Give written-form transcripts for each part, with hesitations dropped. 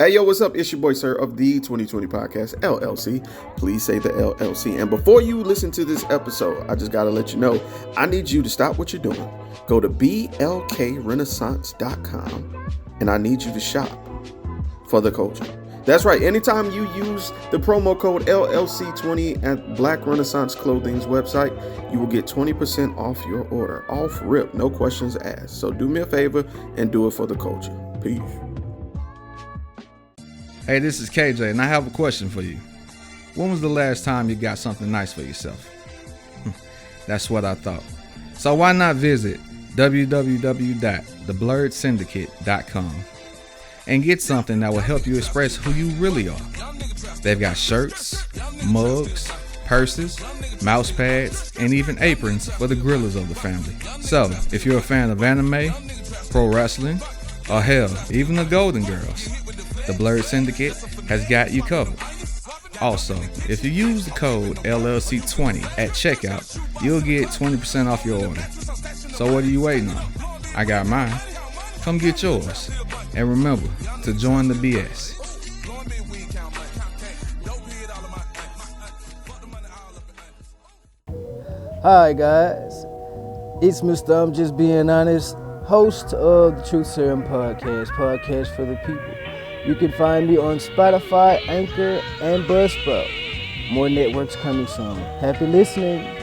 Hey, yo, what's up? It's your boy, sir, of the 2020 Podcast, LLC. Please say the LLC. And before you listen to this episode, I just got to let you know, I need you to stop what you're doing. Go to blkrenaissance.com, and I need you to shop for the culture. That's right. Anytime you use the promo code LLC20 at Black Renaissance Clothing's website, you will get 20% off your order. Off rip, no questions asked. So do me a favor and do it for the culture. Peace. Hey, this is KJ, and I have a question for you. When was the last time you got something nice for yourself? That's what I thought. So why not visit www.theblurredsyndicate.com and get something that will help you express who you really are. They've got shirts, mugs, purses, mouse pads, and even aprons for the grillers of the family. So, if you're a fan of anime, pro wrestling, or hell, even the Golden Girls, the Blurred Syndicate has got you covered. Also, if you use the code LLC20 at checkout, you'll get 20% off your order. So what are you waiting on? I got mine. Come get yours. And remember to join the BS. Hi guys, it's Mr. I'm Just Being Honest, host of the Truth Serum podcast for the people. You can find me on Spotify, Anchor, and Buzzsprout. More networks coming soon. Happy listening.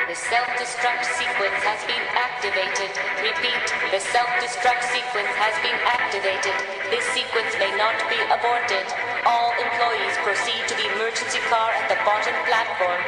The self-destruct sequence has been activated. Repeat, the self-destruct sequence has been activated. This sequence may not be aborted. All employees proceed to the emergency car at the bottom platform.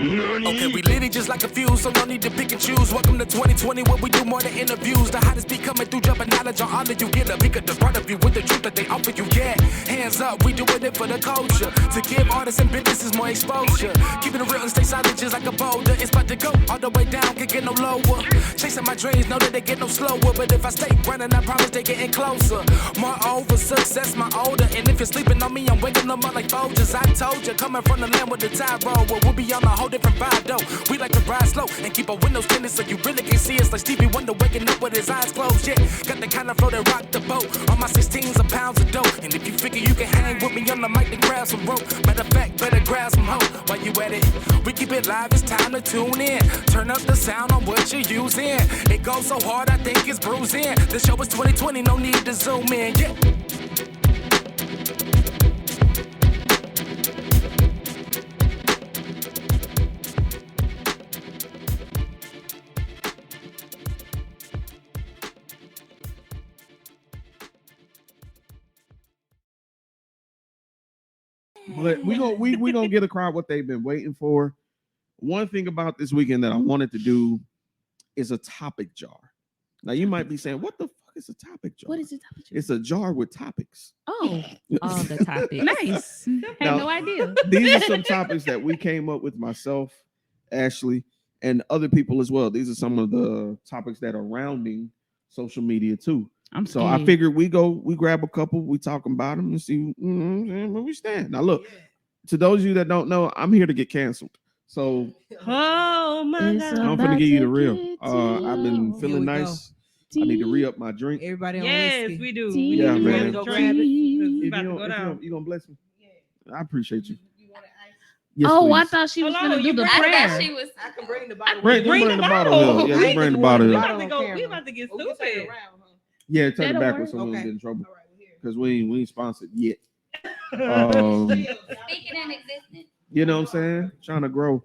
Okay, we lit it just like a fuse, so no need to pick and choose. Welcome to 2020, where we do more than interviews. The hottest be coming through, dropping knowledge on all of you. Get a peek at the front of you with the truth that they offer you. Yeah, hands up, we doing it for the culture. To give artists and businesses more exposure. Keeping it real and stay silent just like a boulder. It's about to go all the way down, can't get no lower. Chasing my dreams, know that they get no slower. But if I stay running, I promise they getting closer. Moreover, success my older. And if you're sleeping on me, I'm waking them up like Folgers. I told you, coming from the land with the tide roll. Well, we'll be on a whole different vibe though. We like to ride slow and keep our windows tinted so you really can see us like Stevie Wonder waking up with his eyes closed. Yeah, got the kind of flow that rock the boat. On my 16s of pounds of dope. And if you figure you can hang with me on the mic, then grab some rope. Matter of fact, better grab some hope. While you at it, we keep it live, it's time to tune in. Turn up the sound on what you're using. It goes so hard, I think it's bruising. The show is 2020, no need to zoom in. Yeah. But we gonna get a crowd what they've been waiting for. One thing about this weekend that I wanted to do is a topic jar. Now you might be saying, "What the fuck is a topic jar?" What is a topic jar? It's a jar with topics. Oh, all the topics. Nice. Had no idea. These are some topics that we came up with, myself, Ashley, and other people as well. These are some of the topics that are rounding social media too. So I figured we grab a couple, we talk about them and see where we stand. Now look, to those of you that don't know, I'm here to get canceled. So Oh my God. I'm gonna give you the real. I've been feeling nice. I need to re-up my drink. Everybody on Yes, whiskey. we do. Yeah, We man. go grab it. It's about to go If down. you gonna bless me, I appreciate you. I Please. thought she was Hold going on, to do you the bring- prayer. I can bring the bottle. Bring the bottle. Yeah, just bring the bottle. We Here. about to go. We about to get stupid. Yeah, turn it That'll backwards so we work. don't get in trouble All right, we're here. because we ain't sponsored yet. Speaking in existence. You know what I'm saying? Trying to grow.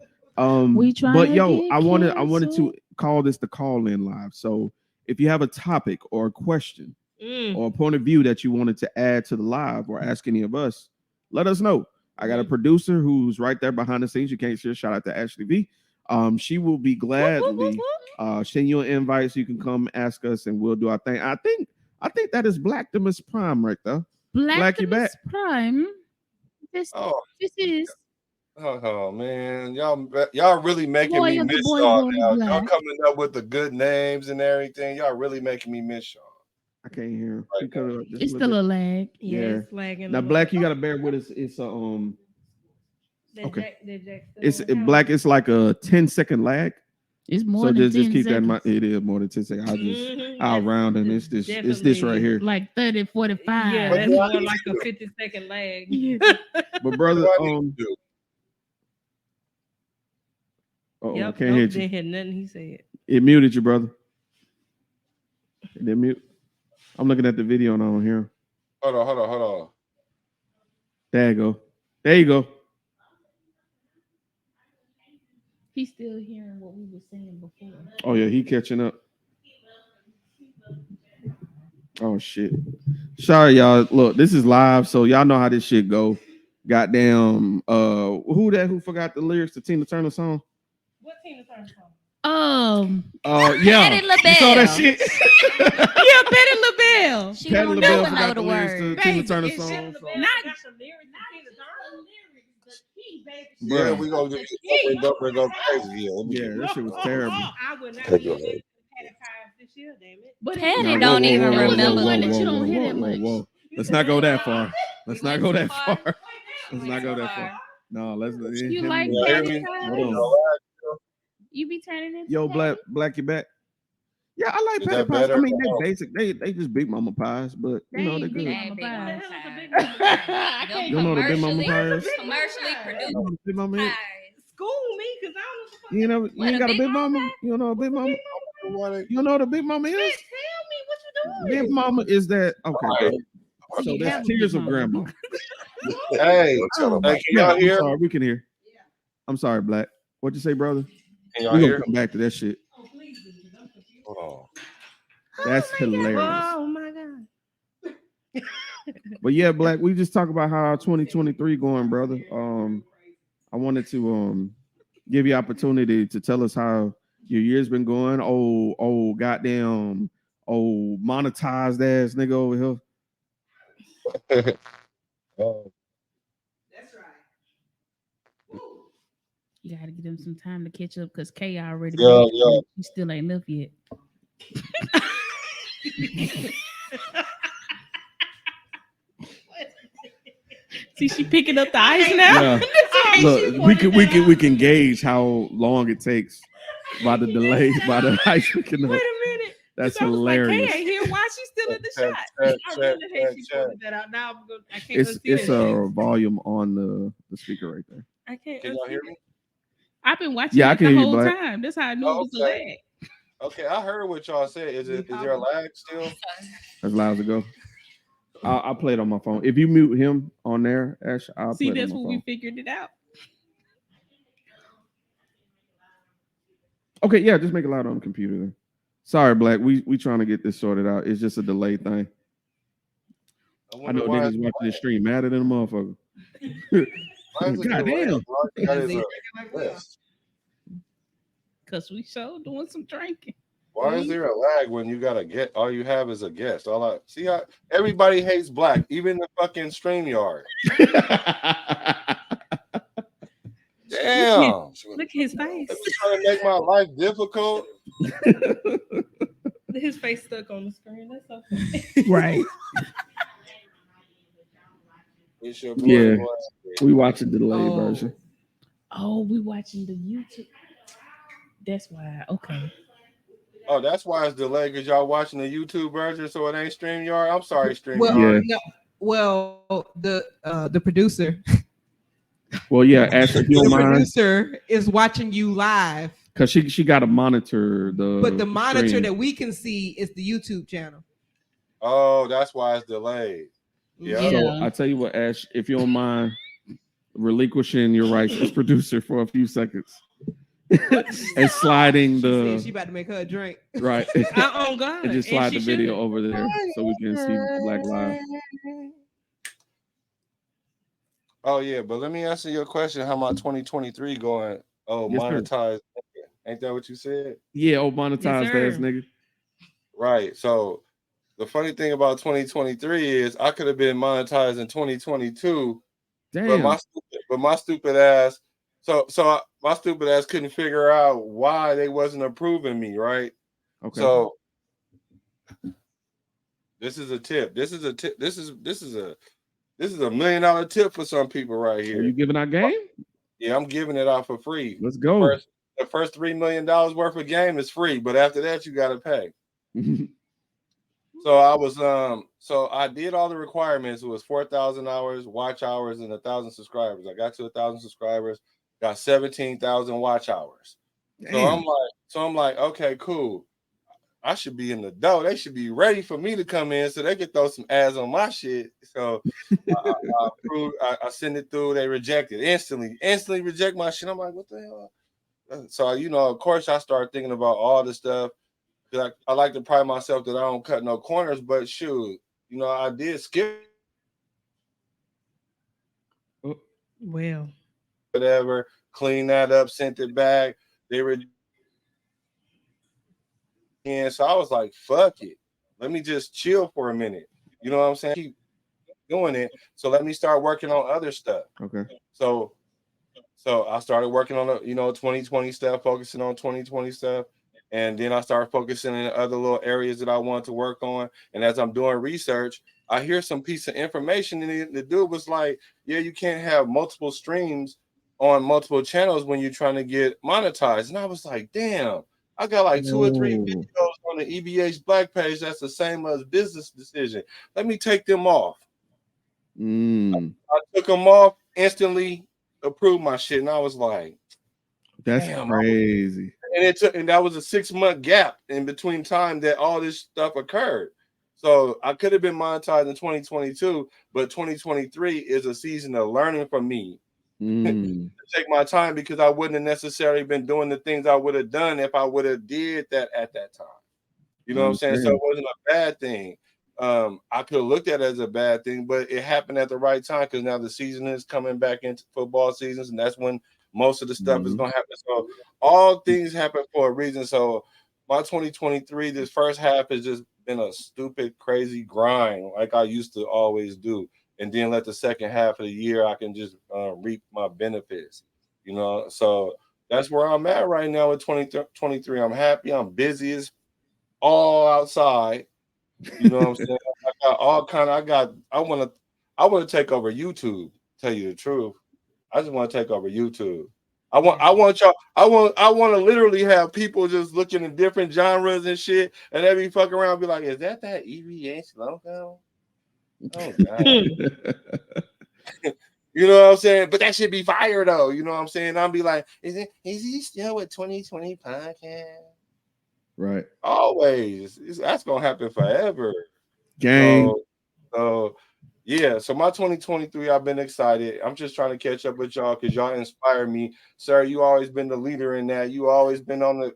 We trying But to yo, get I wanted to canceled. call this the call in live. So if you have a topic or a question Mm. or a point of view that you wanted to add to the live or ask any of us, let us know. I got a producer who's right there behind the scenes. You can't see her. Shout out to Ashley V. She will be gladly send you an invite so you can come ask us and we'll do our thing. I think that is Black Demus Prime right there. Black, you back. Prime. This Oh, is oh man, y'all really making Boy me of the miss boy y'all born in now. black. Y'all coming up with the good names and everything. Y'all really making me miss y'all. I can't hear. Right You cut it up just it's a still little a bit. lag. Yeah, Yeah. it's lagging. Now, Black, you gotta bear with us. It's That okay. Jack- that Jack still It's on the Black. It's like a 10-second lag. It's more So than just 10 keep that in seconds. mind. It is more than 10 seconds. I'll round and it's 'Cause this right definitely here. Like 30, 45. Yeah, What that's do I more need like to a do? 50-second lag. But What brother, do I need to do? I Yep. can't Nope. hear you. Didn't hear nothing he said. It muted you, brother. It didn't mute. I'm looking at the video and I don't hear him. Hold on. There you go. There you go. He's still hearing what we were saying before. Oh yeah, he catching up. Oh shit. Sorry, y'all. Look, this is live, so y'all know how this shit go. Goddamn. Who forgot the lyrics to Tina Turner song? What Tina Turner song? Yeah. Patti You saw that LaBelle. shit? Yeah, Patti LaBelle. She Patti don't LaBelle never know forgot the the lyrics to word. Tina Baby, Turner it's song. Not So. the lyrics to Tina Turner. Yeah, Bruh. we gonna get you go crazy. Yeah, let me Yeah, get that shit was terrible. I would not Take be your listening head. to Patty Pies this year, damn it. But Patty Nah, don't even remember whoa, the whoa, lyrics. you don't hear that much. Let's not go that far. Let's You not went go too that far. far. Let's You not went go too that far. far. No, let's. You like Y'all hear Patty me? Pies? Hold on. You be turning into Yo, Patty? black, you back? Yeah, I like Is patty that pies. I better? mean, they basic. They just big mama pies, but They you know they're ain't big good. They ain't big mama mama What the hell is a big pies. mama pie? Them You don't know the big mama commercially, pies? commercially You produced know the big mama is? pies. School me, cause I don't know what the fuck. You know, you What, ain't a got a big big mama mama. pie? You don't know a big mama. Right. You don't know what a big mama is? Tell me what you doing. Big mama is that okay? Right. So You that's have a tears big of mama. grandma. Hey, Oh, hey, can yeah, y'all I'm hear? sorry, we can hear. I'm sorry, Black. What'd you say, brother? Can y'all We're gonna hear? come back to that shit. Hold on. That's hilarious. Oh my god. But yeah, Black, we just talk about how our 2023 going, brother. I wanted to give you opportunity to tell us how your year's been going. Oh, goddamn, monetized ass nigga over here. You gotta give them some time to catch up because Kay already Yeah, made yeah. it. She still ain't left yet. See, she picking up the ice now. Yeah. Look, we can gauge how long it takes by the delay, by the ice picking up. Wait a minute. That's I was like, hilarious. Kay ain't here. Why she still in the Check, shot? check, I check, really hate she check, pointed that out. Now I can't unsee It's that shit. a volume on the speaker right there. I can't Can y'all unsee hear it. me? I've been watching Yeah, I it can the hear you, whole Black. time. That's how I knew it was a Okay. lag. Okay, I heard what y'all said. Is there a lag still? As loud as it go. I'll play it on my phone. If you mute him on there, Ash, I'll See, play it that's on my when we phone. figured it out. Okay, yeah, just make it loud on the computer then. Sorry, Black. We trying to get this sorted out. It's just a delay thing. I know why niggas watching the stream madder than a motherfucker. why is it God delayed? damn. That is a list. Because we sure doing some drinking. Why is there a lag when you gotta get all you have is a guest? All I see how everybody hates Black, even the fucking StreamYard. Damn. Look at his face. If you're trying to make my life difficult. His face stuck on the screen. That's okay. Right. It's your Yeah. boy. We watching the delayed version. Oh, we watching the YouTube. That's why. Okay. Oh, that's why it's delayed because y'all watching the YouTube version, so it ain't StreamYard. I'm sorry, StreamYard. Well, Yeah. no, well, the producer, Well, yeah, Ash, if you don't the mind, producer is watching you live, because she got to monitor the. but the monitor stream. that we can see is the YouTube channel. Oh, that's why it's delayed. Yeah. So I tell you what, Ash, if you don't mind relinquishing your rights as producer for a few seconds and sliding She the said she about to make her a drink. right Oh God. and just slide the video over there so we can see Black live. Oh yeah, but let me answer your question. How my 2023 going? Oh, Yes, sir. monetized. Ain't that what you said? Yeah, monetized ass nigga. Right. So the funny thing about 2023 is I could have been monetized in 2022. Damn. But my stupid ass. So my stupid ass couldn't figure out why they wasn't approving me. Right. Okay. So this is a tip. This is a tip. This is a $1 million tip for some people right here. Are you giving out game? Yeah, I'm giving it out for free. Let's go. the first $3 million worth of game is free, but after that you gotta pay. So I did all the requirements. It was 4,000 hours, watch hours, and 1,000 subscribers. I got to 1,000 subscribers, got 17,000 watch hours. Damn. So I'm like, okay, cool. I should be in the dough. They should be ready for me to come in so they could throw some ads on my shit. So I send it through. They reject it instantly reject my shit. I'm like, what the hell? So, of course, I started thinking about all this stuff. I like to pride myself that I don't cut no corners, but shoot, I did skip Well, whatever, clean that up, sent it back. They were, and so I was like, fuck it. Let me just chill for a minute. You know what I'm saying? Keep doing it. So let me start working on other stuff. Okay. So I started working on the 2020 stuff, focusing on 2020 stuff. And then I started focusing in other little areas that I wanted to work on. And as I'm doing research, I hear some piece of information, and the dude was like, yeah, you can't have multiple streams on multiple channels when you're trying to get monetized. And I was like, damn, I got like 2 or 3 videos on the EBH Black page that's the same as Business Decision. Let me take them off. I took them off, instantly approved my shit. And I was like, that's crazy. And that was a 6-month gap in between time that all this stuff occurred. So I could have been monetized in 2022, but 2023 is a season of learning for me. To take my time, because I wouldn't have necessarily been doing the things I would have done if I would have did that at that time. You know what I'm saying? So it wasn't a bad thing. I could have looked at it as a bad thing, but it happened at the right time, because now the season is coming back into football seasons, and that's when most of the stuff is going to happen. So all things happen for a reason. So my 2023, this first half has just been a stupid, crazy grind like I used to always do. And then let the second half of the year, I can just reap my benefits, So that's where I'm at right now with 2023. I'm happy. I'm busy as all outside. You know what I'm saying? I want to take over YouTube, tell you the truth. I just want to take over YouTube. I want to literally have people just looking in different genres and shit, and they be fucking around and be like, is that EVH logo? Oh God. You know what I'm saying? But that should be fire though. You know what I'm saying? I'll be like, is he still with 2020 podcast? Right. Always. That's gonna happen forever. Gang. So yeah, so my 2023, I've been excited. I'm just trying to catch up with y'all because y'all inspire me. Sir, you always been the leader in that. You always been on the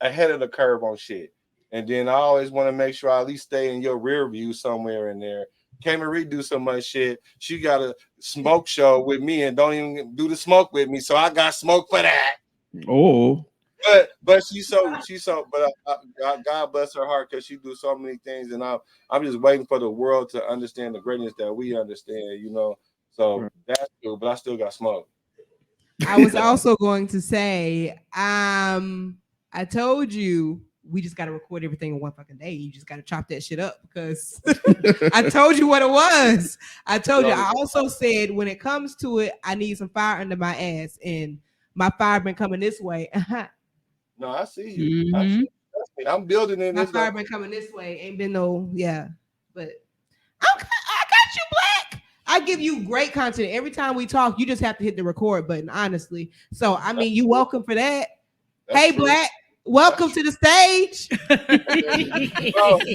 ahead of the curve on shit. And then I always want to make sure I at least stay in your rear view somewhere in there. K-Marie do so much shit. She got a smoke show with me and don't even do the smoke with me. So I got smoke for that. Oh. But she's so God bless her heart, because she do so many things, and I'm just waiting for the world to understand the greatness that we understand, So that's cool, but I still got smoke. I was also going to say, I told you we just got to record everything in one fucking day. You just got to chop that shit up, because I told you what it was. I told you. I also said, when it comes to it, I need some fire under my ass, and my fire been coming this way. No, I see you. I see you. I'm building it. My fire been coming this way. Ain't been no, but I got you, Black. I give you great content. Every time we talk, you just have to hit the record button, honestly. So, I mean, you welcome for that. Hey, true. Black, welcome to the stage.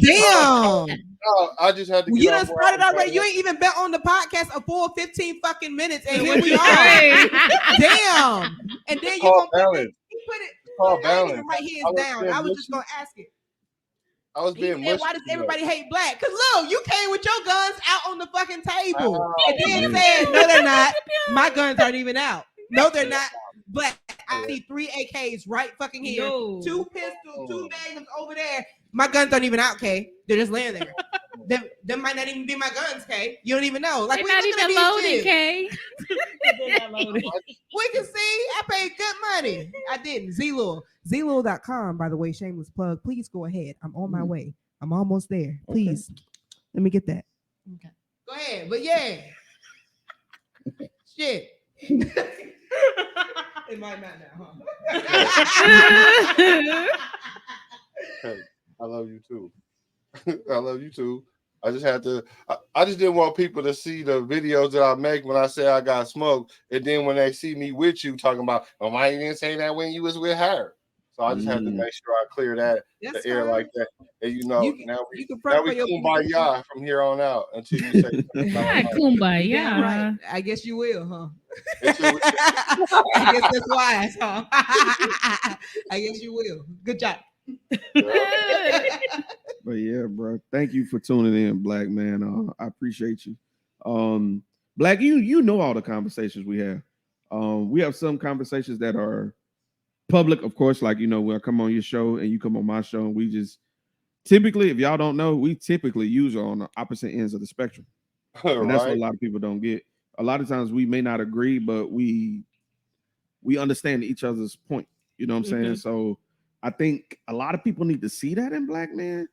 Damn. No, I just had to get you done started already. You ain't even been on the podcast a full 15 fucking minutes, and here we are. Damn. And then you gonna put it. I didn't even write his down. I was just gonna ask it. I was being mushy. Why does everybody hate Black? Because look, you came with your guns out on the fucking table. And then said, no, they're not. My guns aren't even out. No, they're not. Black. I see 3 AKs right fucking here. No. 2 pistols, 2 magnums over there. My guns aren't even out, Kay. They're just laying there. Them might not even be my guns, Kay. You don't even know. Like, they're not even loaded, Kay. We can see. I paid good money. I didn't. Zlul. Zlul.com, by the way, shameless plug. Please go ahead. I'm on my way. I'm almost there. Please. Let me get that. Okay. Go ahead. But yeah. Shit. It might not now, Hey, I love you too. I love you too. I just had to. I just didn't want people to see the videos that I make when I say I got smoked, and then when they see me with you talking about, oh, why you didn't say that when you was with her? So I just had to make sure I clear that That's the air fine. like that. And you know, now you can we front for your kumbaya from here on out until you say Not kumbaya. Damn right. I guess you will, huh? until we, I guess that's wise, huh? I guess you will. Good job. But yeah, bro. Thank you for tuning in, Black man. I appreciate you. Black, you know all the conversations we have. We have some conversations that are public, of course, like when I come on your show and you come on my show, and we just typically, if y'all don't know, we typically use on the opposite ends of the spectrum. And that's what a lot of people don't get. A lot of times we may not agree, but we understand each other's point. You know what I'm saying? So I think a lot of people need to see that in Black men,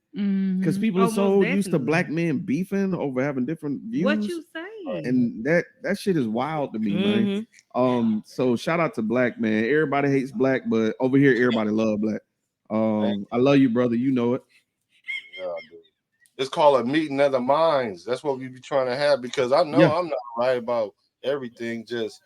because people are so used to Black men beefing over having different views. What you say? And that shit is wild to me, man. So shout out to Black man. Everybody hates Black, but over here everybody love Black. I love you, brother. You know it. Yeah, dude. It's called a meeting of the minds. That's what we be trying to have, because I know I'm not right about everything. Just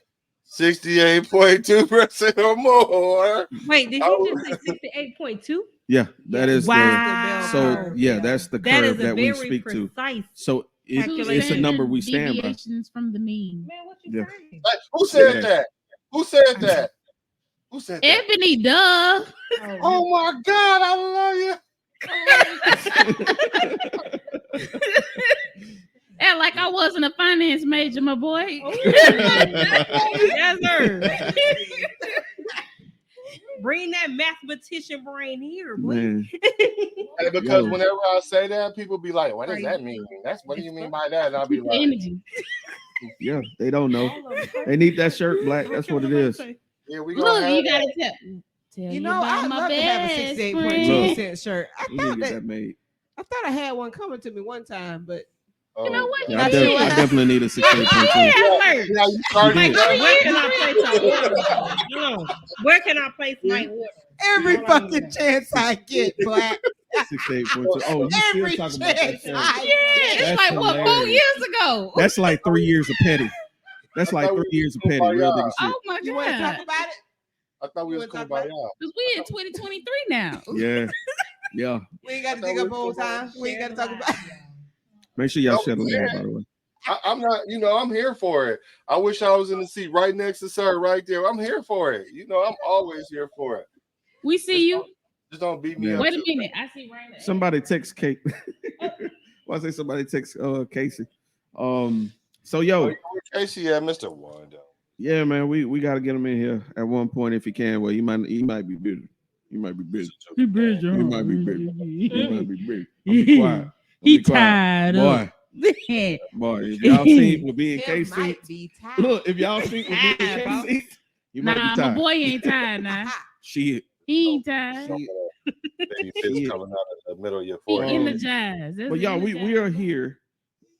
68.2% or more. Wait, did he just say 68.2? Yeah, that is wow. That's the curve that we speak to. So it's a number we stand by. Deviations from the mean. Man, what you saying? Hey, who said that? Who said that? Who said that? Ebony, duh. Oh my God, I love you. Act like I wasn't a finance major, my boy. Yes, sir. Bring that mathematician brain here, boy. Hey, because whenever I say that, people be like, "What does that mean? What do you mean by that?" And I'll be like, "Yeah, they don't know. They need that shirt, Black. That's what it is." Yeah, we look. have You gotta tell. You know, I'd love to have a 68.2% shirt. I thought I had one coming to me one time, but you know what? Yeah, I definitely need a 68.2. Where can I place my order? Where can I place my order? Every fucking chance I get, Black. 68.2. Oh, you every still talking about that? It's like what, 4 years ago? That's like 3 years of petty. That's like 3 years of petty. Real nigga shit. Oh my God! You want to talk about it? I thought we was cool by y'all. Because we in 2023 now. Yeah. We ain't got to dig up old time. We ain't got to talk about it. Make sure y'all settle down, by the way. I'm not, I'm here for it. I wish I was in the seat right next to Sir right there. I'm here for it. I'm always here for it. We see you. Just don't beat me up. Wait a minute. I see right now. Somebody text Kate. Why say somebody text Casey? So yo, Casey at Mr. Wando. Yeah, man, we got to get him in here at one point if he can. Well, he might be busy. He might be busy. He busy. He might be busy. He might be busy. Be quiet. He tired. Boy, if y'all seen with being KC, look, if y'all seen with being KC, you might be tired. My boy ain't tired now. Shit. He ain't tired. Baby fist coming out of the middle of your forehead. He energized. But y'all, we are here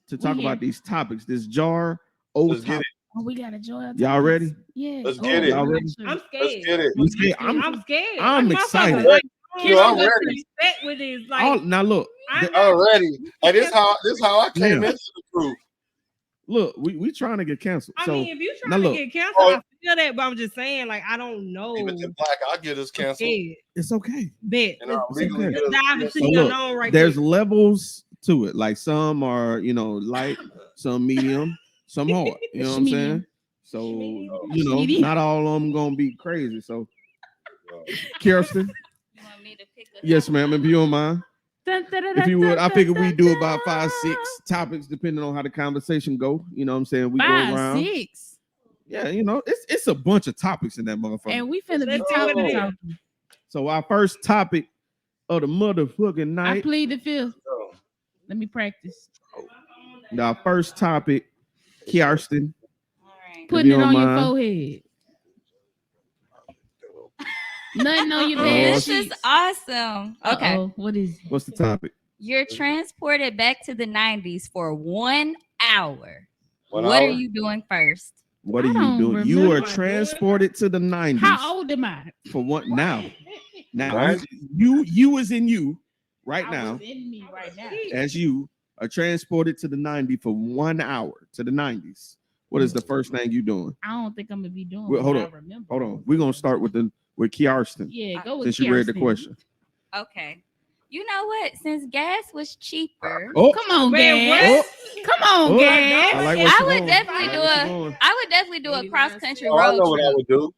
to talk about these topics. This jar old topic. Oh, we got a joy. Y'all ready? Yeah. Let's get it. Y'all ready? I'm scared. Let's get it. You scared? I'm scared. I'm excited. I'm ready. With this, like, now look, I'm ready. And this how I came into the group. Look, we trying to get canceled. I so, mean, if you trying to get canceled, I feel that, but I'm just saying, like, I don't know. Even the Black, I'll get us canceled. It's okay. Bet. And I'll legally get us dive into the unknown right there's there. levels to it. Like some are, light, some medium, some hard. You know what I'm saying? So, not all of them gonna be crazy. So, Kirsten. You want me to pick a Yes, ma'am. If you don't mind. If you would, I figured we do about 5, 6 topics depending on how the conversation go. You know what I'm saying? We 5, go around. 6. Yeah, it's a bunch of topics in that motherfucker. And we finna be talking. So our first topic of the motherfucking night. I plead the fifth. Let me practice. Our first topic, Kirsten. Putting it on your forehead. Nothing on your bed. This is awesome. Okay. What is it? What's the topic? You're transported back to the 90s for 1 hour. What hour? are you doing first? What are you doing? You are transported to the 90s. How old am I? For what now? Now Right. you is in you right now. In me right now. As you are transported to the 90s for 1 hour to the 90s. What is the first thing you doing? I don't think I'm gonna be doing. Well, what hold I on. remember. Hold on. We're gonna start with Kiarston. Yeah, go with Since you read the Kiarston. question. Okay. You know what? Since gas was cheaper, Oh, Come on, Man, Gas. Come on, Oh. Gas. I like where I she would going. definitely I do like where she going. I would definitely do a cross country Oh, I know road what I trip. would do.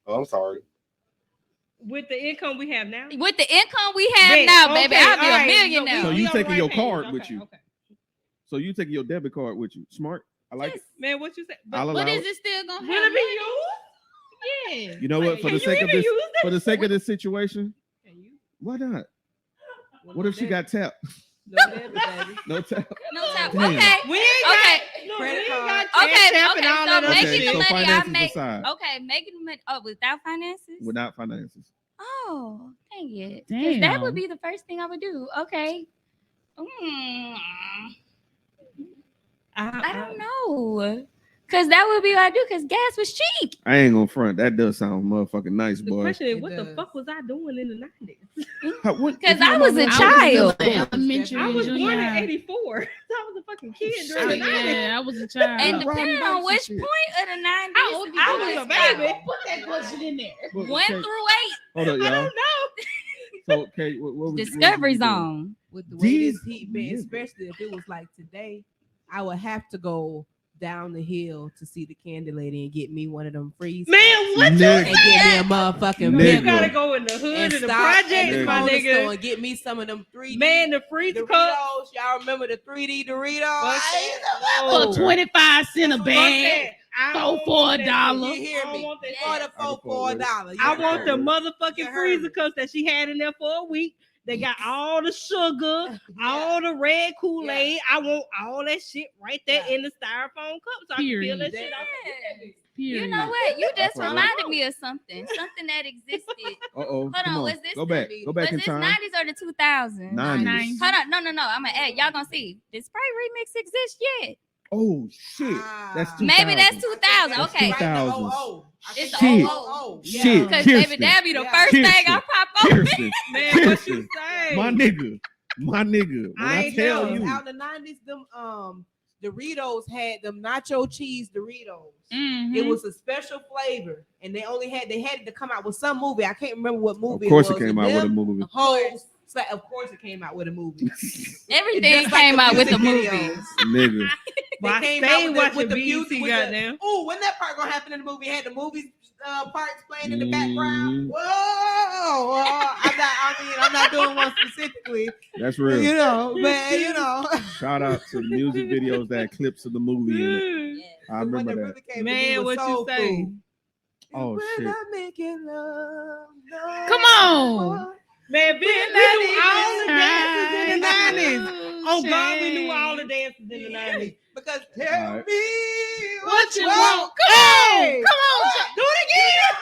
Oh, I'm sorry. with the income we have now. With the income we have Bet, now, baby, okay, I'll be all a right, millionaire. So we you on the taking right your page. card Okay, with you? okay. So you taking your debit card with you? Smart. I like it. Man, what you say? I'll But allow is it. it still gonna Will have it be money? used? Yeah. You know what? For Can the you sake of even this, use that? for the sake of this situation, Can you? why not? What if she got tapped? No debit, baby. No tap. No tap. Damn. Okay. We ain't Okay. got no, Credit we ain't card. got Okay. Cash App Okay. and all So that other making Okay, the shit. so money, I finances make. aside. Okay, making the money. Oh, without finances. Without finances. Oh, dang it. Because that would Damn. be the first thing I would do. Okay. I don't know. Because that would be what I do because gas was cheap. I ain't gonna front. That does sound motherfucking nice, The boy. question is, It what the does. fuck was I doing in the 90s? Because I was a child. Elementary I and was born junior in high. 84. I was a fucking kid Oh, during the 90s. yeah, I was a child. And Riding depending bikes on and which shit. point of the 90s, How old I was a baby. Put that question in there. What- 1 okay, through 8. Hold up, I y'all. don't know. So, okay, what was Discovery you doing? Zone. With the way These this heat been, niggas. especially if it was like today, I would have to go down the hill to see the candy lady and get me one of them freeze. Man, what you Nigga. and get me a motherfucking Nigga. You pickle gotta go in the hood and of the stop at projects, the Nigga. my corner store nigga. and get me some of them 3D Man, the freezer cup. Doritos. Y'all remember the 3D Doritos? Fuck I that. used to love For 25 cents a Fuck bag. that. I Four don't for want a that dollar. shit. You hear I don't me? want that For shit. the $4 for $1. I You want the heard me? motherfucking You heard freezer me. cups that she had in there for a week. They got all the sugar, all the red Kool-Aid. I want all that shit right there Yeah. in the styrofoam cup so I can feel Period. that shit off. You Period. know what? You just I forgot. reminded me of something that existed. Uh-oh. Hold Come on, on. was this Go back. Go back Was in this time. 90s or the 2000s? 90s. Hold on, no. I'm gonna add. Y'all gonna see. Did Spray Remix exist yet? Oh shit. That's 2000. Maybe that's 2000. That's Okay. 2000. It's the Shit. old. Shit. Because baby, Kirsten. that'd be the Yeah. first thing I Kirsten. pop up. Kirsten. Man, what Kirsten. you say? My nigga. When I I ain't tell know. you. Out in the 90s, them Doritos had them nacho cheese Doritos. Mhm. It was a special flavor, and they had to come out with some movie. I can't remember what Of movie. course it it was. came And out with a them movie. hoes- so of course it came out with a movie. Everything Just like came the out with the music movie. videos. Nigga. But I They came stayed out with watching the BET music. goddamn. Oh, when that part gonna happen in the movie? Had the movie parts playing in the Mhm. background. Whoa! I'm not doing one specifically. That's real. You know, but you know. Shout out to the music videos that had clips of the movie in it. I The one remember that. really came to me Man, was what Soul you say? Food. Oh, When shit. I'm making love, no Come on. more. Man, we knew all the dances in the Time 90s. Oh God, we knew all the dances in the 90s. Because tell All right. me What you want. want? Come Hey! on. Come on. Do it again.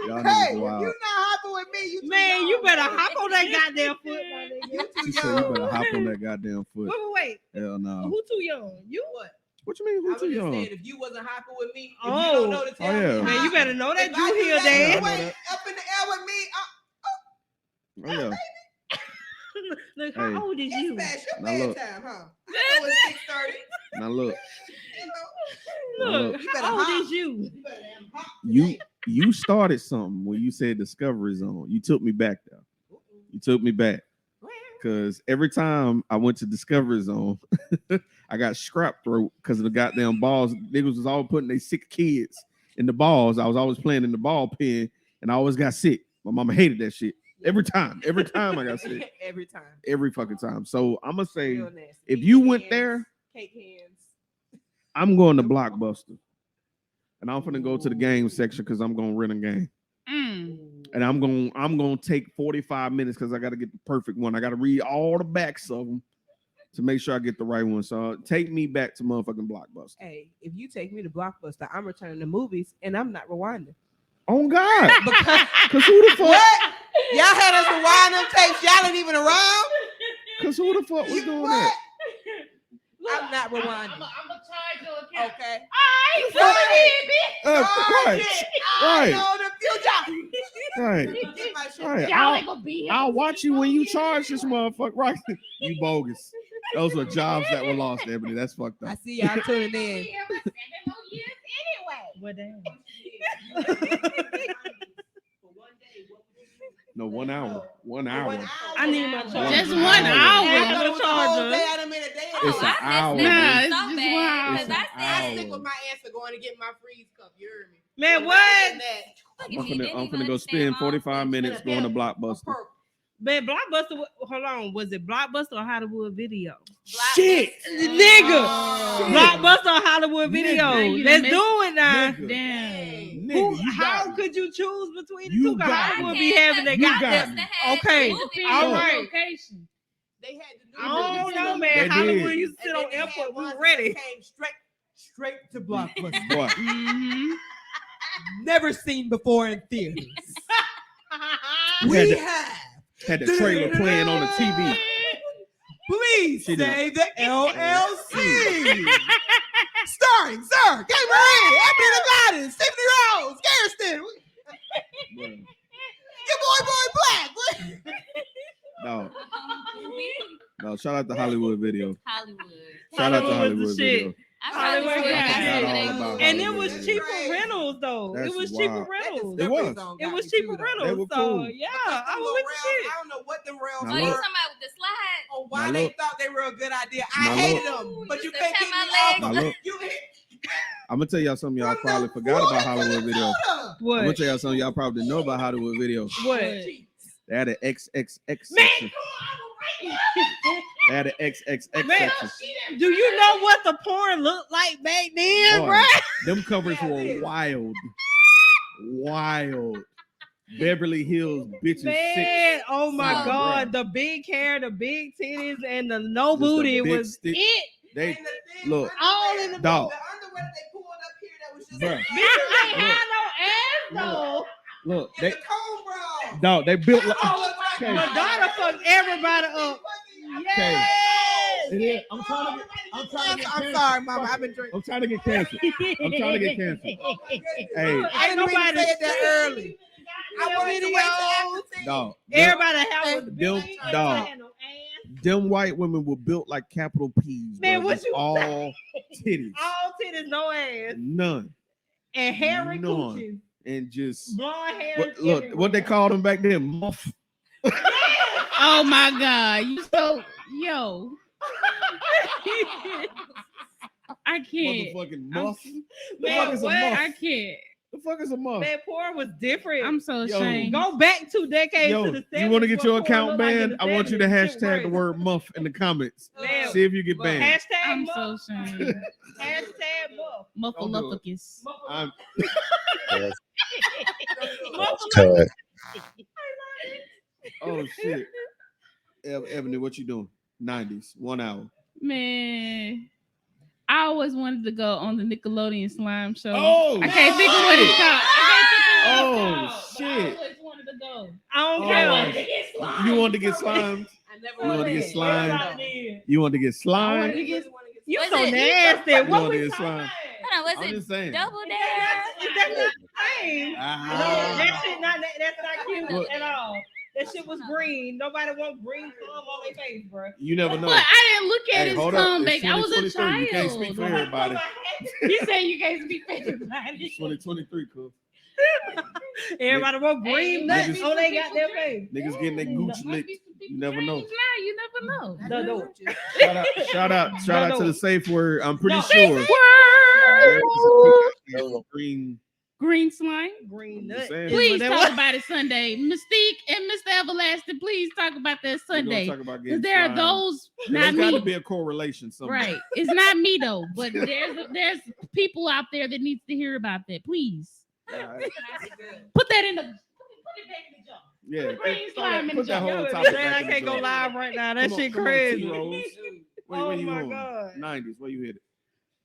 Y'all Hey, niggas if wild. you not hopping with me, you too Man, young, you better man. hop on that goddamn foot, my nigga. You too She said you young. better hop on that goddamn foot. Wait. Hell no. Who too young? You what? What you mean? I Who was too just young? saying, if you wasn't hopping with me, if you Oh. don't know to tell Oh, yeah. me, Man, you better know that if I you do here, that Dan. know way that. up in the air with me, Oh yeah. Look, how Hey. old is you? it's past your Now look. bedtime, huh? I know it's 6:30. Now look. You know, Look, you better how old hop. is you? You better hop You today. you started something when you said Discovery Zone. You took me back there. You took me back. Because every time I went to Discovery Zone, I got scrap throat because of the goddamn balls. Niggas was all putting their sick kids in the balls. I was always playing in the ball pen, and I always got sick. My mama hated that shit. Every time I got sick. Every time. Every fucking time. So I'm gonna say, Real nasty. if Eat you your went hands, there, cake hands. I'm going to Blockbuster. And I'm gonna go to the game section because I'm gonna rent a game. And I'm gonna take 45 minutes because I gotta get the perfect one. I gotta read all the backs of them to make sure I get the right one. So take me back to motherfucking Blockbuster. Hey, if you take me to Blockbuster, I'm returning the movies and I'm not rewinding. Oh God. Because Cause who the fuck? what? Y'all had us rewind them tapes. Y'all ain't even around. Cause who the fuck was doing What? that? I'm not rewinding. I'm gonna Okay. Right. I'll watch you when you charge this motherfucker. Right. You bogus. Those were jobs that were lost, Ebony. That's fucked up. I see y'all tuning in. No, 1 hour. 1 hour. I need my charger. Just 1 hour. I need my charger. It's an hour. Nah, it's so just 1 bad, hour. 'cause I I said, stick with my answer going to get my freeze cup. You heard me. Man, what? I'm finna go spend 45 minutes going to Blockbuster. Man, Blockbuster. Hold on. Was it Blockbuster or Hollywood Video? Shit, Nigga. Blockbuster or Hollywood Video. Let's do it now. Damn. How could you choose between the You two? 'Cause got Hollywood me. be having they You got got that. me. Okay. All right. Location. They had to do I don't know, man. They Hollywood did. used to sit on airport. We were ready. Came straight to Blockbuster. Boy, Mm-hmm. Never seen before in theaters. had We the- have. had the trailer playing on the TV. Please She did. say the LLC. Starring Sir Gabriel, Ebony Gladys, Tiffany Rose, Garrison. Your boy Black. No, shout out to Hollywood Video. Hollywood. Shout out to Hollywood was Hollywood the shit. Video. Hollywood. Hollywood, yeah. Yeah. And it Hollywood was Video. cheaper rentals though. That's It was wild. cheaper rentals. It was. It was cheaper They rentals. were So cool. yeah, Because I them was little with rails, the shit. I don't know what them rails Now Oh, you look. talking about with the slide? or why Now they look. thought they were a good idea. I Now hated look. them, but you Used to can't tap get me my off. Now of- look. You hit I'm gonna tell y'all something y'all from probably the forgot about floor to Hollywood the Video. shoulder. I'm gonna What? tell y'all something y'all probably didn't know about Hollywood Video. What? They had an XXX section. They had an XXX Man, section. do you know what the porn looked like back then, Boy, bro? them covers were wild. Wild. Beverly Hills bitches Man, sick. oh my Oh, God, the big hair, the big titties, and the no Just a booty big was stick. it. They And the thing, look, All in the dog. The underwear that they pulled up here that was just Bruh. Bitches ain't had no ass though. Look, and they the comb bra. dog. They built like. All of Okay. Madonna fucked everybody up. Okay. Yes. It is. I'm trying to get I'm canceled. sorry, Mama. I've been drinking. I'm trying to get canceled. I'm trying to get canceled. Hey, I didn't mean to say it that early. I wanted to wait till after dog. Everybody had was Them big. dog. Had no ass. Them white women were built like capital P's. Man, bro. what Just you all say? titties, All titties, no ass, none, and hairy None. coochies, and just blonde hair. look what they called them back then. Muff. Oh my God. You so yo. I can't. Motherfucking muff. The Man, fuck is a what? muff? I can't. The fuck is a muff? Man, porn was different. I'm so Yo. ashamed. Go back 2 decades Yo, to the 70s. you want to get what your porn account looked like in banned? the I want you to 70s. Shit hashtag the crazy. word muff in the comments. Man, See if you get banned. hashtag I'm muff. so ashamed. Hashtag muff. Muffalufficus. I'm Cut. oh shit. Ebony, what you doing? 90s, 1 hour. Man. I always wanted to go on the Nickelodeon slime show. Oh, I can't think of what it's called. Oh, shit. I always wanted to go. I don't Oh. care. You wanted to get slimed? I never You want to get slimed? Everybody did. You want to get I wanted slimed? to get. You Was so it- nasty. You What want to we get talking slimed? about? Hold on, I'm was just it saying. Double Dare? That's not the same. No, Ah. that shit not that's not cute What? at all. That shit was green. Nobody want green cum on their face, bro. You never know. But I didn't look at Hey, his hold up. comeback. It's I was a 2023. You can't child. speak for everybody. You say you can't speak for everybody. 2023, cool. Everybody want green Hey, nuts niggas- on they got their face. Niggas getting their gooch licked. You never know. You never know. No. Shout out to the safe word. I'm pretty No. sure. No. Green. Green slime. Green Just nuts. saying. Please That talk what- about it Sunday. Mystique and Mr. Everlasting, please talk about that We're gonna Sunday. talk about Because getting there are slimed. those, There's not got to me. be a correlation somewhere. Right. It's not me though, but there's people out there that needs to hear about that. Please. Alright. Put that in the put it back in the jar. Yeah. Green slime in Put the that jar. whole Yo, topic man, back I in the can't go jar. live right now. That Come shit on, crazy. T-Rose. Where Oh you my on? God. 90s. Where you hit it?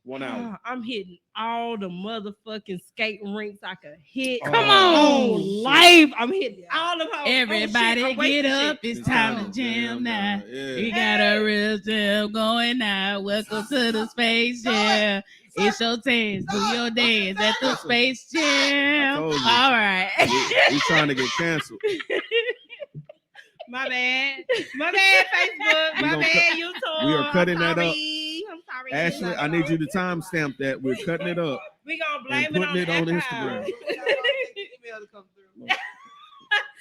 1 hour. I'm hitting all the motherfucking skating rinks I could hit. Oh, Come on. On life. I'm hitting all of them. Everybody get up. It's time to jam now. Yeah. We got a real jam going now. Welcome to the space jam. It's your chance. Do your dance at the Space Jam. told you. All right. We trying to get canceled. My bad, Facebook. We My gonna bad, YouTube. We are cutting that up. I'm sorry. Ashley, I need you to timestamp that. We're cutting it up. We gonna blame and it putting on it on Instagram.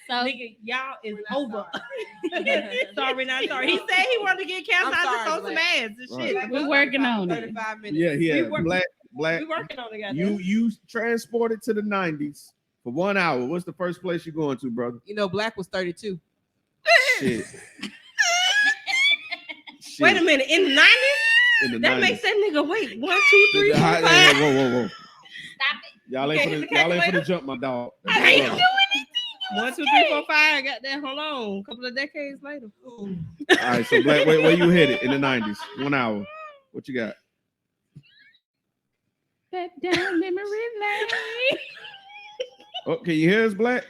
So Nigga, y'all is over. Sorry, not sorry. He said he wanted to get canceled. I just saw some ads and shit. We're working on it. 35 minutes. Yeah. We work- Black. We working on it, goddamn. You transported to the 90s for 1 hour. What's the first place you going to, brother? You know, Black was 32. Shit. Wait a minute, in the 90s? In the That 90s. makes that nigga wait 1, 2, 3, 4, 5. Whoa. stop it. Y'all ain't for the jump, my dog. I ain't doing anything. 1, 2, 3, 4, 5. I got that. Hold on. A couple of decades later. All right, so Black, where you headed in the 90s? 1 hour. What you got? That down memory lane. Oh, can you hear us, Black?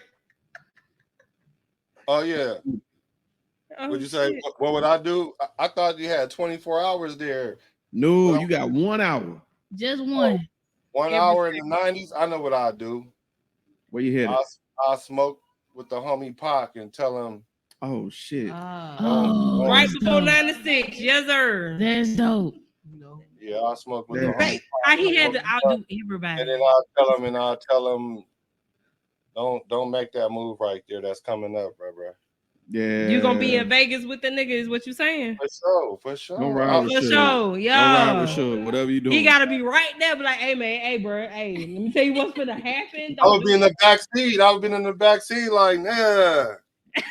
Oh yeah. Oh, Would you say shit. what would I do? I thought you had 24 hours there. No, Well, you got 1 hour. Just one. 1 hour in the 90s. I know what I do. Where you headed? I smoke with the homie Pac and tell him. Oh shit. Oh, Right that's before dope. 96. Yes, sir. That's dope. Yeah, I smoke with Yeah. the homie Pac. He had to outdo everybody. And then I'll tell him, don't make that move right there. That's coming up, bro. Yeah. You gonna be in Vegas with the nigga is what you saying? For sure. Don't ride with For Suge. sure, Don't ride yeah. with Suge. Whatever you doing. He gotta be right there, be like, hey man, hey bro, hey, let me tell you what's gonna happen. I would be in the back seat. I would be in the back seat like, nah. Hey,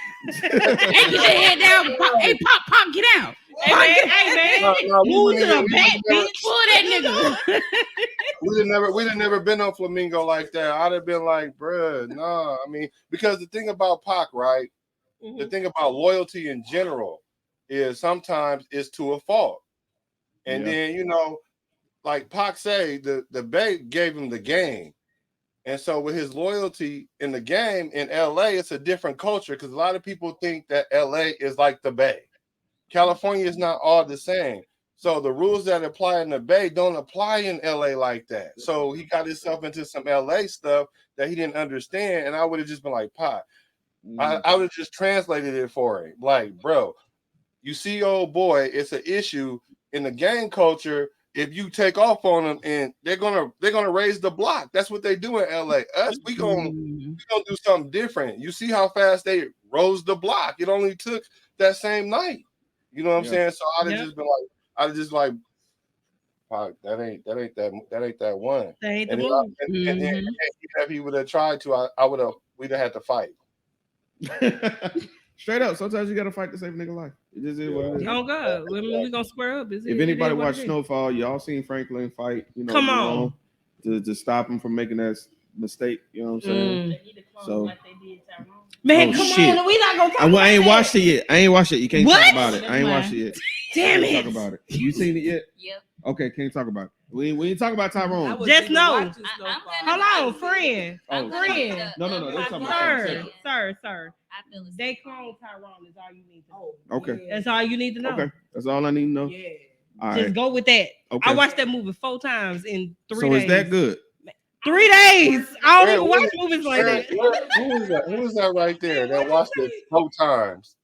get your head down. Pop, hey, pop, get out. Hey man, No, move we to the wouldn't- back, we bitch. wouldn't Pull that nigga. We didn't never been on Flamingo like that. I'd have been like, bruh, nah. I mean, because the thing about Pac, right? Mm-hmm. The thing about loyalty in general is sometimes it's to a fault. And Yeah. then, like Pac say, the Bay gave him the game. And so with his loyalty in the game in LA, it's a different culture because a lot of people think that LA is like the Bay. California is not all the same. So the rules that apply in the Bay don't apply in LA like that. So he got himself into some LA stuff that he didn't understand. And I would have just been like, Pac, I would have just translated it for him. Like, bro, you see, old boy, it's an issue in the gang culture. If you take off on them, and they're gonna raise the block. That's what they do in LA. Us, we gonna do something different. You see how fast they rose the block. It only took that same night. You know what I'm saying? So I'd have just been like, Pac, that ain't that one. That ain't the And then move. and then if he would have tried to, we'd have had to fight. Straight up. Sometimes you gotta fight to save a nigga life. It just is what it is. Oh God, we gonna square up. If anybody watched Snowfall, y'all seen Franklin fight. Come on. To stop him from making that mistake. You know what I'm saying? So. Man, Oh, come shit. on. We not gonna talk about I ain't that. watched it yet. You can't What? talk about it. I ain't watched it yet. Damn Can't it. talk about it. You seen it yet? Yep. Okay, can't talk about it. We ain't talk about Tyrone. Just know. I'm Hold on, friend. Oh, Friend. no. That's talking about something Sir. I feel They clone Tyrone is all you need to know. Okay. That's all you need to know. Okay, that's all I need to know. Yeah. All Just right. go with that. Okay. I watched that movie 4 times in 3 So days. is that good? 3 days. I don't even Where- watch movies like that. Who is that right there that watched it 4 times?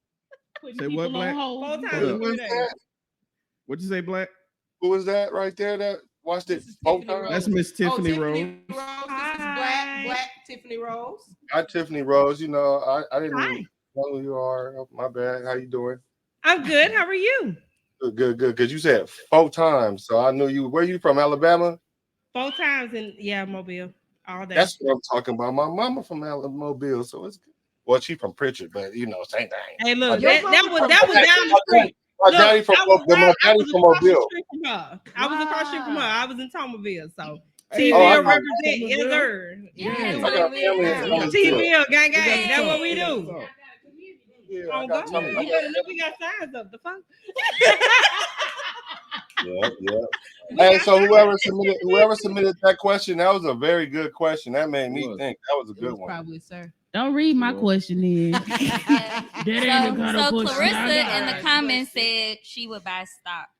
Say what, Black? 4 times Hold in up. 3 days. What'd you say, Black? Who was that right there that watched it 4 times? That's Miss Tiffany Rose. Rose. This is Black Tiffany Rose. Hi, Tiffany Rose. I didn't even know who you are. Oh, my bad. How you doing? I'm good. How are you? Good. Because you said 4 times, so I knew you. Where you from? Alabama? 4 times in Mobile all day. That's what I'm talking about. My mama from Mobile, so it's good. Well, she from Pritchard, but same thing. Hey, look, My that was down the street. My Look, daddy from I was my across daddy the from Mobile. street from her. I was across the street from her. I was in Tomerville, so Hey, oh, I TVL got represent. Yes, sir. I got family in Tomerville. TVL gang. That's what we do. Yeah, Oh I God, got you better look. We got signs up. The fuck. Yeah. Hey, so whoever submitted that question, that was a very good question. That made me think. That was a good one. Probably, sir. Don't read my question in. So, That ain't the kind of so question Clarissa I got. in the comments said she would buy stocks.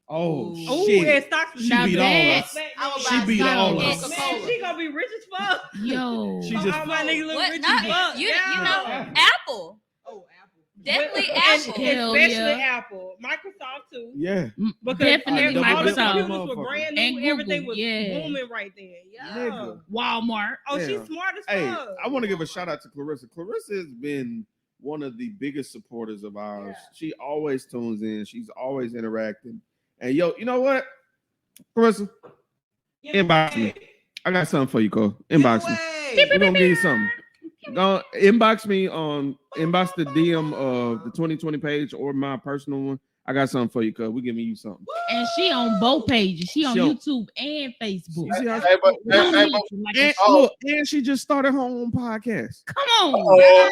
Oh Ooh, shit! and stocks. She Now beat all that- us. I was She about beat to say all Coca-Cola. us. Man, she gonna be rich as fuck. Yo. She just All my niggas look What? rich Not as fuck. you yeah. know, Apple. Oh, Apple. Definitely And Apple. Hell especially yeah. Apple, Microsoft too. Yeah. Because Definitely all the Microsoft. computers were brand new. And Google, Everything was yeah. booming right then. Yeah. Nigga. Walmart. Oh, Damn. she's smart as Hey, fuck. I want to give a shout out to Clarissa. Clarissa has been one of the biggest supporters of ours. Yeah. She always tunes in. She's always interacting. And yo, you know what, Clarissa? Inbox me. I got something for you, Cole. Inbox me. We're gonna give you something. Go inbox me on inbox the DM of the 2020 page or my personal one. I got something for you, cuz we giving you something. And she on both pages. She on She on- YouTube and Facebook. You see how Hey, but- Don't hey, need but- you like and, a- look, and she just started her own podcast. Come on. Oh,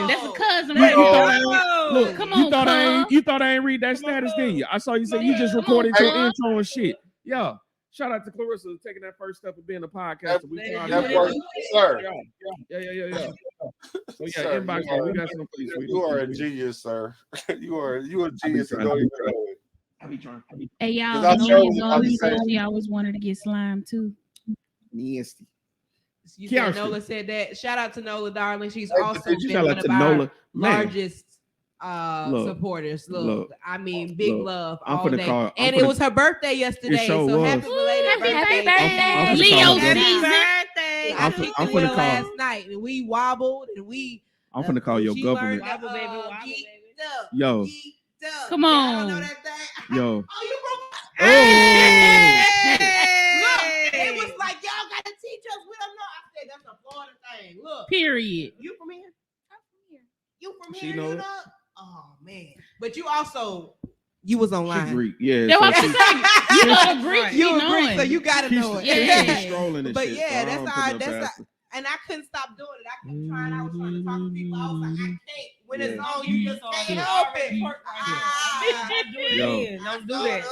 That's a cousin. You Right thought there. I ain't- look, Come you on, thought I ain't, cuz. you thought I ain't read that status, didn't you? I saw you say you just recorded Come your on, intro and shit. Yeah. Shout out to Clarissa for taking that first step of being a podcaster. We proud of that you. works, sir. Yeah. So yeah, Sir, inbox you me. are- We got something for you. sweetie. You are a genius, sir. you are a genius. And don't even know it. I be trying. Hey, y'all, Because I know showed his you- I always be saying- said she always wanted to get slime too. Nasty. You Kiara. said Nola said that. Shout out to Nola, darling. She's Hey, also did you been shout one out of to our Nola? Man. largest Look, supporters. Look, look, I mean, big look. love I'm all finna day. call- I'm and it finna- was her birthday yesterday. sure So was. happy belated Happy birthday. birthday. I'm finna Leo call her season. birthday. I I'm kicked I'm it with finna her call- last night, and we wobbled, and we. I'm finna call your she government. learned, Wobble, baby, wobble, geeked baby. up, Yo. geeked up. Come Y'all on. know that thing? Yo. Oh, you broke. Oh. Look, it was like y'all got to teach us. We don't know. I said that's a Florida thing. Look, Period. you from here? You from She here? know You it. know? Oh man! But you also was She online. Greek. Yeah. That's so what I'm she- saying. You know the Greek. You be agree, knowing. so you gotta She's, know it. Yeah. she's strolling and But shit. yeah, so I that's don't all. put no That's past her. and I couldn't stop doing it. I kept trying. I was trying to talk to people. I was like, I can't. When it's Yeah. on, you just can't help it. Yo. Don't do that.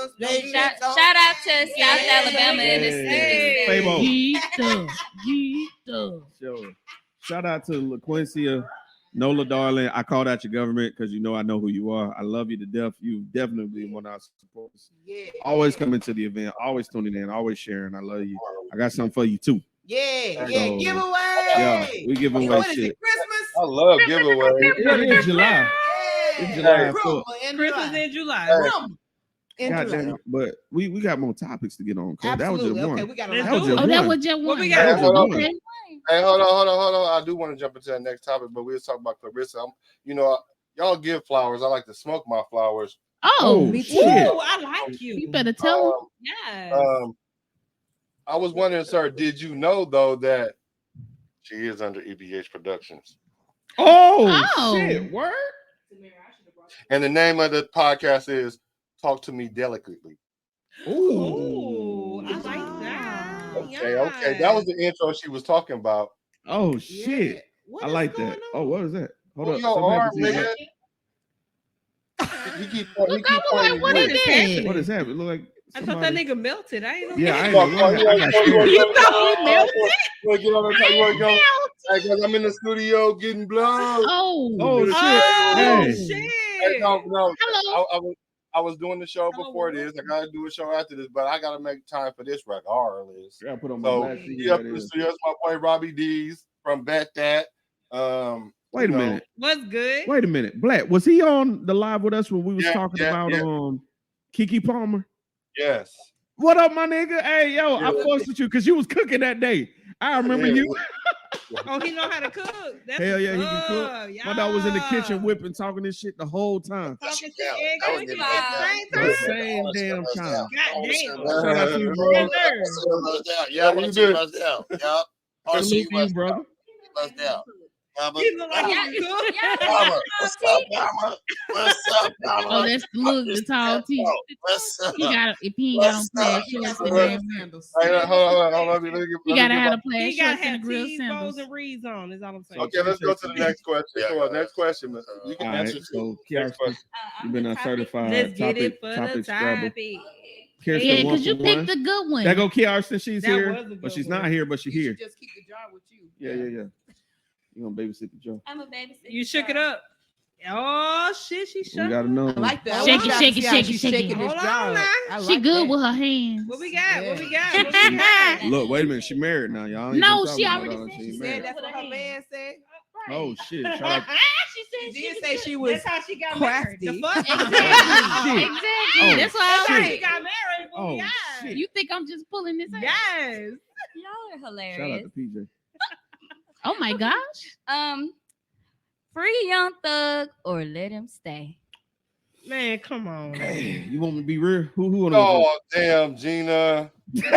Shout out to South Alabama and the Hey. students. Fabo. Geeked up. Geeked up. Sure. Shout out to LaQuincia, Nola, darling. I called out your government because you know I know who you are. I love you to death. You definitely one of our supporters. Yeah. Always coming to the event, always tuning in, always sharing. I love you. I got something for you too. Yeah. So, Giveaway. Yeah, we give away What is shit. it? Christmas. I love giveaways. It is July. It's July. Rumble fourth. in Christmas July. in July. Rumble in God July. damn it. But we got more topics to get on. Cause that was just Absolutely. one. Okay, we got a Let's lot. That was do it. just Oh, that one. was just one. What we Hey, got? hold on. Okay. Hey, hold on. I do want to jump into that next topic, but we'll talk about Clarissa. You know, y'all give flowers. I like to smoke my flowers. Oh, me Ooh, too. I like you. you better tell him. Yes. I was wondering, sir, did you know though that she is under EBH Productions? Oh. Shit. Word? And the name of the podcast is Talk to Me Delicately. Ooh, I like that. Okay. That was the intro she was talking about. Oh shit. What I is like going that. on? Oh, what is that? Hold Oh, up. your Something arm, happened to you. man. He keep Look, I was like, what What is is that? happening? What is happening? Look like I thought somebody- that nigga melted. I ain't know. Yeah, I ain't Fuck, know what you happened. I got scared. You thought he melted? You want to get on the you want to go? Hey, cause I'm in the studio getting blood. Oh. Oh shit. Oh Hey. shit! Hey, no. Hello. I was doing the show Hello, before what? this. I gotta do a show after this, but I gotta make time for this regardless. I gotta put on my So black CD. yeah, That is. here's my boy Robbie D's from Bet That. Wait a minute. What's good? Wait a minute. Black, was he on the live with us when we was Yeah, talking yeah, about yeah. Kiki Palmer? Yes. What up, my nigga? Hey, yo, I Yeah. fussed with you because you was cooking that day. I remember Yeah. you. Oh, he know how to cook. That's Hell yeah, he what's can cook. up. My dog was in the Yeah. kitchen whipping, talking this shit the whole time. Talking shit Yeah, and that was cooking good. at the same The time. same damn time. God damn. Shout out to you, bro. Yes, sir. Yeah, you did. Salute to you, brother. He look like he can cook. What's up, Mama? What's up, Mama? Oh, that's the tall T. What's up? He got if he ain't got on plaid shorts, then Hey, hold on. Let me you gotta have a plaid He gotta shorts and a have grill T's, bows, sandals. and reeds on. Is all I'm saying. Okay, let's go to the next question. Come on, next question. You can All right, answer so next Kiara, question. you've been a certified Let's get it for the topic scrabble. topic. Kirsten Yeah, one because you for picked one. a good one. That go Kiara, she's That here, was a good but she's one. not here, but she's here. Just keep the jar with you. Yeah. You gonna babysit the Joe? I'm a babysitter. You shook it up. Oh shit, she We shut. gotta know. I like that. Shake it, shake it, shake it, She's shake it. shaking this Hold jaw. on now. I She like good that. with her hands. What we got? What we got? Yeah. What we got? Look, wait a minute. She married now, y'all. Ain't No, been she talking already about her. said She She married. said that's what her man said. Oh shit! Shout out. She said She did say she was That's how she got crafty. married. The fuck? Exactly. Shit. Exactly. Oh, That's why That's I how was she got married. What we Oh, got? shit. You think I'm just pulling this out? Yes. Y'all are Shout out hilarious. to PJ. Oh my gosh. Free Young Thug or let him stay. Man, come on. Hey, you want me to be real? Who wanna go Oh, damn, Gina. Damn,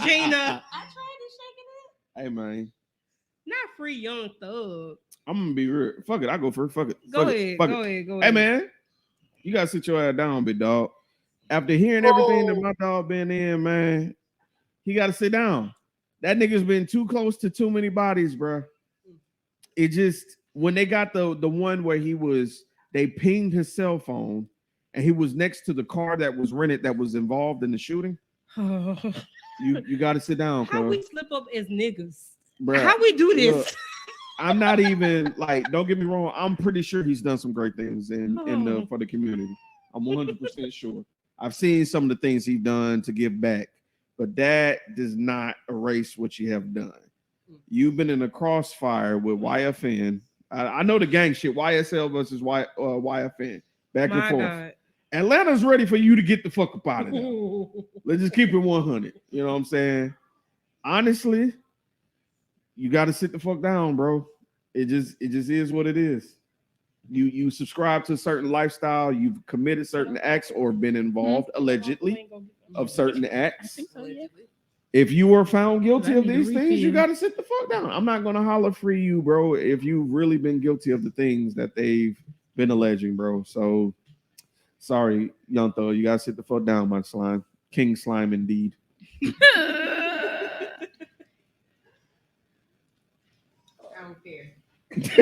Gina. I tried to shake it Hey man, Not free Young Thug. I'm gonna be real. Fuck it, I go first. Fuck it. Go Fuck it. ahead. Fuck Go it. ahead. Go Hey ahead. man, you gotta sit your ass down, big dog. After hearing everything that my dog been in, man, he gotta sit down. That nigga's been too close to too many bodies, bro. It just when they got the one where they pinged his cell phone and he was next to the car that was rented that was involved in the shooting. You got to sit down, How cuz. we slip up as niggas? Bruh, How we do this? look, I'm not even like. Don't get me wrong. I'm pretty sure he's done some great things for the community. I'm 100% sure. I've seen some of the things he's done to give back, but that does not erase what you have done. You've been in a crossfire with YFN. I know the gang shit. YSL versus YFN. Back and My forth. God. Atlanta's ready for you to get the fuck up out of there. Let's just keep it 100. You know what I'm saying? Honestly, you got to sit the fuck down, bro. It just is what it is. You subscribe to a certain lifestyle. You've committed certain acts or been involved allegedly of certain acts. If you were found guilty of these things, you got to sit the fuck down. I'm not gonna holler free you, bro, if you've really been guilty of the things that they've been alleging, bro. So sorry, Young Thug, you gotta sit the fuck down, my slime. King slime indeed. I don't care.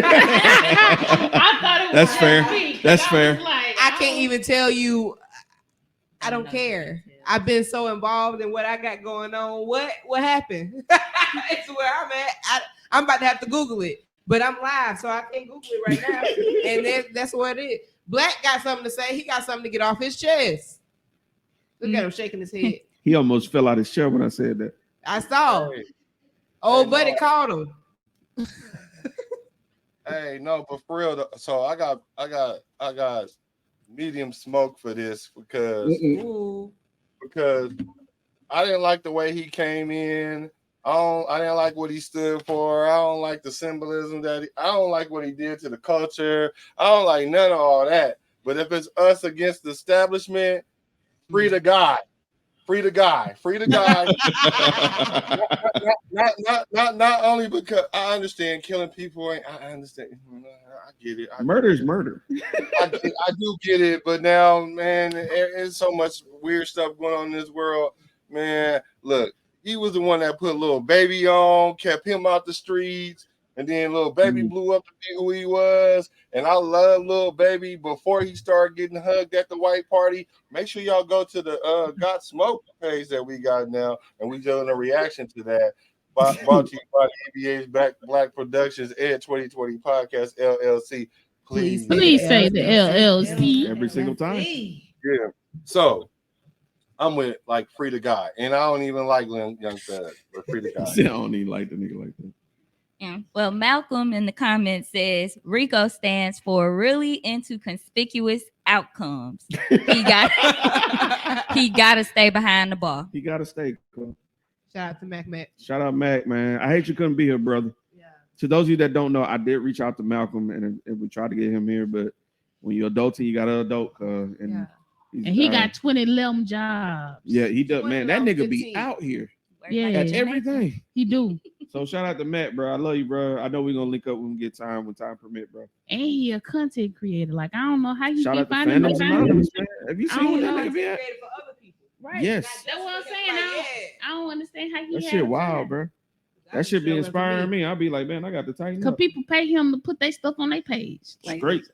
I thought it was That's just fair. me, 'cause That's I was fair. like, I can't even tell you. I don't care. I've been so involved in what I got going on. What happened? It's where I'm at. I'm about to have to Google it, but I'm live, so I can't Google it right now. And that's what it is. Black got something to say. He got something to get off his chest. Look at him shaking his head. He almost fell out his chair when I said that. I saw. Old buddy called him. Hey, no, but for real, so I got medium smoke for this because I didn't like the way he came in. I didn't like what he stood for. I don't like the symbolism I don't like what he did to the culture. I don't like none of all that. But if it's us against the establishment, free the guy. Free the guy. Free the guy. not only because I understand killing people. I understand. I get it. Murder is murder. I do get it, but now, man, there's so much weird stuff going on in this world. Man, look, he was the one that put little baby on, kept him out the streets, and then little baby blew up to be who he was. And I love little baby. Before he started getting hugged at the white party, make sure y'all go to the Got Smoke page that we got now, and we doing a reaction to that. Brought to you by ABA's Black Productions Ed 2020 Podcast LLC. Please say the LLC every single time. Yeah. So I'm with like free the guy, and I don't even like Young Thug, but free the guy. I don't even like the nigga like that. Yeah. Well, Malcolm in the comments says RICO stands for really into conspicuous outcomes. He got to stay behind the bar. He got to stay. Cool. Shout out to Mac. Shout out Mac, man. I hate you couldn't be here, brother. Yeah. To those of you that don't know, I did reach out to Malcolm and we tried to get him here, but when you're adulting, you got to adult. And he got 20 limb jobs. Yeah, he does. Man, that nigga be out here. Yeah, that's everything. He do. So shout out to Matt, bro. I love you, bro. I know we're gonna link up when we get time, when time permit, bro. And he a content creator. Like I don't know how you shout be out to finding Fandoms Anonymous, man. Have you seen what that nigga be at? Right. Yes. That's what I'm saying. I don't understand how he. That shit wild, bro. That shit be inspiring me. I'll be like, man, I got to tighten up. Cause people pay him to put their stuff on their page. Like, great.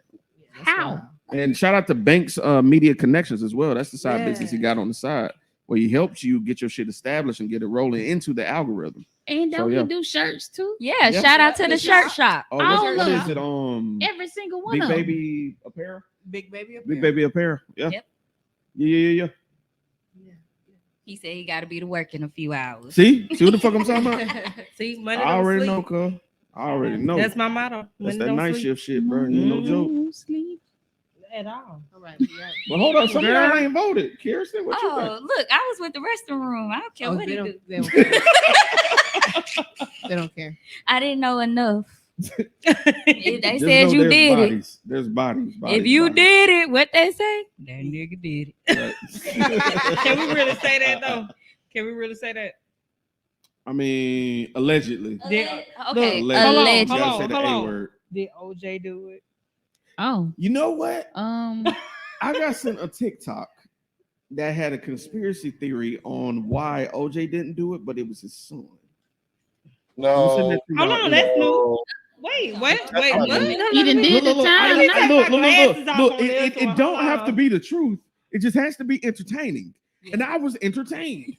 How? And shout out to Banks Media Connections as well. That's the side business he got on the side, where he helps you get your shit established and get it rolling into the algorithm. And don't yeah. we do shirts too? Yeah, shout out to the shirt shop. Oh, All what of is it? Every single one Big of them. Baby Apparel. Big Baby Apparel. Big Baby Apparel. Yeah. Yep. Yeah. He said he got to be to work in a few hours. See what the fuck I'm talking about? See, money I don't already sleep. know, cuz. I already know. That's my motto. That's Money that don't night sleep. shift shit, bro. You no joke. Sleep. At all. All right. But hold on, some of Girl. y'all ain't voted. Kirsten, what you Oh, think? look, I was with the restroom room. I don't care what they he don't, do. they don't care. They don't care. I didn't know enough. If they Just said know you there's did bodies. There's bodies. it. If you did it, what they say? That nigga did it. Can we really say that though? Can we really say that? I mean, allegedly. Did, Okay, look, allegedly. You gotta say the A word. Did OJ do it? Oh. You know what? I got sent a TikTok that had a conspiracy theory on why OJ didn't do it, but it was his son. No. Hold on, that's new. Wait, what? He done did the time. Look, it don't have to be the truth. It just has to be entertaining. And I was entertained.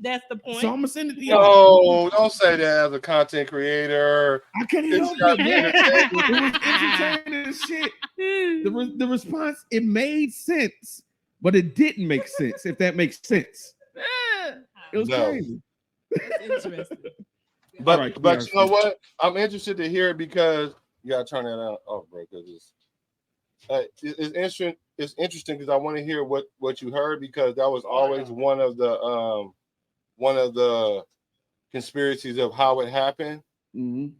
That's the point. So I'm gonna send it to y'all. No, don't say that as a content creator. I can't help gotta it. be It was entertaining as shit. The response, it made sense, but it didn't make sense, if that makes sense. It was crazy. That's interesting. But Right, you know what? I'm interested to hear it because you gotta turn that off, bro. Because it's interesting. It's interesting because I want to hear what you heard, because that was always one of the conspiracies of how it happened. Mm-hmm.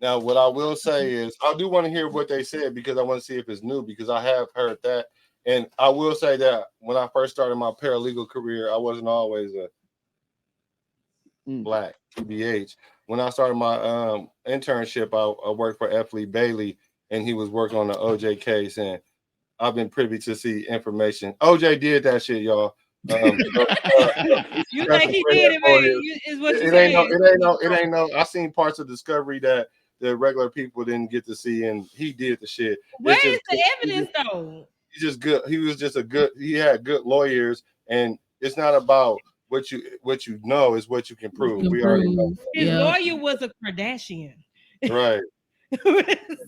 Now, what I will say is I do want to hear what they said, because I want to see if it's new, because I have heard that. And I will say that when I first started my paralegal career, I wasn't always a black PBH. When I started my internship, I worked for F. Lee Bailey, and he was working on the OJ case, and I've been privy to see information. OJ did that shit, y'all. You think he did it, man? Is what you saying? It ain't no. I seen parts of Discovery that the regular people didn't get to see, and he did the shit. Where is the evidence though? He's just good. He was just he had good lawyers, and it's not about what you know, is what you can prove. We already know. His lawyer was a Kardashian. Right.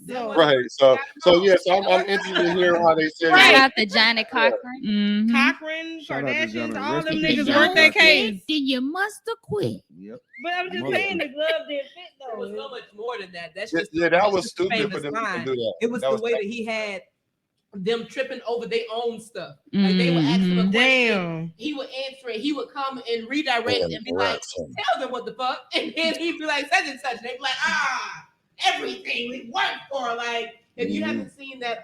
Right. So yes, I'm interested in hearing how they said Shout it. out to Johnny Cochran. Cochran, Kardashians, all them If niggas you worked their quit, case. then you must have quit. Yep. But I'm just saying the glove didn't fit though. It was so much more than that. That's Yeah, just that was stupid famous for them to line. do that. It was That the was way that he had them tripping over their own stuff. Like they would ask him a question, Damn. he would answer it. He would come and redirect and be like, "Tell them what the fuck," and then he'd be like, "Such and such." And they'd be like, everything we worked for." Like, if you haven't seen that,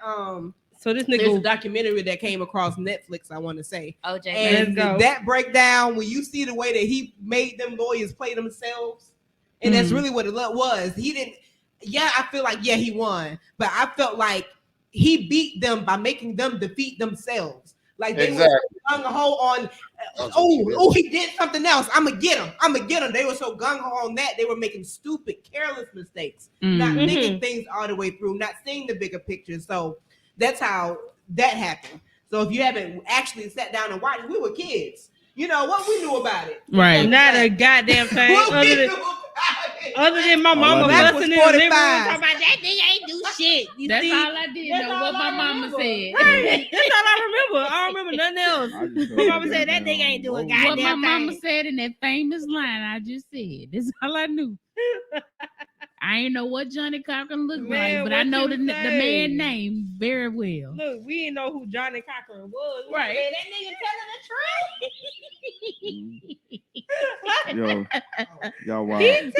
so this there's a nigga documentary that came across Netflix, I want to say. OJ. And that breakdown, when you see the way that he made them lawyers play themselves, and that's really what it was. He didn't. Yeah, I feel like he won, but I felt like he beat them by making them defeat themselves. Like they were gung ho on. He did something else. I'm gonna get him. They were so gung ho on that they were making stupid, careless mistakes, not thinking things all the way through, not seeing the bigger picture. So that's how that happened. So if you haven't actually sat down and watched, we were kids. You know what we knew about it, right? Not a goddamn thing. Other than my mama busting in the living room talking about that nigga ain't do shit. That's all I did know. What my mama said. Right. That's all I remember. I don't remember nothing else. My mama said that nigga ain't doing goddamn what my mama thing. said in that famous line I just said. That's all I knew. I ain't know what Johnny Cochran looked like, but I know the man name very well. Look, we didn't know who Johnny Cochran was. Right. Man, that nigga Yo, y'all wild. Look,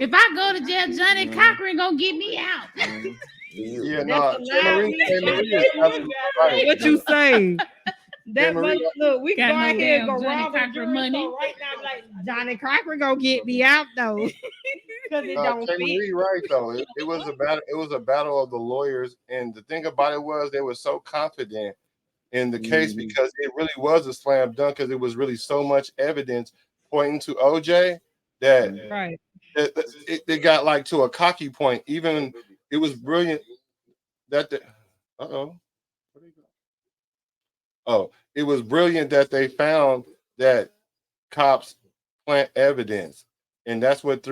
if I go to jail, Johnny Cochran gonna get me out. Yeah, no. Right. What you saying? That Marie, look, we can go out here and go Johnny rob a Cochran jewelry money. store right now. Like Johnny Cochran gonna get me out though, because it don't fit. Marie, right though. It was a battle. It was a battle of the lawyers, and the thing about it was they were so confident in the case because it really was a slam dunk, because it was really so much evidence pointing to OJ that Right. It got like to a cocky point. Even it was brilliant that it was brilliant that they found that cops plant evidence and that's what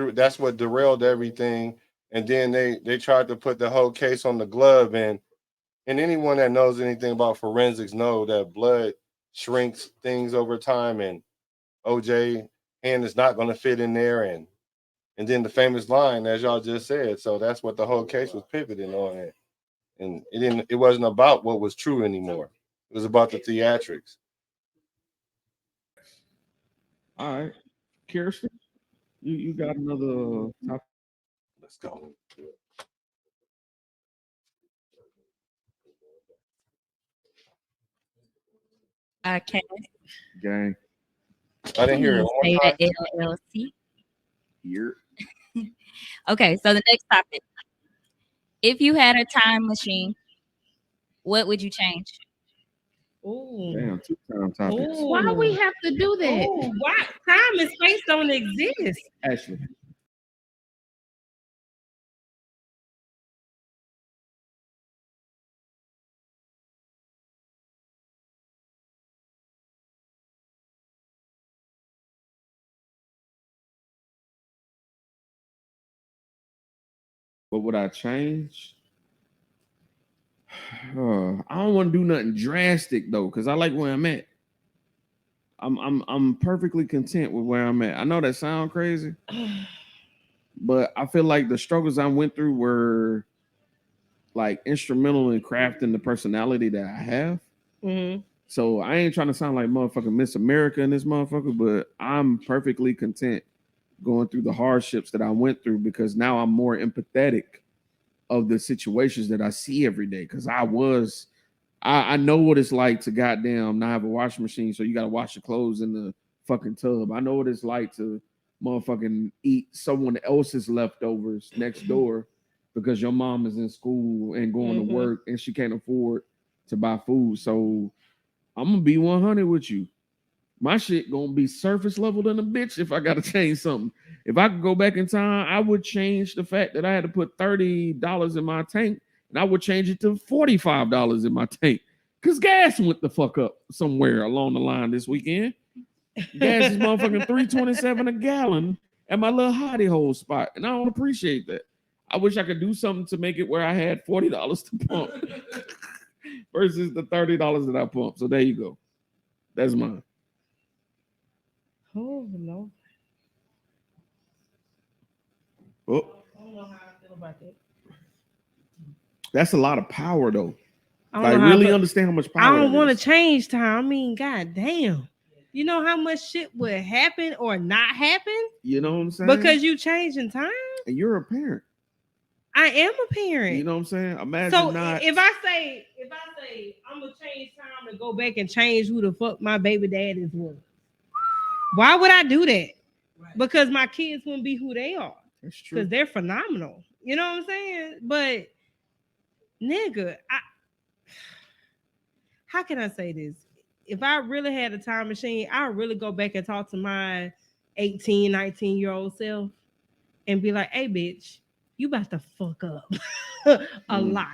derailed everything. And then they tried to put the whole case on the glove, and anyone that knows anything about forensics know that blood shrinks things over time, and OJ hand is not going to fit in there, and then the famous line, as y'all just said. So that's what the whole case was pivoting on, and it wasn't about what was true anymore. It was about the theatrics. All right, Kirsten, you got another topic? Let's go. Okay. Gang. I didn't hear it. One more time. LLC. Here. Okay, so the next topic. If you had a time machine, what would you change? Ooh. Damn, 2-time topics. Ooh. Why we have to do that? Ooh, why time and space don't exist? Ashley. What would I change? I don't want to do nothing drastic though, because I like where I'm at. I'm perfectly content with where I'm at. I know that sounds crazy, but I feel like the struggles I went through were like instrumental in crafting the personality that I have. Mm-hmm. So I ain't trying to sound like motherfucking Miss America in this motherfucker, but I'm perfectly content going through the hardships that I went through because now I'm more empathetic of the situations that I see every day. Because I know what it's like to goddamn not have a washing machine, so you got to wash your clothes in the fucking tub. I know what it's like to motherfucking eat someone else's leftovers next door because your mom is in school and going to work and she can't afford to buy food. So I'm gonna be 100 with you. My shit gonna be surface level than a bitch if I gotta change something. If I could go back in time, I would change the fact that I had to put $30 in my tank, and I would change it to $45 in my tank. Cause gas went the fuck up somewhere along the line this weekend. Gas is motherfucking $3.27 a gallon at my little hottie hole spot, and I don't appreciate that. I wish I could do something to make it where I had $40 to pump versus the $30 that I pump. So there you go. That's mine. Oh no. Oh. I don't know how I feel about that. That's a lot of power, though. I really understand how much power. I don't want to change time. I mean, god damn. You know how much shit would happen or not happen? You know what I'm saying? Because you changing time? And you're a parent. I am a parent. You know what I'm saying? Imagine so not. If I say I'm gonna change time to go back and change who the fuck my baby daddies was, why would I do that? Right. Because my kids wouldn't be who they are. That's true. Because they're phenomenal. You know what I'm saying? But nigga, how can I say this? If I really had a time machine, I would really go back and talk to my 18, 19-year-old self and be like, hey, bitch, you about to fuck up a lot.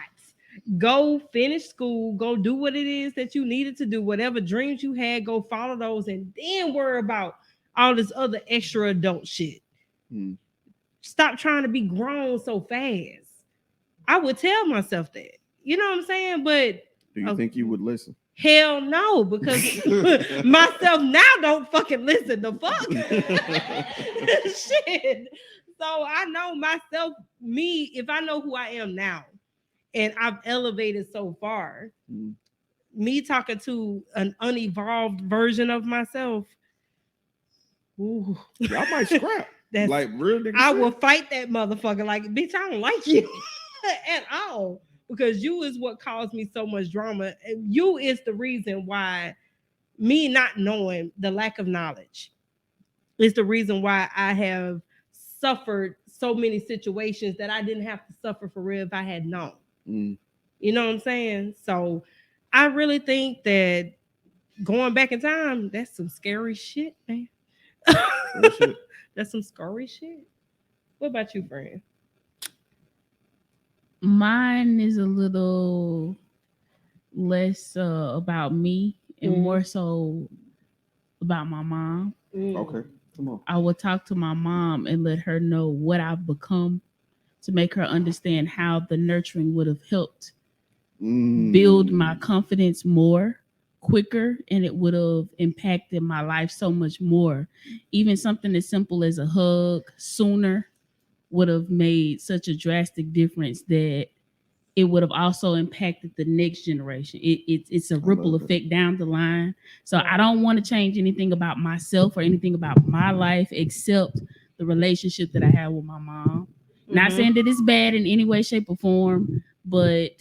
Go finish school, go do what it is that you needed to do, whatever dreams you had, go follow those, and then worry about all this other extra adult shit. Stop trying to be grown so fast. I would tell myself that. You know what I'm saying? But do you think you would listen? Hell no, because myself now don't fucking listen. The fuck? Shit. So I know myself, me, if I know who I am now and I've elevated so far, me talking to an unevolved version of myself, ooh. Y'all might scrap. That's like real nigga. I will fight that motherfucker. Like, bitch, I don't like you at all. Because you is what caused me so much drama. And you is the reason why me not knowing, the lack of knowledge is the reason why I have suffered so many situations that I didn't have to suffer for real if I had known. You know what I'm saying? So I really think that going back in time, that's some scary shit, man. That's some scary shit. What about you, friend? Mine is a little less about me and more so about my mom. Okay. Come on. I would talk to my mom and let her know what I've become to make her understand how the nurturing would have helped build my confidence more quicker, and it would have impacted my life so much more. Even something as simple as a hug sooner would have made such a drastic difference that it would have also impacted the next generation. It's a ripple effect down the line. So I don't want to change anything about myself or anything about my life except the relationship that I have with my mom. Not saying that it's bad in any way, shape, or form, but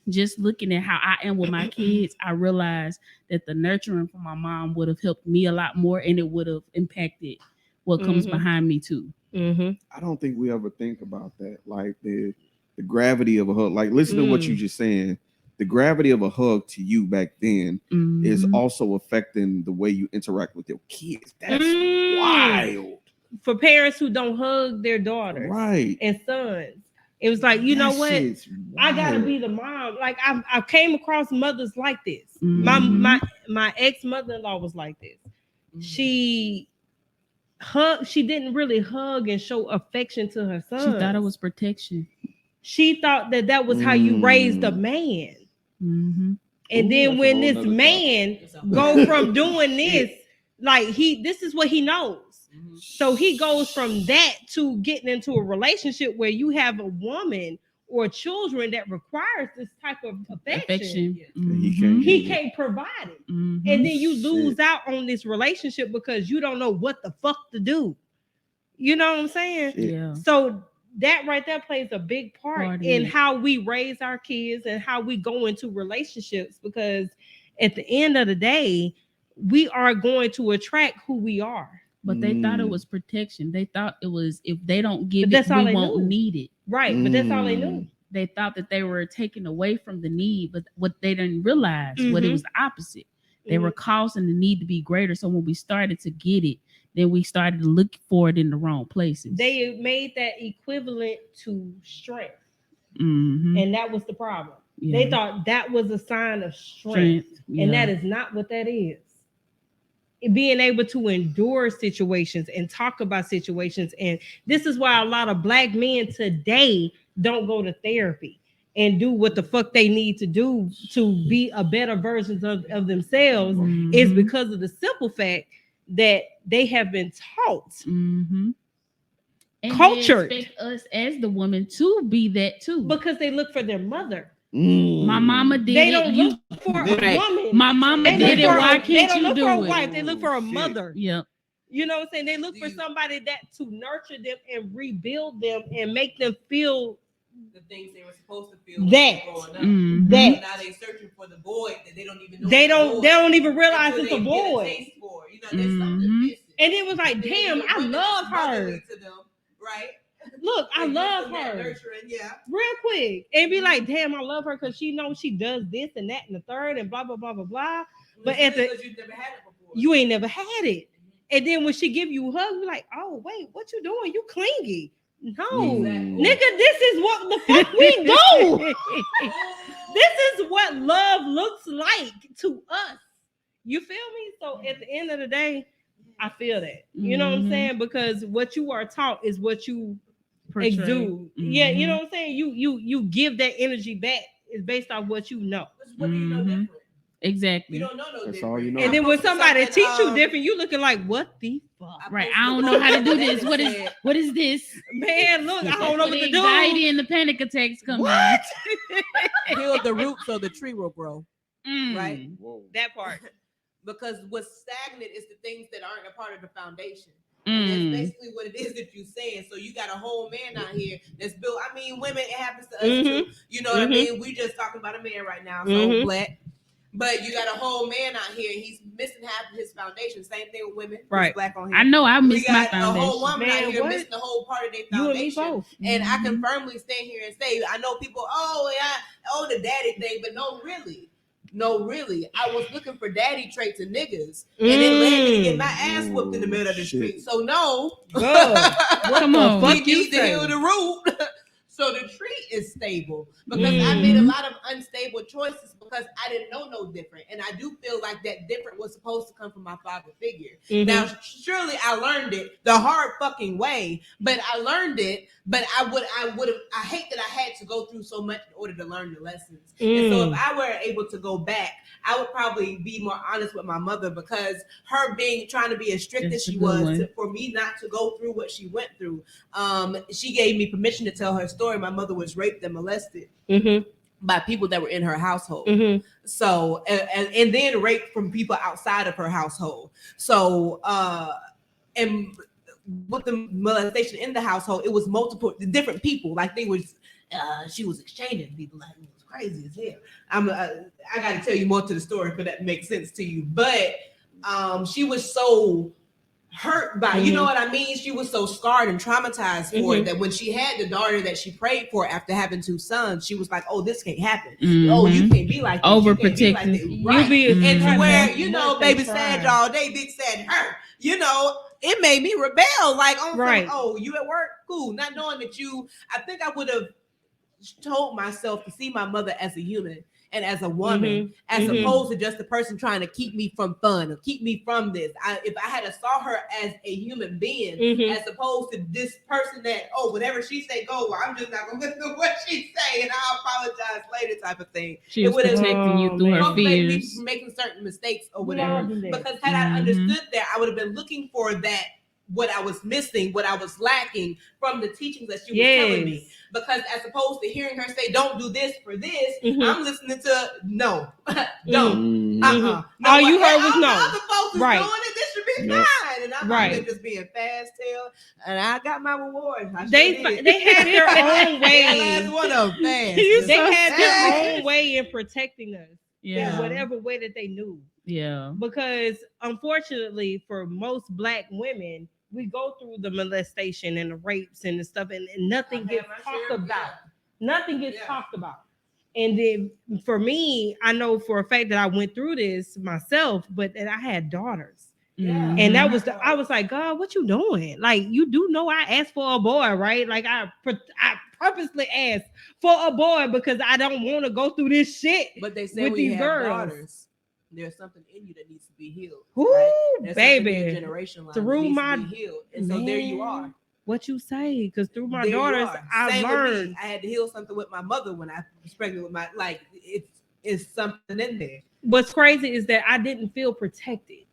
just looking at how I am with my kids, I realized that the nurturing from my mom would have helped me a lot more, and it would have impacted what comes behind me too. I don't think we ever think about that, like the gravity of a hug. Like, listen to what you just saying. The gravity of a hug to you back then is also affecting the way you interact with your kids. That's wild. For parents who don't hug their daughters and sons, it was like, you know what? I gotta be the mom. Like I came across mothers like this. My ex mother-in-law was like this. She didn't really hug and show affection to her son. She thought it was protection. She thought that was how you raised a man. And then when this man go from doing this, like this is what he knows. So he goes from that to getting into a relationship where you have a woman or children that requires this type of affection. He can't provide it. And then you lose out on this relationship because you don't know what the fuck to do. You know what I'm saying? Yeah. So that right there plays a big part in how we raise our kids and how we go into relationships, because at the end of the day, we are going to attract who we are. But they thought it was protection. They thought it was, if they don't give it, we won't need it. Right, but that's all they knew. They thought that they were taking away from the need, but what they didn't realize, what it was the opposite. They were causing the need to be greater. So when we started to get it, then we started to look for it in the wrong places. They made that equivalent to strength. And that was the problem. They thought that was a sign of strength. And that is not what that is. Being able to endure situations and talk about situations. And this is why a lot of Black men today don't go to therapy and do what the fuck they need to do to be a better version of themselves, is because of the simple fact that they have been taught, and cultured. they expect us as the woman to be that too, because they look for their mother. My mama did They it. don't look for a woman. My mama did it. Why can't they don't you look do for a it? wife. They look for a mother. Yep. You know what I'm saying? They look for somebody that to nurture them and rebuild them and make them feel the things they were supposed to feel that. growing up. That. Now they're searching for the void that they don't even know. They don't even realize it's a void. You know, there's something missing. And it was like, damn, I love her. To them, right? Look, I love her. Nurturing, real quick. And be like, damn, I love her because she knows she does this and that and the third and blah, blah, blah, blah, blah. But at the you've never had it before. You ain't never had it. And then when she give you a hug, you're like, oh, wait, what you doing? You clingy. No, nigga, this is what the fuck we do. This is what love looks like to us. You feel me? So at the end of the day, I feel that. You know what I'm saying? Because what you are taught is what you exude. Yeah, you know what I'm saying? You give that energy back. It's based off what you know. What do you know different? Exactly. You don't know no That's different. all you know. And then when somebody teach you different, you looking like, what the fuck? Right. I don't know how to do this. What is this? Man, look, I don't know what to do. Anxiety and the panic attacks come What? Heal the root so the tree will grow. Right? Whoa. That part. Because what's stagnant is the things that aren't a part of the foundation. And that's basically what it is that you're saying. So you got a whole man out here that's built. I mean, women, it happens to us too. You know what I mean? We just talking about a man right now, so Black. But you got a whole man out here, and he's missing half of his foundation. Same thing with women, right? Black on here. I know I missed my foundation. foundation. A whole woman Man, out here what? missing the whole part of their You and me foundation. both. And I can firmly stand here and say, I know people, the daddy thing, but no, really. I was looking for daddy traits in niggas, and it led me to get my ass whooped in the middle of the street. So no, come on, we used to heal the root. So the tree is stable because I made a lot of unstable choices because because I didn't know no different. And I do feel like that different was supposed to come from my father figure. Mhm. Now, surely I learned it the hard fucking way, but I learned it. But I hate that I had to go through so much in order to learn the lessons. And so if I were able to go back, I would probably be more honest with my mother, because her trying to be as strict as she was for me not to go through what she went through. She gave me permission to tell her story. My mother was raped and molested by people that were in her household. So, and then raped from people outside of her household. So, and with the molestation in the household, it was multiple different people. Like she was exchanging people. Like, it was crazy as hell. I got to tell you more to the story for that to make sense to you. But she was so hurt by, you know what I mean? She was so scarred and traumatized for it that when she had the daughter that she prayed for after having 2 sons, she was like, "Oh, this can't happen. Oh, you can't be like this. Overprotective. Right?" And to where, you know, baby sad all day, big sad her. You know, it made me rebel. Like, oh, you at work? Cool. Not knowing that I think I would have told myself to see my mother as a human and as a woman, as opposed to just a person trying to keep me from fun or keep me from this. If I had saw her as a human being, as opposed to this person that, whatever she say go, well, I'm just not gonna listen to what she say and I'll apologize later type of thing. She was protecting you through her fears, making certain mistakes or whatever. Because had I understood that, I would have been looking for that, what I was missing, what I was lacking from the teachings that she was telling me. Because as opposed to hearing her say, "Don't do this for this," I'm listening to no, don't. No, all you heard was no. Other folks is doing it. This should be fine, and I'm just being fast tail. And I got my reward. They had their own way. Last one of fast. They had their own way in protecting us. Yeah, in whatever way that they knew. Yeah, because unfortunately, for most Black women, we go through the molestation and the rapes and the stuff, and nothing gets talked about. Nothing gets talked about. And then for me, I know for a fact that I went through this myself, but that I had daughters. And that was I was like, God, what you doing? Like, you do know I asked for a boy, right? Like I purposely asked for a boy because I don't want to go through this shit. But they say with we these have girls. Daughters, there's something in you that needs to be healed. Ooh, right? baby, generation line through my to be healed. And so there you are. What you say? Because through my There daughters, I learned. I had to heal something with my mother when I was pregnant with it's something in there. What's crazy is that I didn't feel protected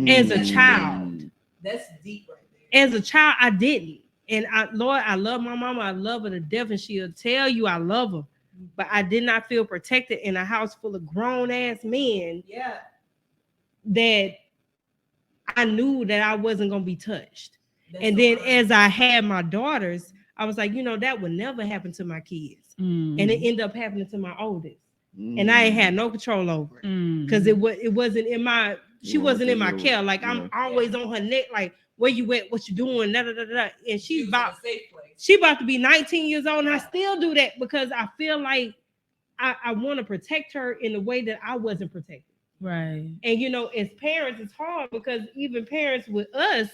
as a child. That's deep right there. As a child, I didn't. And Lord, I love my mama. I love her to death, and she'll tell you I love her. But I did not feel protected in a house full of grown ass men. Yeah. That I knew that I wasn't gonna be touched. And then as I had my daughters, I was like, that would never happen to my kids. And it ended up happening to my oldest. And I ain't had no control over it. Because it wasn't in my she wasn't in my care. Like I'm always on her neck, like, where you at? What you doing? Da, da, da, da. And she's about to be 19 years old, and I still do that because I feel like I want to protect her in a way that I wasn't protected. Right. And as parents, it's hard because even parents with us,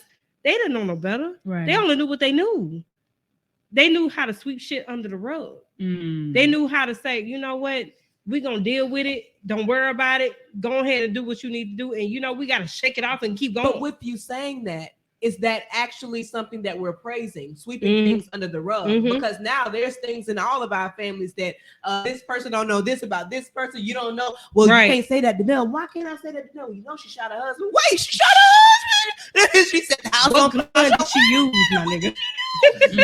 they didn't know no better. Right. They only knew what they knew. They knew how to sweep shit under the rug. They knew how to say, you know what? We're going to deal with it. Don't worry about it. Go ahead and do what you need to do. And, we got to shake it off and keep going. But with you saying that, is that actually something that we're praising, sweeping things under the rug? Because now there's things in all of our families that this person don't know this about this person. You don't know. Well, you can't say that to them. Why can't I say that to them? She shot her husband. Wait, she shot her husband. She said the house on gun did she use, my nigga?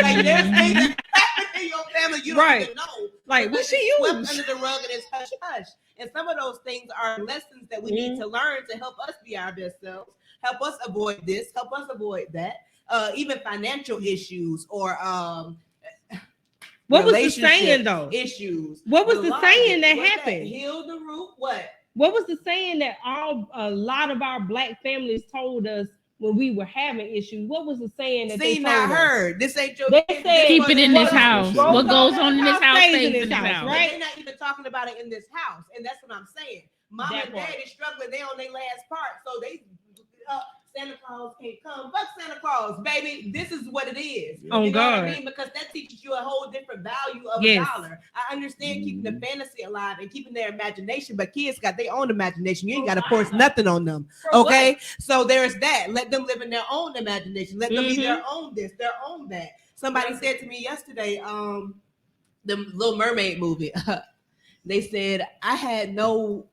Like there's things that happen in your family you don't even know. Like what she used under the rug and it's hush hush. And some of those things are lessons that we need to learn to help us be our best selves. Help us avoid this, help us avoid that. Even financial issues or what was the saying though? Issues. What was the saying that happened? Heal the root. What? What was the saying that a lot of our Black families told us when we were having issues? What was the saying that they told us? Heard. This ain't your. They said, keep it in this house. What goes on in this house stays in this house. Right? They're not even talking about it in this house, and that's what I'm saying. Mom and dad is struggling. They on their last part, so they Santa Claus can't come. Fuck Santa Claus, baby. This is what it is. Oh, you know God. what I mean? Because that teaches you a whole different value of Yes. a dollar. I understand keeping the fantasy alive and keeping their imagination, but kids got their own imagination. You ain't got to force nothing on them. Okay? So there's that. Let them live in their own imagination. Let them be their own this, their own that. Somebody said to me yesterday, the Little Mermaid movie. They said I had no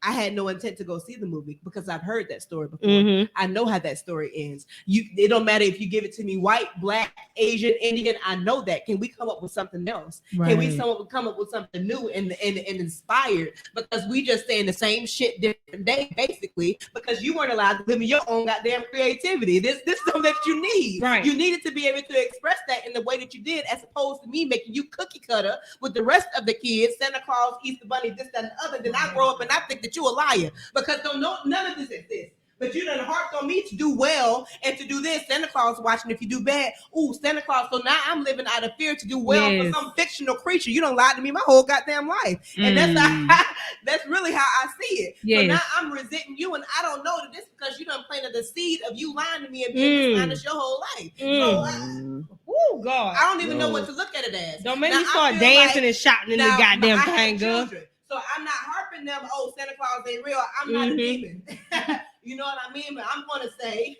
intent to go see the movie because I've heard that story before. I know how that story ends. It don't matter if you give it to me white, black, Asian, Indian. I know that. Can we come up with something else? Right. Can we come up with something new and inspired? Because we just saying the same shit different day, basically. Because you weren't allowed to live in your own goddamn creativity. This is something that you need. Right. You needed to be able to express that in the way that you did, as opposed to me making you cookie cutter with the rest of the kids, Santa Claus, Easter Bunny, this, that, and the other. Then I grow up and I think that you a liar because none of this exists. But you done harped on me to do well and to do this. Santa Claus watching if you do bad. Ooh, Santa Claus. So now I'm living out of fear to do well for some fictional creature. You don't lie to me my whole goddamn life. And that's really how I see it. So now I'm resenting you, and I don't know that this because you done planted the seed of you lying to me and being dishonest your whole life. Oh God. I don't even know what to look at it as. Don't make me start dancing and shouting in the goddamn thing, girl. So I'm not harping them, oh, Santa Claus ain't real. I'm not a demon. You know what I mean? But I'm going to say,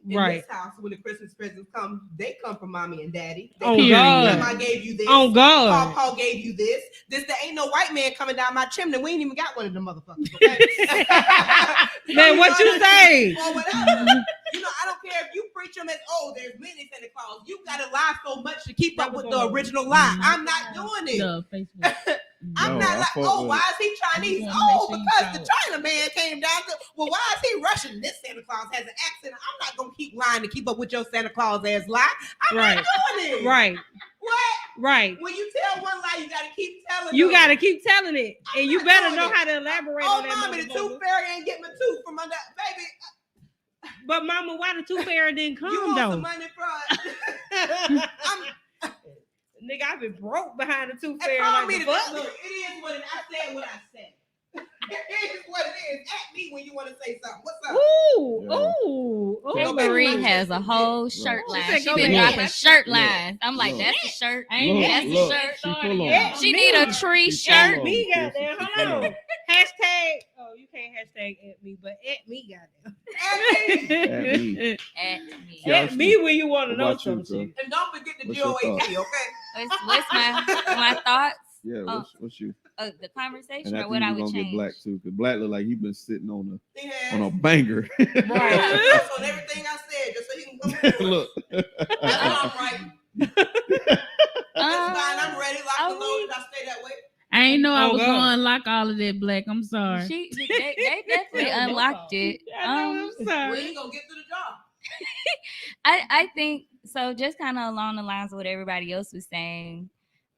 in this house, when the Christmas presents come, they come from mommy and daddy. Oh, God. Grandma gave you this. Oh, God. Paw gave you this. There ain't no white man coming down my chimney. We ain't even got one of them motherfuckers, okay? Man, what you say? Or whatever. You know, I don't care if you preach them as, oh, there's many Santa Claus. You got to lie so much to keep up with the original lie. I'm not doing it. I'm not like, oh, why is he Chinese? Oh, because the China man came down to, well, why is he Russian? This Santa Claus has an accent. I'm not going to keep lying to keep up with your Santa Claus ass lie. I'm not doing it. Right. What? Right. When you tell one lie, you got to keep telling You them. got to keep telling it. And you better know how to elaborate on that. Oh, mommy, the tooth fairy ain't getting my tooth from under, baby. But mama, why the tooth fairy didn't come You want though? some money from Nigga, I've been broke behind the tooth fairy. Like me look, it is what I said what I said. It is what it is. At me when you want to say something. What's up? Ooh. Hey, Marie has a whole shirt line. She been dropping shirt lines. I'm like, that's the shirt. That's the shirt. She need a tree shirt. Me goddamn. Hold on. Hashtag. Oh, you can't hashtag at me, but at me goddamn. At me. At me when you want to know something. And don't forget the GOAT, okay? What's my thoughts? Yeah, what's you? The conversation and or what I would change. Get Black too, because Black look like he been sitting on a banger. Right. That's on everything I said, just so he can come look. That's what I'm writing. That's fine. I'm ready. Lock the load. I stay that way. I ain't know I was going to unlock all of that, Black. I'm sorry. They definitely unlocked it. I'm sorry. We ain't gonna get through the job. I think so. Just kind of along the lines of what everybody else was saying.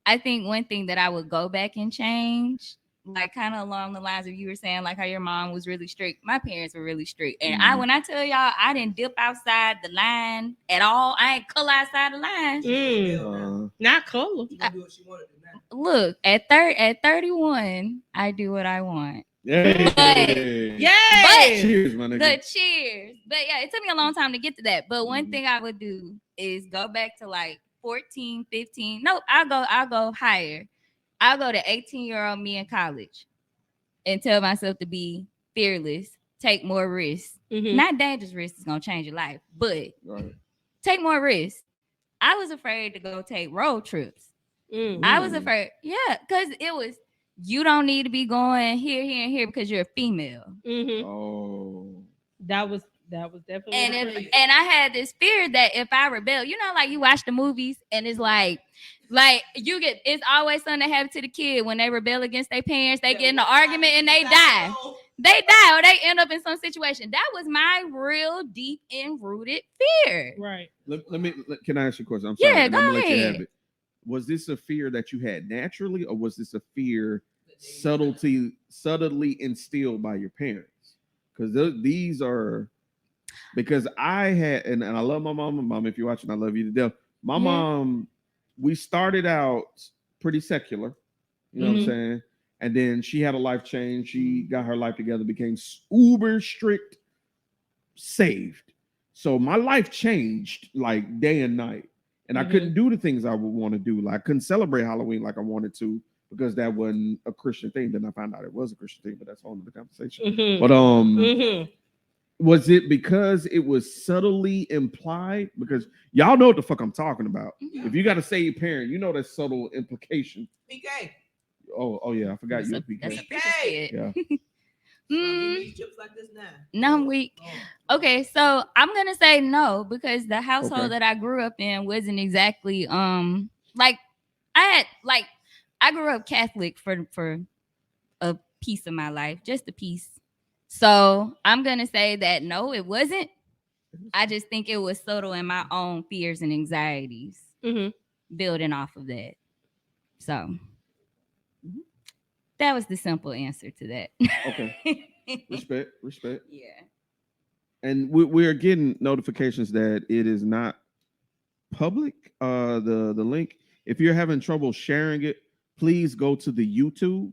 I think one thing that I would go back and change, like kind of along the lines of you were saying, like how your mom was really strict. My parents were really strict. And when I tell y'all, I didn't dip outside the line at all. I ain't color outside the line. Not color. You gonna do what she want to do now. Look, at 31, I do what I want. Yay. Cheers, my nigga. Cheers. But yeah, it took me a long time to get to that. But one thing I would do is go back to like 14, 15. No, I'll go higher. I'll go to 18-year-old me in college and tell myself to be fearless, take more risks. Not dangerous risks is gonna change your life, but take more risks. I was afraid to go take road trips. I was afraid, because it was you don't need to be going here, here, and here because you're a female. That was definitely. And I had this fear that if I rebel, you know, like you watch the movies and it's like you get, it's always something that happens to the kid when they rebel against their parents. They get in an argument and they die. They die or they end up in some situation. That was my real deep and rooted fear. Right. Can I ask you a question? I'm sorry. Yeah, go I'm ahead. let you have it. Was this a fear that you had naturally, or was this a fear subtly instilled by your parents? Because these are, because I had, and I love my mom. Mom, if you're watching, I love you to death. My mom, we started out pretty secular, you know what I'm saying? And then she had a life change. She got her life together, became uber strict, saved. So my life changed like day and night. And I couldn't do the things I would want to do. Like I couldn't celebrate Halloween like I wanted to because that wasn't a Christian thing. Then I found out it was a Christian thing, but that's a whole other conversation. But was it because it was subtly implied? Because y'all know what the fuck I'm talking about. If you got to say your parent, you know that subtle implication. PK. Oh yeah, I forgot you. That's a PK. preacher's kid. Yeah. No, I'm weak. Okay, so I'm gonna say no because the household that I grew up in wasn't exactly like I grew up Catholic for a piece of my life, just a piece. So I'm gonna say that no, it wasn't. I just think it was subtle in my own fears and anxieties, building off of that. So that was the simple answer to that. Okay. Respect. Yeah. And we're getting notifications that it is not public. The link. If you're having trouble sharing it, please go to the YouTube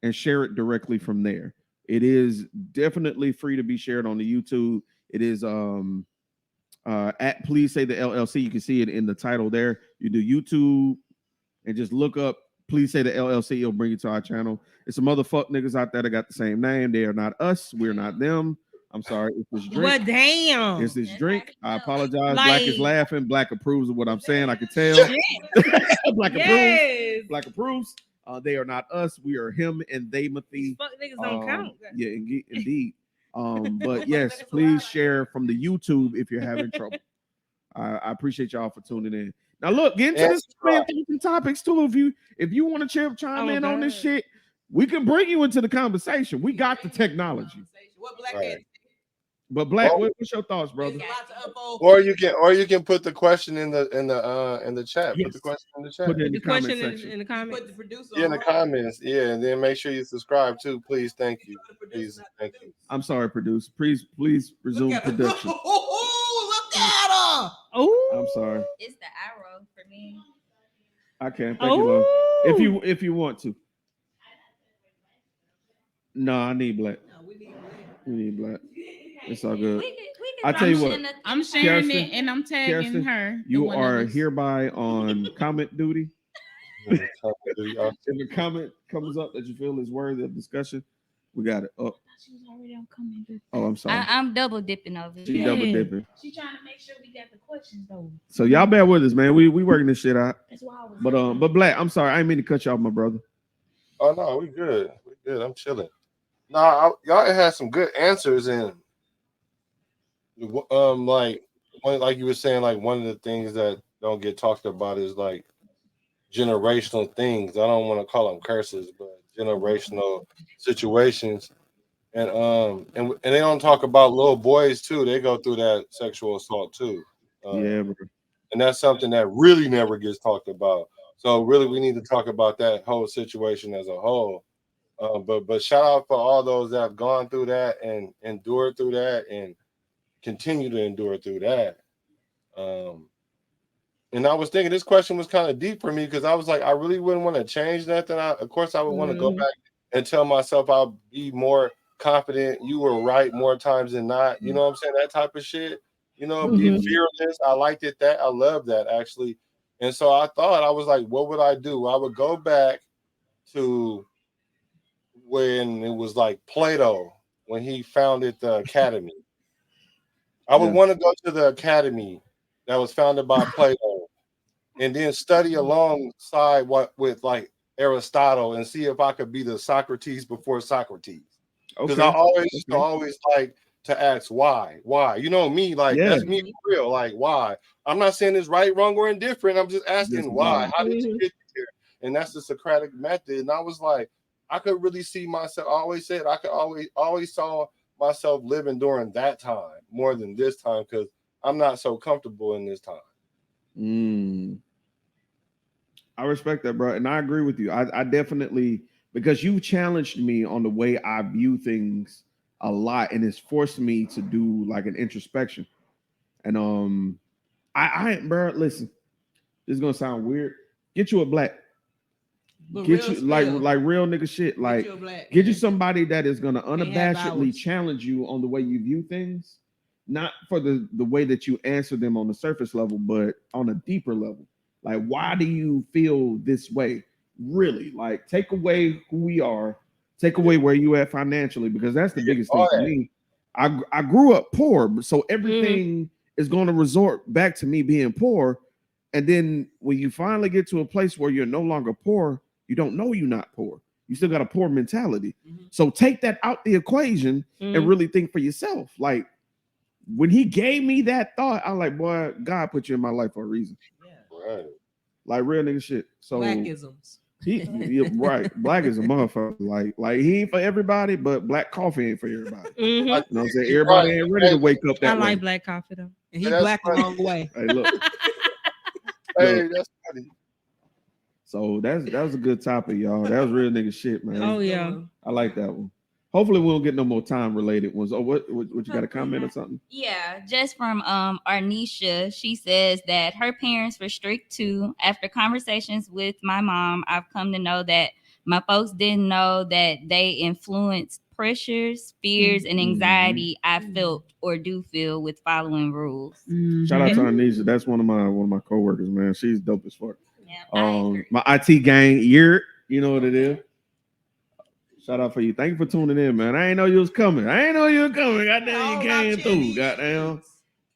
and share it directly from there. It is definitely free to be shared on the YouTube. It is at Please Say the LLC. You can see it in the title there. You do YouTube and just look up Please Say the LLC. It'll bring you to our channel. It's some other fuck niggas out there that got the same name. They are not us. We're not them. I'm sorry. It's this drink. Well, damn. It's this drink. I apologize. Like, Black is laughing. Black approves of what I'm saying. I can tell. Black approves. Black approves. They are not us. We are him and they. Fuck niggas don't count. Yeah, indeed. But yes, please share from the YouTube if you're having trouble. I appreciate y'all for tuning in. Now look, get into this fantastic topics too. If you want to chime in on this shit, we can bring you into the conversation. We got the technology. What Black But Black, what's your thoughts, brother? Or you can put the question in the chat. Yes. Put the question in the chat. Put it in The the comment question section. in the comments. Put the producer Yeah, in the comments. Yeah, and then make sure you subscribe too. Please, thank you. Please, thank you. I'm sorry, producer. Please resume production. Oh, look at her. Oh, I'm sorry. It's the arrow for me. I can't. Thank you, love. If you want to. No, I need Black. We need Black. It's all good. I tell you what. I'm sharing Kirsten, it and I'm tagging Kirsten, her. You are hereby on comment duty. If a comment comes up that you feel is worthy of discussion, we got it up. She was already on comment duty. Oh, I'm sorry. I'm double dipping over here. She double dipping. She trying to make sure we got the questions though. So y'all bear with us, man. We working this shit out. That's why I was But Black, I'm sorry. I didn't mean to cut you off, my brother. Oh no, we good. We good. I'm chilling. Nah, y'all had some good answers, and like you were saying, like one of the things that don't get talked about is like generational things. I don't want to call them curses, but generational situations, and they don't talk about little boys too. They go through that sexual assault too. Yeah, bro. And that's something that really never gets talked about. So really, we need to talk about that whole situation as a whole. But shout out for all those that have gone through that and endured through that and continue to endure through that. And I was thinking this question was kind of deep for me because I was like, I really wouldn't want to change nothing. Of course, I would want to go back and tell myself I'll be more confident. You were right more times than not. You know what I'm saying? That type of shit. You know, be fearless. I liked it. I love that actually. And so I thought, I was like, what would I do? I would go back to when it was like Plato, when he founded the academy. I would want to go to the academy that was founded by Plato and then study alongside with like Aristotle and see if I could be the Socrates before Socrates. Because I always like to ask why. You know me, like that's me for real. Like why? I'm not saying it's right, wrong, or indifferent. I'm just asking why. How did you get here? And that's the Socratic method. And I was like, I could really see myself. I always said I could always saw myself living during that time more than this time because I'm not so comfortable in this time. I respect that, bro, and I agree with you. I definitely, because you challenged me on the way I view things a lot, and it's forced me to do like an introspection. And bro, listen, this is gonna sound weird. Get you a Black. But get you like real nigga shit. Like get you somebody that is gonna unabashedly challenge you on the way you view things, not for the way that you answer them on the surface level, but on a deeper level. Like, why do you feel this way? Really, like, take away who we are, take away where you at financially, because that's the biggest thing for me. I grew up poor, so everything is going to resort back to me being poor. And then when you finally get to a place where you're no longer poor, you don't know you're not poor. You still got a poor mentality. So take that out the equation and really think for yourself. Like, when he gave me that thought, I was like, boy, God put you in my life for a reason. Right. Like, real nigga shit. So Blackisms. Right. Black is a motherfucker. Like he ain't for everybody, but black coffee ain't for everybody. You know what I'm saying? Everybody ain't ready to wake up that way. I like black coffee though. And he black the wrong way. Hey, look. Hey, that's funny. So that was a good topic, y'all. That was real nigga shit, man. Oh yeah. I like that one. Hopefully we won't get no more time related ones. Oh, what you got a comment or something? Yeah, just from Arnisha, she says that her parents were strict too. After conversations with my mom, I've come to know that my folks didn't know that they influenced pressures, fears, and anxiety I felt or do feel with following rules. Shout out to Arnisha. That's one of my coworkers, man. She's dope as fuck. Yeah, my IT gang, you know what it is. Shout out for you. Thank you for tuning in, man. I ain't know you was coming. Goddamn, you came through. Goddamn.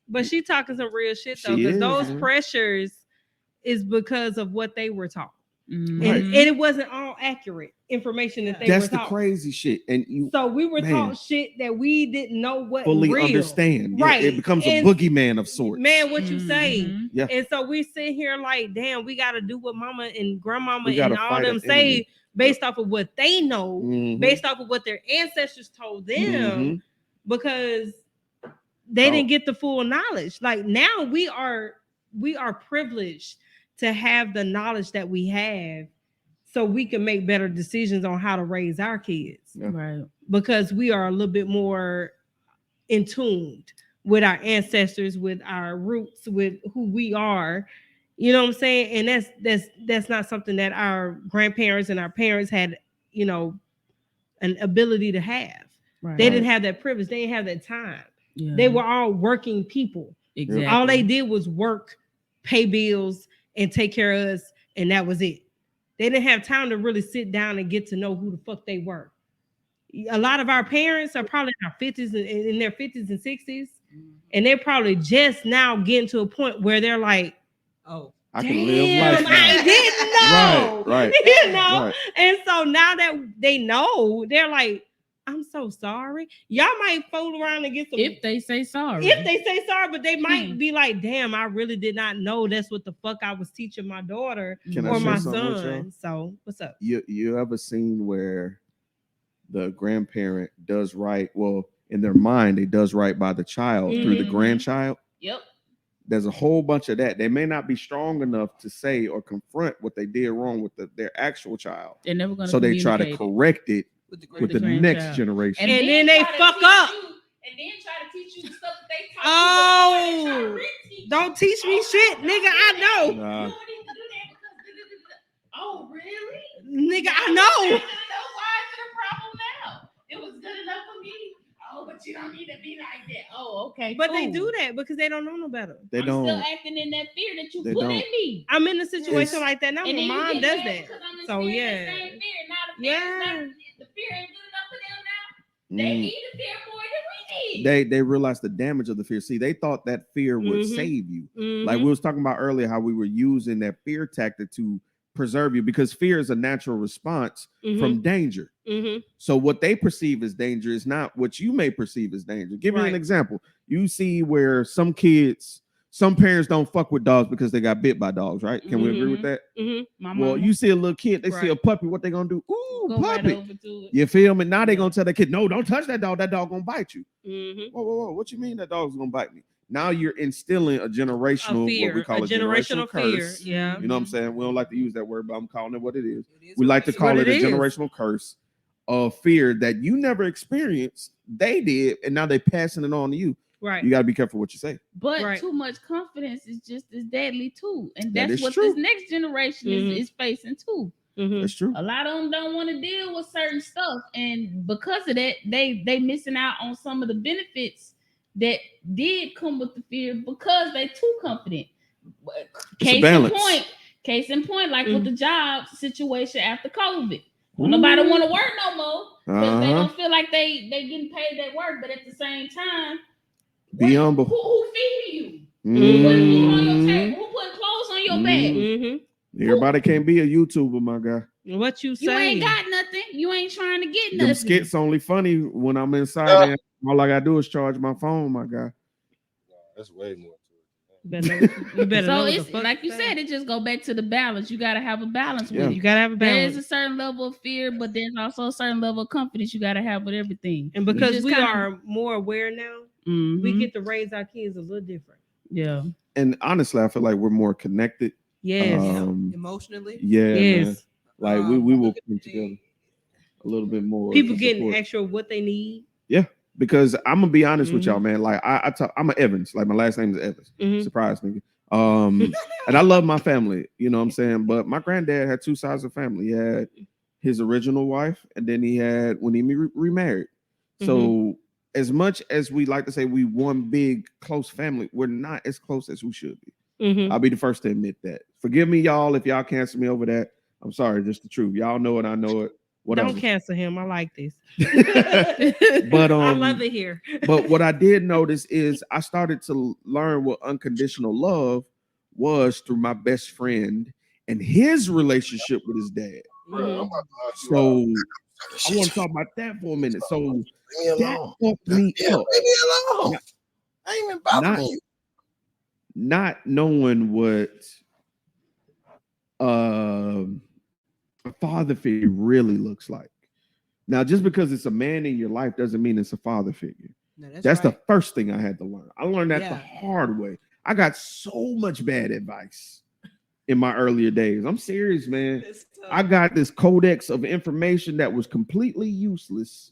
But she talking some real shit though, She because is, those man. pressures is because of what they were taught. Right. And it wasn't all accurate information that they That's were the taught. crazy shit. And you So we were man, taught shit that we didn't know what fully real. understand. Right. Yeah, it becomes a And boogeyman of sorts. Man, what you say? Yeah. And so we sit here like, damn, we got to do what mama and grandmama We and gotta all fight them an say enemy. based off of what they know, Mhm. based off of what their ancestors told them, Mhm. because they didn't get the full knowledge. Like now we are privileged to have the knowledge that we have, so we can make better decisions on how to raise our kids. Yeah. Right. Because we are a little bit more in tune with our ancestors, with our roots, with who we are. You know what I'm saying? And that's not something that our grandparents and our parents had, you know, an ability to have. Right. They didn't have that privilege. They didn't have that time. Yeah. They were all working people. Exactly. All they did was work, pay bills, and take care of us, and that was it. They didn't have time to really sit down and get to know who the fuck they were. A lot of our parents are probably in our 50s and in their 50s and 60s, and they're probably just now getting to a point where they're like, oh, I can live life now. I didn't know. Right. You know? Right. And so now that they know, they're like, I'm so sorry. Y'all might fool around and get some. If they say sorry. If they say sorry, but they might be like, damn, I really did not know that's what the fuck I was teaching my daughter Can I or share my something with y'all? son. So what's up? You ever seen where the grandparent does right? Well, in their mind, they does right by the child through the grandchild. Yep. There's a whole bunch of that. They may not be strong enough to say or confront what they did wrong with their actual child. They're never going to. So they try to correct it with the next generation. And then they fuck up. And then try to teach you the stuff that they taught Oh, don't teach me shit, nigga. I know. Nah. Oh, really? Nigga, I know. Why is it a problem now? It was good enough for me. Oh, but you don't need to be like that. Oh, okay. But they do that because they don't know no better. They I'm don't. still acting in that fear that you They put don't. in me. I'm in a situation It's- like that now. And My then you mom get does mad that. because I'm So instilled yeah. that same fear. Now the fear is not, the fear ain't good enough for them now. They need the fear more than we need. They realized the damage of the fear. See, they thought that fear would save you. Like we was talking about earlier, how we were using that fear tactic to preserve you, because fear is a natural response from danger. So what they perceive as danger is not what you may perceive as danger. Give me an example. You see where some parents don't fuck with dogs because they got bit by dogs, right? Can we agree with that? Well, you see a little kid, they see a puppy, what they gonna do? Ooh, Go right puppy. over to it. You feel me? Now they gonna tell the kid, no, don't touch that dog gonna bite you. Whoa, what you mean that dog's gonna bite me? Now you're instilling a generational fear, what we call a a generational fear. curse. Yeah. You know what I'm saying? We don't like to use that word, but I'm calling it what it is. We like to call it a generational curse of fear that you never experienced. They did, and now they're passing it on to you. Right. You got to be careful what you say. But too much confidence is just as deadly too, and That that's is what true. this next generation is facing too. That's true. A lot of them don't want to deal with certain stuff, and because of that, they missing out on some of the benefits that did come with the fear because they too confident. Balance. Case in point, like with the job situation after COVID. Don't nobody want to work no more because they don't feel like they getting paid that work, but at the same time, be humble. Who feeding you? Who putting food on your table? Who putting clothes on your back? Everybody can't be a YouTuber, my guy. What you say? You ain't got nothing. You ain't trying to get nothing. Them skits only funny when I'm inside and all I gotta do is charge my phone, my guy. That's way more. You better so it's like you said, it just go back to the balance. You gotta have a balance with it. You gotta have a balance. There's a certain level of fear, but there's also a certain level of confidence you gotta have with everything. And because we are more aware now, we get to raise our kids a little different. Yeah. And honestly, I feel like we're more connected. Yes. Emotionally. Yeah. Yes. Man. Like we will come together a little bit more. People getting extra what they need. Yeah. Because I'm gonna be honest with y'all, man. Like I'm an Evans. Like my last name is Evans. Surprise, nigga. And I love my family. You know what I'm saying? But my granddad had two sides of family. He had his original wife, and then he had when he remarried. So as much as we like to say we one big close family, we're not as close as we should be. I'll be the first to admit that. Forgive me, y'all, if y'all cancel me over that. I'm sorry, just the truth. Y'all know it. I know it. Whatever. Don't cancel him. I like this. But I love it here. But what I did notice is I started to learn what unconditional love was through my best friend and his relationship with his dad. So I want to talk about that for a minute. So that fucked me up. I ain't even bothering you. Not knowing what a father figure really looks like. Now, just because it's a man in your life doesn't mean it's a father figure. No, that's right. The first thing I had to learn. I learned that the hard way. I got so much bad advice in my earlier days. I'm serious, man. I got this codex of information that was completely useless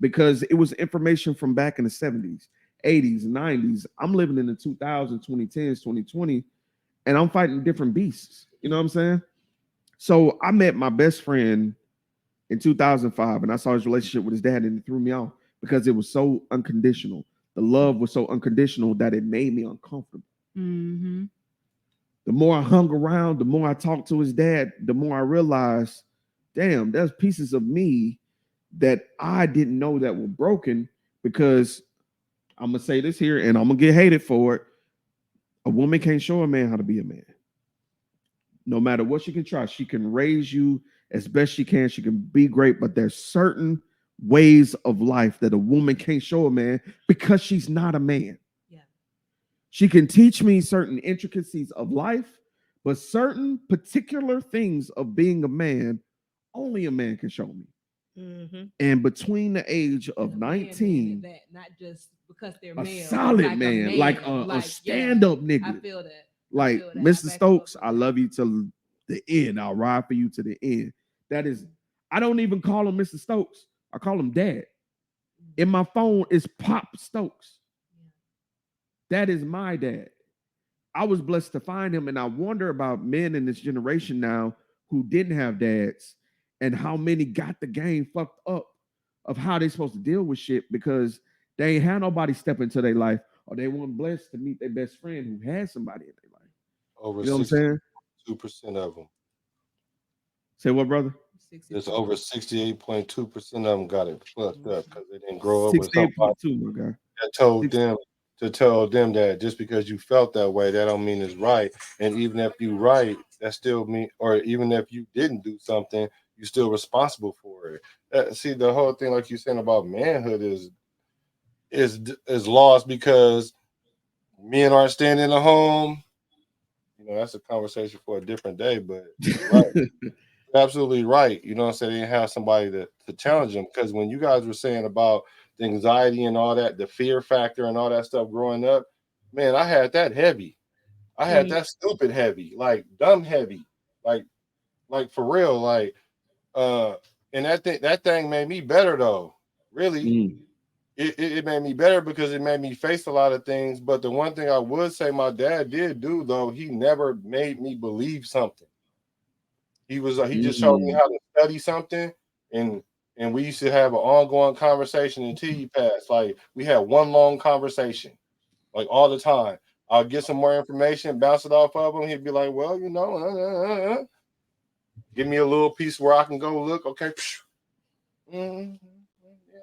because it was information from back in the 70s, 80s, 90s. I'm living in the 2000s, 2010s, 2020, and I'm fighting different beasts. You know what I'm saying? So I met my best friend in 2005, and I saw his relationship with his dad, and it threw me off because it was so unconditional. The love was so unconditional that it made me uncomfortable. The more I hung around, the more I talked to his dad, the more I realized, damn, there's pieces of me that I didn't know that were broken because I'm going to say this here, and I'm going to get hated for it. A woman can't show a man how to be a man. No matter what she can try, she can raise you as best she can. She can be great, but there's certain ways of life that a woman can't show a man because she's not a man. Yeah. She can teach me certain intricacies of life, but certain particular things of being a man, only a man can show me. And between the age of 19, that not just because they're a male, solid like man, like a stand-up nigga. I feel that. Like Mr. Stokes, I love you to the end. I'll ride for you to the end. That is, I don't even call him Mr. Stokes. I call him Dad. In my phone is Pop Stokes. That is my dad. I was blessed to find him, and I wonder about men in this generation now who didn't have dads and how many got the game fucked up of how they're supposed to deal with shit because they ain't had nobody step into their life or they weren't blessed to meet their best friend who had somebody in their life. Over, you know what I'm saying? 2% of them. Say what, brother? It's over 68.2% of them got it fucked up because they didn't grow up with somebody that told them to tell them that just because you felt that way, that don't mean it's right. And even if you right, that still mean, or even if you didn't do something, you're still responsible for it. See, the whole thing, like you're saying about manhood, is lost because men aren't staying in the home. You know, that's a conversation for a different day, but right. Absolutely right. You know what I'm saying? They didn't have somebody to challenge them. Because when you guys were saying about the anxiety and all that, the fear factor and all that stuff growing up, man, I had that heavy. I had that stupid heavy, like dumb heavy, like for real, like and that thing made me better though. Really. It made me better because it made me face a lot of things. But the one thing I would say my dad did do though, he never made me believe something. He just showed me how to study something and and we used to have an ongoing conversation until he passed. Like we had one long conversation, like all the time. I'll get some more information, bounce it off of him. He'd be like, "Well, give me a little piece where I can go look." Okay,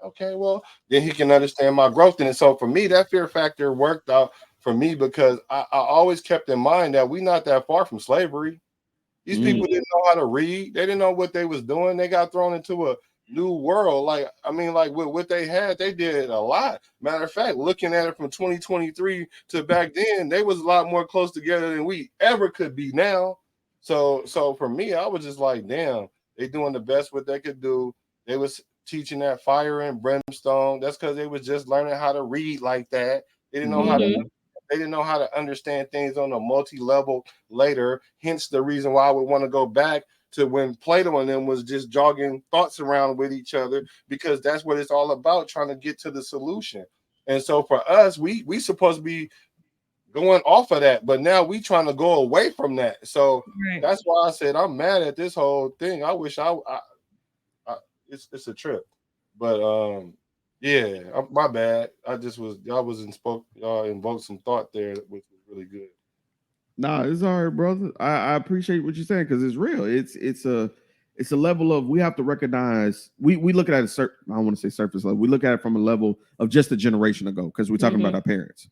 okay. Well, then he can understand my growth in it. So for me, that fear factor worked out for me because I always kept in mind that we're not that far from slavery. These people didn't know how to read. They didn't know what they was doing. They got thrown into a new world. Like, I mean, like with what they had, they did a lot. Matter of fact, looking at it from 2023 to back then, they was a lot more close together than we ever could be now. So for me, I was just like, damn, they doing the best what they could do. They was teaching that fire and brimstone. That's because they was just learning how to read like that. They didn't know how to. They didn't know how to understand things on a multi-level later. Hence the reason why I would want to go back to when Plato and them was just jogging thoughts around with each other, because that's what it's all about, trying to get to the solution. And so for us, we supposed to be going off of that, but now we trying to go away from that. So that's why I said I'm mad at this whole thing. I wish I it's a trip, but yeah, my bad. Y'all was invoked some thought there, which was really good. Nah, it's all right, brother. I appreciate what you're saying because it's real. It's a level of we have to recognize. We look at it. I don't want to say surface level. We look at it from a level of just a generation ago because we're talking about our parents.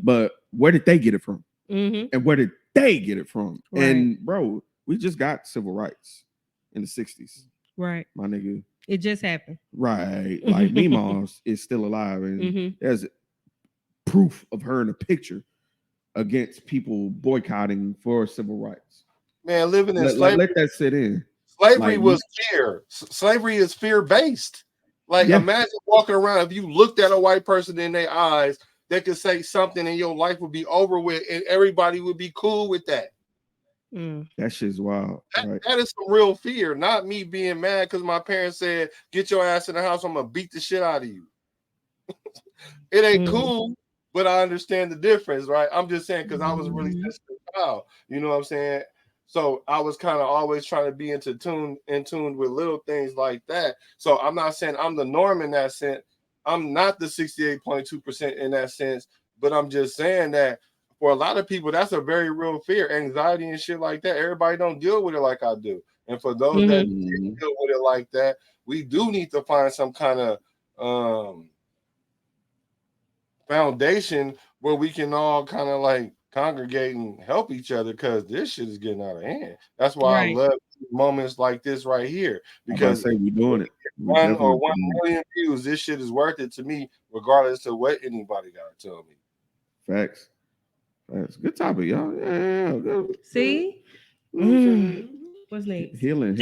But where did they get it from? And where did they get it from? Right. And bro, we just got civil rights in the 60s. Right, my nigga. It just happened. Right, like Meemaws is still alive, and there's proof of her in a picture against people boycotting for civil rights. Man, living in slavery. Let that sit in. Slavery was fear. Slavery is fear-based. Like, imagine walking around, if you looked at a white person in their eyes, they could say something and your life would be over with, and everybody would be cool with that. That shit's wild. That is some real fear, not me being mad because my parents said, "Get your ass in the house, I'm gonna beat the shit out of you." It ain't cool, but I understand the difference, right? I'm just saying because I was a really sensitive child, you know what I'm saying? So I was kind of always trying to be in tune with little things like that. So I'm not saying I'm the norm in that sense. I'm not the 68.2% in that sense, but I'm just saying that for a lot of people, that's a very real fear, anxiety and shit like that. Everybody don't deal with it like I do. And for those that deal with it like that, we do need to find some kind of foundation where we can all kind of like congregate and help each other, because this shit is getting out of hand. That's why I love moments like this right here, because we're doing it. 1 million views, this shit is worth it to me, regardless of what anybody got to tell me. Facts. That's a good topic, y'all. Yeah. See? What's next? Healing.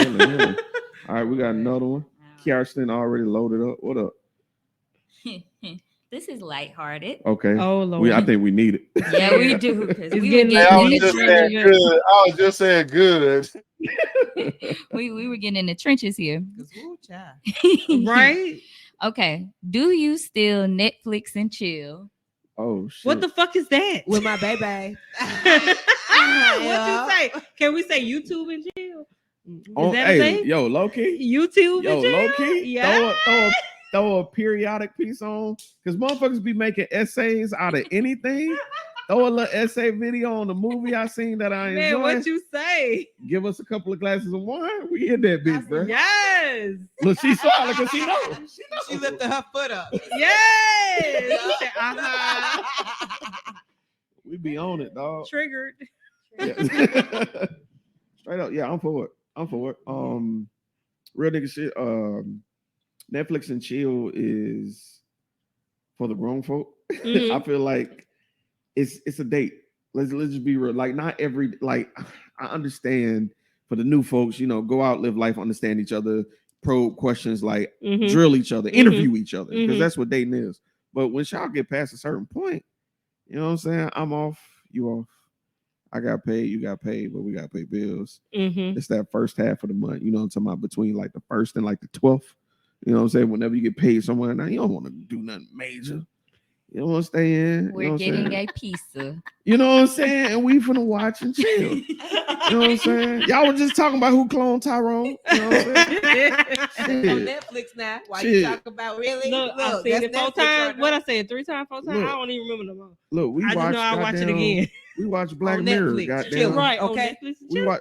All right, we got another one. Kirsten already loaded up. What up? This is lighthearted. Okay. Oh, Lord. I think we need it. Yeah, we do. I was just saying good. we were getting in the trenches here. Right? Okay. Do you still Netflix and chill? Oh shit. What the fuck is that? With my baby. What you say? Can we say YouTube and chill? Is that a thing? Yo, low key. YouTube and chill? Low key. Yeah. Throw a periodic piece on, because motherfuckers be making essays out of anything. Throw a little essay video on the movie I seen that I enjoy. Man, what you say? Give us a couple of glasses of wine. We in that bitch, bro. Yes. Look, she saw it because she knows. She lifted her foot up. Yes. We be on it, dog. Triggered. Yeah. Straight up, yeah, I'm for it. Real nigga shit. Netflix and chill is for the grown folk. I feel like it's a date. Let's just be real. Like, not every, like, I understand for the new folks, go out, live life, understand each other, probe questions, like drill each other, interview each other, because that's what dating is. But when y'all get past a certain point, you know what I'm saying? I'm off, you off. I got paid, you got paid, but we got to pay bills. It's that first half of the month, you know what I'm talking about, between like the 1st and like the 12th. You know what I'm saying? Whenever you get paid somewhere, now you don't want to do nothing major. You don't want to stay in. We're getting a pizza. You know what I'm saying? And we finna watch and chill. You know what I'm saying? Y'all were just talking about who cloned Tyrone. You know what I'm saying? On Netflix now. Why you talk about really? Look, I've seen it 4 times. What I said, 3 times, 4 times? I don't even remember no more. Look, I just know I watch it again. We watch Black Mirror. Goddamn. Right, okay.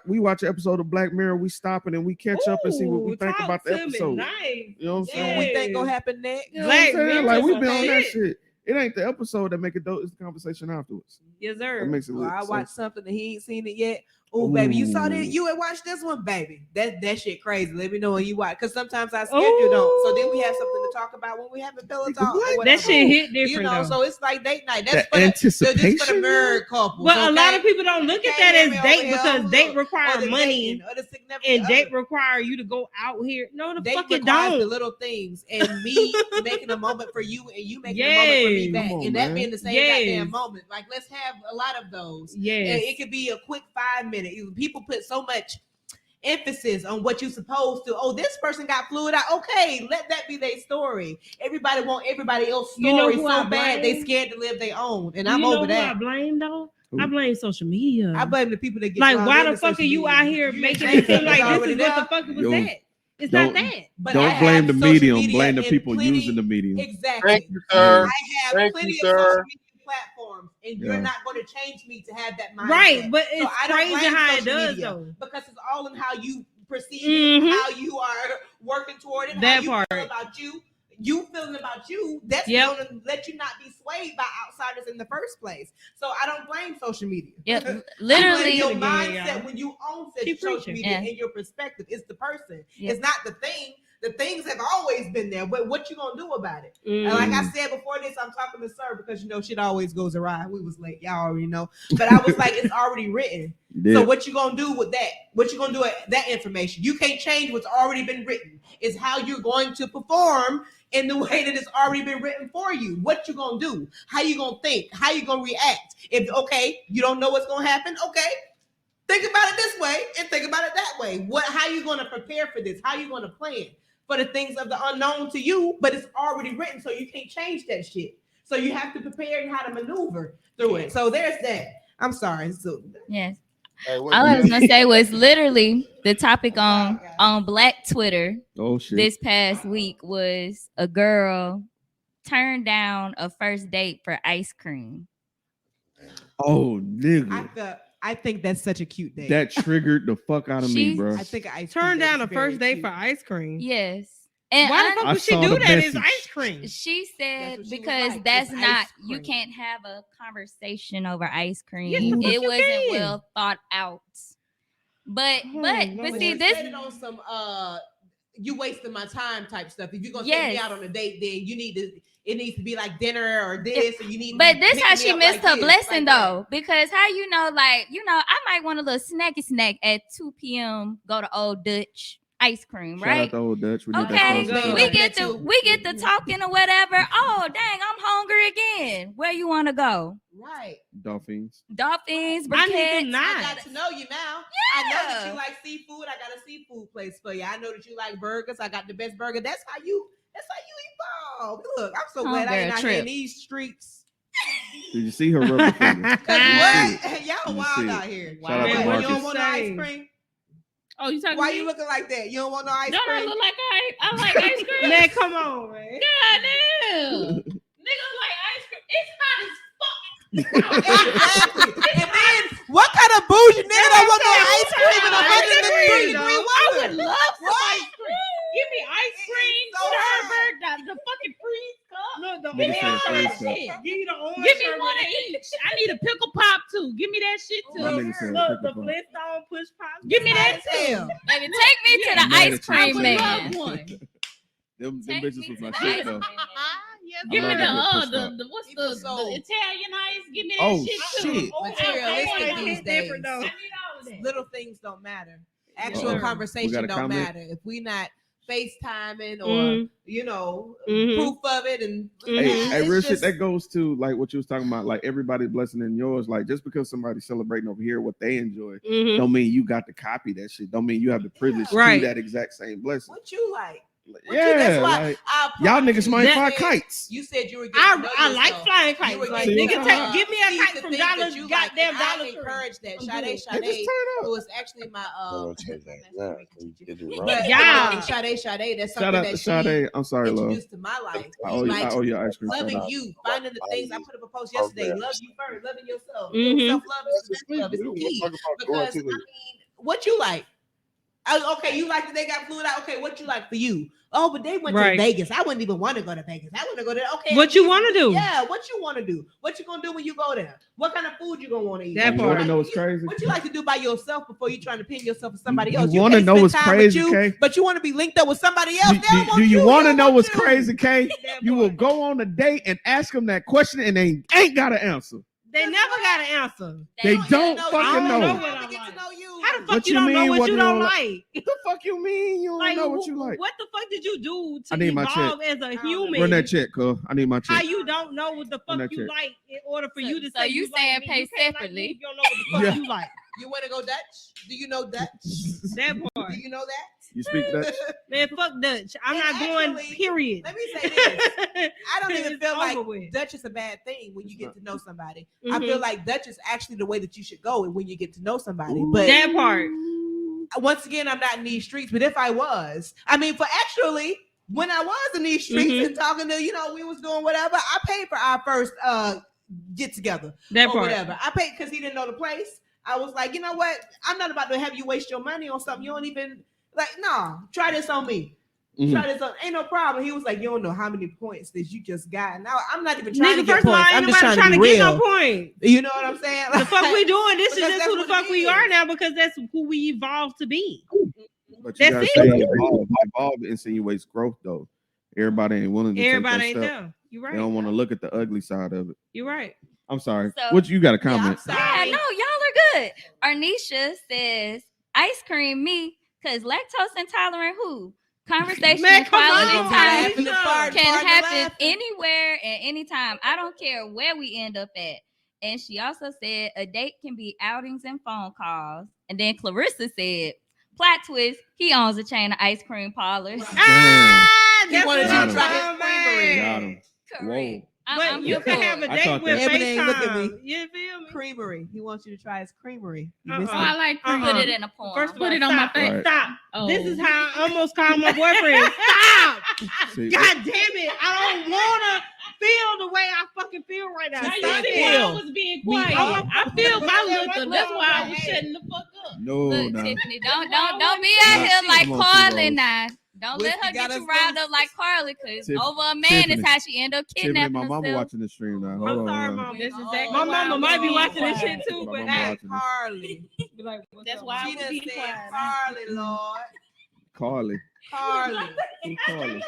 We watch an episode of Black Mirror. We stop it and we catch up and see what we think about the episode. Nice. You know what I'm saying? What we think gonna happen next? You know what I'm saying? Like we been on that shit. It ain't the episode that make it dope. It's the conversation afterwards. Yes, sir. That makes it lit. I watched something that he ain't seen it yet. Oh, baby, you saw that? You had watched this one, baby. That shit crazy. Let me know when you watch. Because sometimes I schedule don't. So then we have something to talk about when we have a pillow talk. That shit hit different. You know, though. so it's like date night. That's the anticipation. This for the married couples. But a lot of people don't look at that as date because date require money and date require you to go out here. No, the fuck it don't. The little things and me making a moment for you and you making a moment for me back. And that being the same goddamn moment. Like, let's have a lot of those. Yeah. It could be a quick 5 minute. People put so much emphasis on what you're supposed to. Oh, this person got fluid out. Okay, let that be their story. Everybody want everybody else's story so bad they scared to live their own. And I'm over that. I blame though. I blame social media. I blame the people that get like. Why the fuck are you out here making it seem like this is what the fuck was that? It's not that. But don't blame the medium. Blame the people using the medium. Exactly. Thank you, sir. I have plenty of social media platforms, and you're not going to change me to have that mindset. Right, but it's so crazy how it does though, because it's all in how you perceive it, how you are working toward it, that how part. You feel about you feeling about you. That's going to let you not be swayed by outsiders in the first place. So I don't blame social media. Yep, literally your mindset when you own social media and your perspective is the person. It's not the thing. The things have always been there, but what you gonna do about it? And like I said before this, I'm talking to Sir because shit always goes awry. We was late, y'all already know. But I was like, it's already written. So what you gonna do with that? What you gonna do with that information? You can't change what's already been written. It's how you're going to perform in the way that it's already been written for you. What you gonna do? How you gonna think? How you gonna react? If you don't know what's gonna happen, think about it this way and think about it that way. How you gonna prepare for this? How you gonna plan for the things of the unknown to you, but it's already written, so you can't change that shit. So you have to prepare and how to maneuver through it. So there's that. I'm sorry. So yes. All I was gonna say was literally the topic on Black Twitter this past week was a girl turned down a first date for ice cream. Oh, nigga. I think that's such a cute date. That triggered the fuck out of me, bro. I think I turned down a first date for ice cream. Yes. And why the fuck would she do that? It's ice cream. She said because that's not you can't have a conversation over ice cream. Yes, it wasn't well thought out. But see this on some you wasting my time type stuff. If you're gonna take me out on a date, then it needs to be like dinner or this, or you need. But this how she missed her blessing though, because how I might want a little snacky snack at 2 p.m. Go to Old Dutch ice cream, right? Shout out to Old Dutch. We get to talking or whatever. Oh dang, I'm hungry again. Where you want to go? Right. Dolphins. Briquettes. I got to know you now. Yeah. I know that you like seafood. I got a seafood place for you. I know that you like burgers. I got the best burger. That's how you evolve. Look, I'm so glad I ain't out here in these streets. Did you see her rubber finger? What? Y'all wild out here. Shout out to You Marcus. don't want no ice cream? Oh, you talking? Why you looking like that? You don't want no ice cream? Don't I look like I like ice cream? Man, come on, man. God damn. Niggas like ice cream. It's hot as fuck. Exactly. And then what kind of bougie nigga don't want no ice cream in 103 degree weather? I would love some ice cream. Give me ice cream, sherbet, the fucking freeze cup. Look, the give me all that shit. Give me the orange. Give me one of each. I need a pickle pop too. Give me that shit too. Look, the Flintstone push pop. Give me that too. Baby, take me to the ice cream man. Them bitches was my shit though. Give me the what's the Italian ice? Give me that shit too. Materialistic these days. Little things don't matter. Actual conversation don't matter. If we not FaceTiming or proof of it and hey, real shit that goes to like what you was talking about, like everybody's blessing in yours. Like just because somebody's celebrating over here what they enjoy, don't mean you got to copy that shit. Don't mean you have the privilege to do that exact same blessing. What you like? Yeah, like, y'all niggas might fly kites. You said you were. I like flying kites. Like, nigga, give me a kite from Dollar Goddamn Dollar Tree. I encourage that. Sade, who was actually my Sade, that's something that Sade, I'm sorry, love. Introduced to my life. I owe you ice cream. Loving you, finding the things. I put up a post yesterday. Love you first, loving yourself. Self-love is the key. Because I mean, what you like? Okay, you like that they got fluid out. Okay, what you like for you? Oh, but they went to Vegas. I wouldn't even want to go to Vegas. I want to go there. Okay, what you want to do? Yeah, what you want to do? What you gonna do when you go there? What kind of food you gonna want to eat? That part. You want to know what's crazy? What you like to do by yourself before you trying to pin yourself with somebody else? You want to know what's crazy, Kay? But you want to be linked up with somebody else. Do you want to know what's crazy, Kay? You will go on a date and ask them that question, and they ain't got an answer. They never got an answer. They don't fucking know. How the fuck you don't know what you don't like? What the fuck you mean you don't know what you like? What the fuck did you do to I need evolve as a human? Run that check, cuz. I need my check. How you don't know what the fuck you like in order for you to say you saying pay separately? You don't know what the fuck you like. You want to go Dutch? Do you know Dutch? That part. Do you know that? You speak Dutch? Man, fuck Dutch. I'm not going, period. Let me say this. I don't even feel like Dutch is a bad thing when you get to know somebody. I feel like Dutch is actually the way that you should go when you get to know somebody. But that part. Once again, I'm not in these streets, but if I was, I mean, when I was in these streets and talking to, we was doing whatever, I paid for our first get together or whatever. I paid because he didn't know the place. I was like, you know what? I'm not about to have you waste your money on something you don't even like. No, try this on me. Try this on. Ain't no problem. He was like, you don't know how many points that you just got. Now I'm not even trying to get points. I'm just trying to get no point. You know what I'm saying? The fuck we doing? This is just who the fuck we are now because that's who we evolved to be. But you gotta say evolve insinuates growth though. Everybody ain't willing to. Everybody ain't there. You're right. They don't want to look at the ugly side of it. You're right. I'm sorry. What you got a comment? Yeah, no, y'all are good. Arnisha says ice cream me because lactose intolerant who? Conversation and quality time can happen anywhere and anytime. I don't care where we end up at. And she also said a date can be outings and phone calls. And then Clarissa said, plot twist, he owns a chain of ice cream parlors. He wanted you to try his creamery. Got him. Correct. But you can have a date with FaceTime. Look at me. You feel me? Creamery. He wants you to try his creamery. I like put it in a poem. First of all, put it on my face. Right. Stop. Oh. This is how I almost called my boyfriend. Stop. God damn it. I don't want to feel the way I fucking feel right now. I was being quiet. I feel my liquor. That's why I was shutting the fuck up. No, Tiffany, don't be out here like Carly now. Don't let her get you riled up like Carly, because over a man is how she end up kidnapping my herself. mama watching the stream now. I'm sorry, Mom. This is exactly my mama might be watching this shit too, but Carly. That's why I was being quiet. Carly, Lord. Carly. Carly,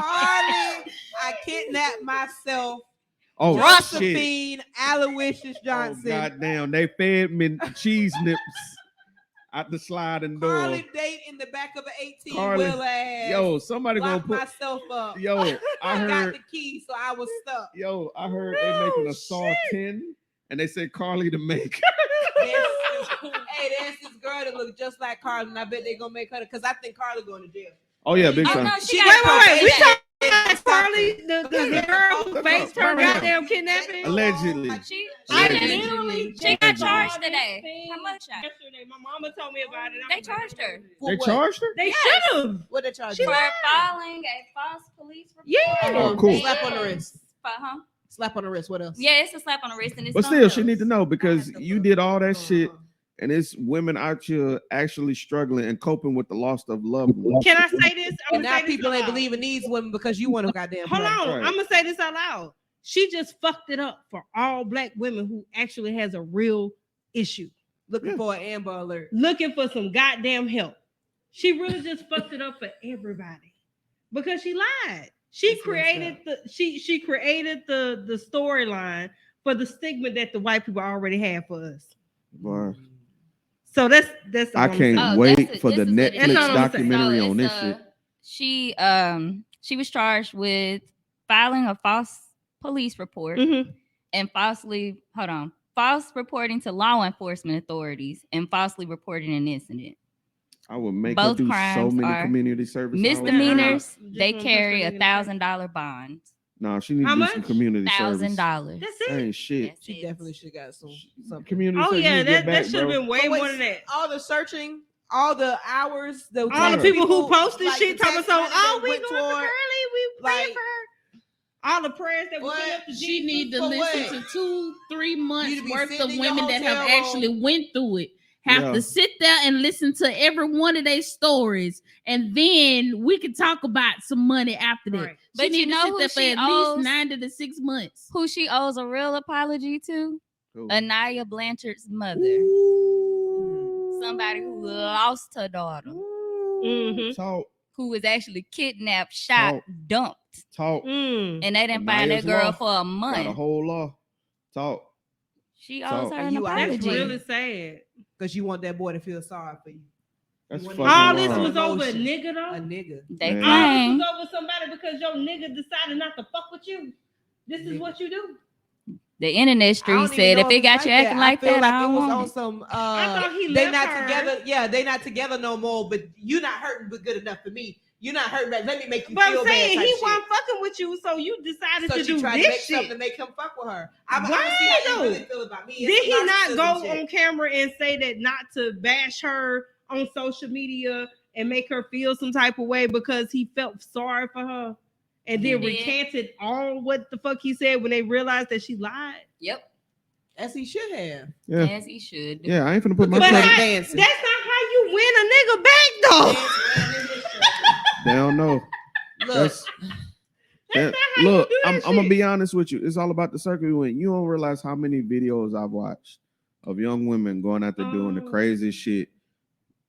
I kidnapped myself. Oh, Josephine Aloysius Johnson. Oh, goddamn, they fed me cheese nips out the sliding door. Carly date in the back of an 18-wheeler ass. Yo, somebody gonna put myself up. Yo, I heard got the key, so I was stuck. Yo, I heard they making a Saw 10, and they said Carly to make. Hey, there's this girl that looks just like Carly, and I bet they're gonna make her because I think Carly going to jail. Oh yeah, big time. No, wait. We talking about Carly, the girl who faced her goddamn kidnapping. Allegedly. She got charged today. How much? Yesterday, my mama told me about it. They charged her. They charged her? They should have. What they charged her? For filing a false police report. Yeah. Oh, cool. Slap on the wrist. Huh? Slap on the wrist. What else? Yeah, it's a slap on the wrist. But still, she need to know because you did all that shit. And it's women out here actually struggling and coping with the loss of loved ones. Can I say this? And now people ain't believing these women because you want to goddamn. Hold on, I'm gonna say this out loud. She just fucked it up for all black women who actually has a real issue. Looking for an Amber Alert. Looking for some goddamn help. She really just fucked it up for everybody because she lied. She created the storyline for the stigma that the white people already have for us. Boy. So that's I can't wait for the Netflix documentary on this shit. She was charged with filing a false police report and false reporting to law enforcement authorities and falsely reporting an incident. I would make Both her do so crimes many are community service hours. misdemeanors. Just They one carry person $1,000 bond. Nah, she needs How to do much? some community service. $1,000. That's That it. ain't shit. That's She it. definitely should got something. Community Oh service. yeah, you get that back, should have bro. been way But more than that. all the searching, all the hours, All the people who posted like, shit the talking text so, messages oh, that we went going for toward, Curly, we praying like, for her. All the prayers that we What? put up to She Jesus. need to For listen what? to 2-3 months to be worth sitting of in your women that have hotel actually room. went through it. Have Yeah. to sit there and listen to every one of their stories, and then we can talk about some money after that. Right. She But need you to know sit who there for she at owes? least 9 to 6 months. Who she owes a real apology to? Cool. Anaya Blanchard's mother. Somebody who lost her daughter. Mm-hmm. Talk. Who was actually kidnapped, shot, dumped. Talk. Mm. And they didn't find that Anaya's girl law. for a Got a month. whole law. Talk. She So- owes her And an you out here That's apology. really sad. because you want that boy to feel sorry for you. That's You fucking want All to this wild. was over a Emotion. nigga A though. nigga. They Man. All this claim was over somebody because your nigga decided not to fuck with you. This is what you do. the internet I don't street even said know if it it's got you acting like I feel that, like I it don't was want on it. some. I thought he they left not her. together. Yeah, they not together no more. But you not hurting, but good enough for me. You're not hurting, but let me make you But feel I'm saying bad. he type wasn't fucking with you, so you decided shit. So to she do tried to make this something shit. to make him fuck with her. I'm Why gonna see how you though? really feel about me. Did It's he some not go narcissism shit. on camera and say that not to bash her on social media and make her feel some type of way because he felt sorry for her and then He did. recanted all what the fuck he said when they realized that she lied? Yep. As he should have. Yeah. As he should. Yeah, I ain't finna put my But credit. dancing. that's not how you win a nigga back though. They don't know. Look, That's that, how you look, do that I'm gonna shit. be honest with you. It's all about the circle you went. You don't realize how many videos I've watched of young women going out there doing the Oh. craziest shit,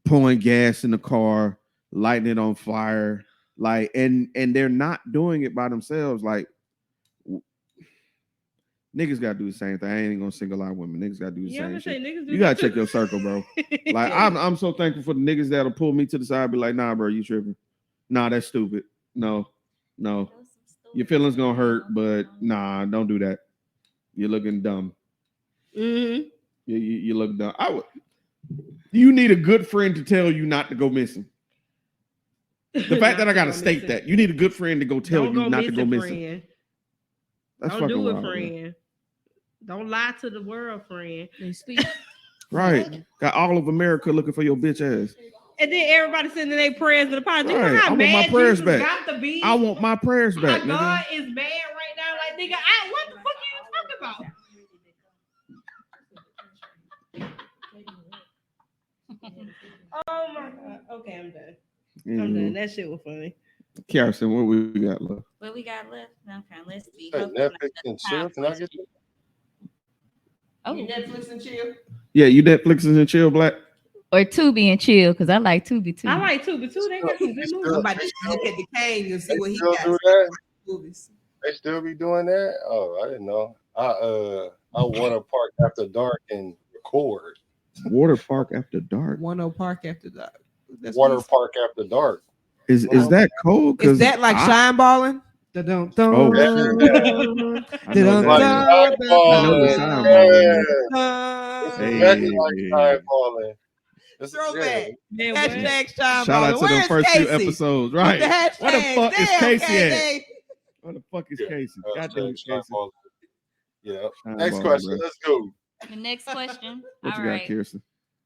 pouring gas in the car, lighting it on fire, like, and they're not doing it by themselves. Like, niggas gotta do the same thing. I ain't gonna single out women. Niggas gotta do the Yeah, I'm same gonna say shit. niggas do You gotta that check too. your circle, bro. Like, I'm so thankful for the niggas that'll pull me to the side, be like, nah, bro, you tripping. Nah, that's stupid. No. Your feelings gonna hurt, but nah, don't do that. You're looking dumb. Mm-hmm. You look dumb. You need a good friend to tell you not to go missing. The fact that I gotta state that, you need a good friend to go tell you not to go missing. Friend. That's Don't fucking do it, wild, man. friend. Don't lie to the world, friend. They speak. Right. Got all of America looking for your bitch ass. And then everybody sending their prayers and apologies. You Right. know I how want my mad prayers Jesus back. got to be? I want my prayers How back, nigga. God is mad right now. Like, nigga, what the fuck are you talking about? Oh my God. Okay, I'm done. I'm done. That shit was funny. Carson, what we got left? What we got left? Okay, let's see. Hey, Hopefully Netflix and chill. Can I get that? Oh, Netflix and chill. Yeah, you Netflix and chill, Black. or Tubi and chill because I like Tubi too. I like Tubi too. They got some good movies. I'm about to look at the Kane and see They what he still got. do that? Movies. They still be doing that? Oh, I didn't know. I want to park after dark and record. Water Park After Dark. 10 Park After Dark. That's Water what park after dark. Is that cold? Is that like shine balling? Oh, shit. Yeah. I know that. Like I know the shine ball. It's Hey. exactly like time falling. Throwback. Man, Hashtag shine Shout out balling. to the Where's first few Casey? episodes, With right? the hashtag. Where the fuck is Damn, Casey at? Casey. Where the fuck is Casey? Yeah, Goddamn it, shine Casey. falling. Yeah. Shine Next ball, question. bro. Let's go. The next question. What All you got, right. Kirsten?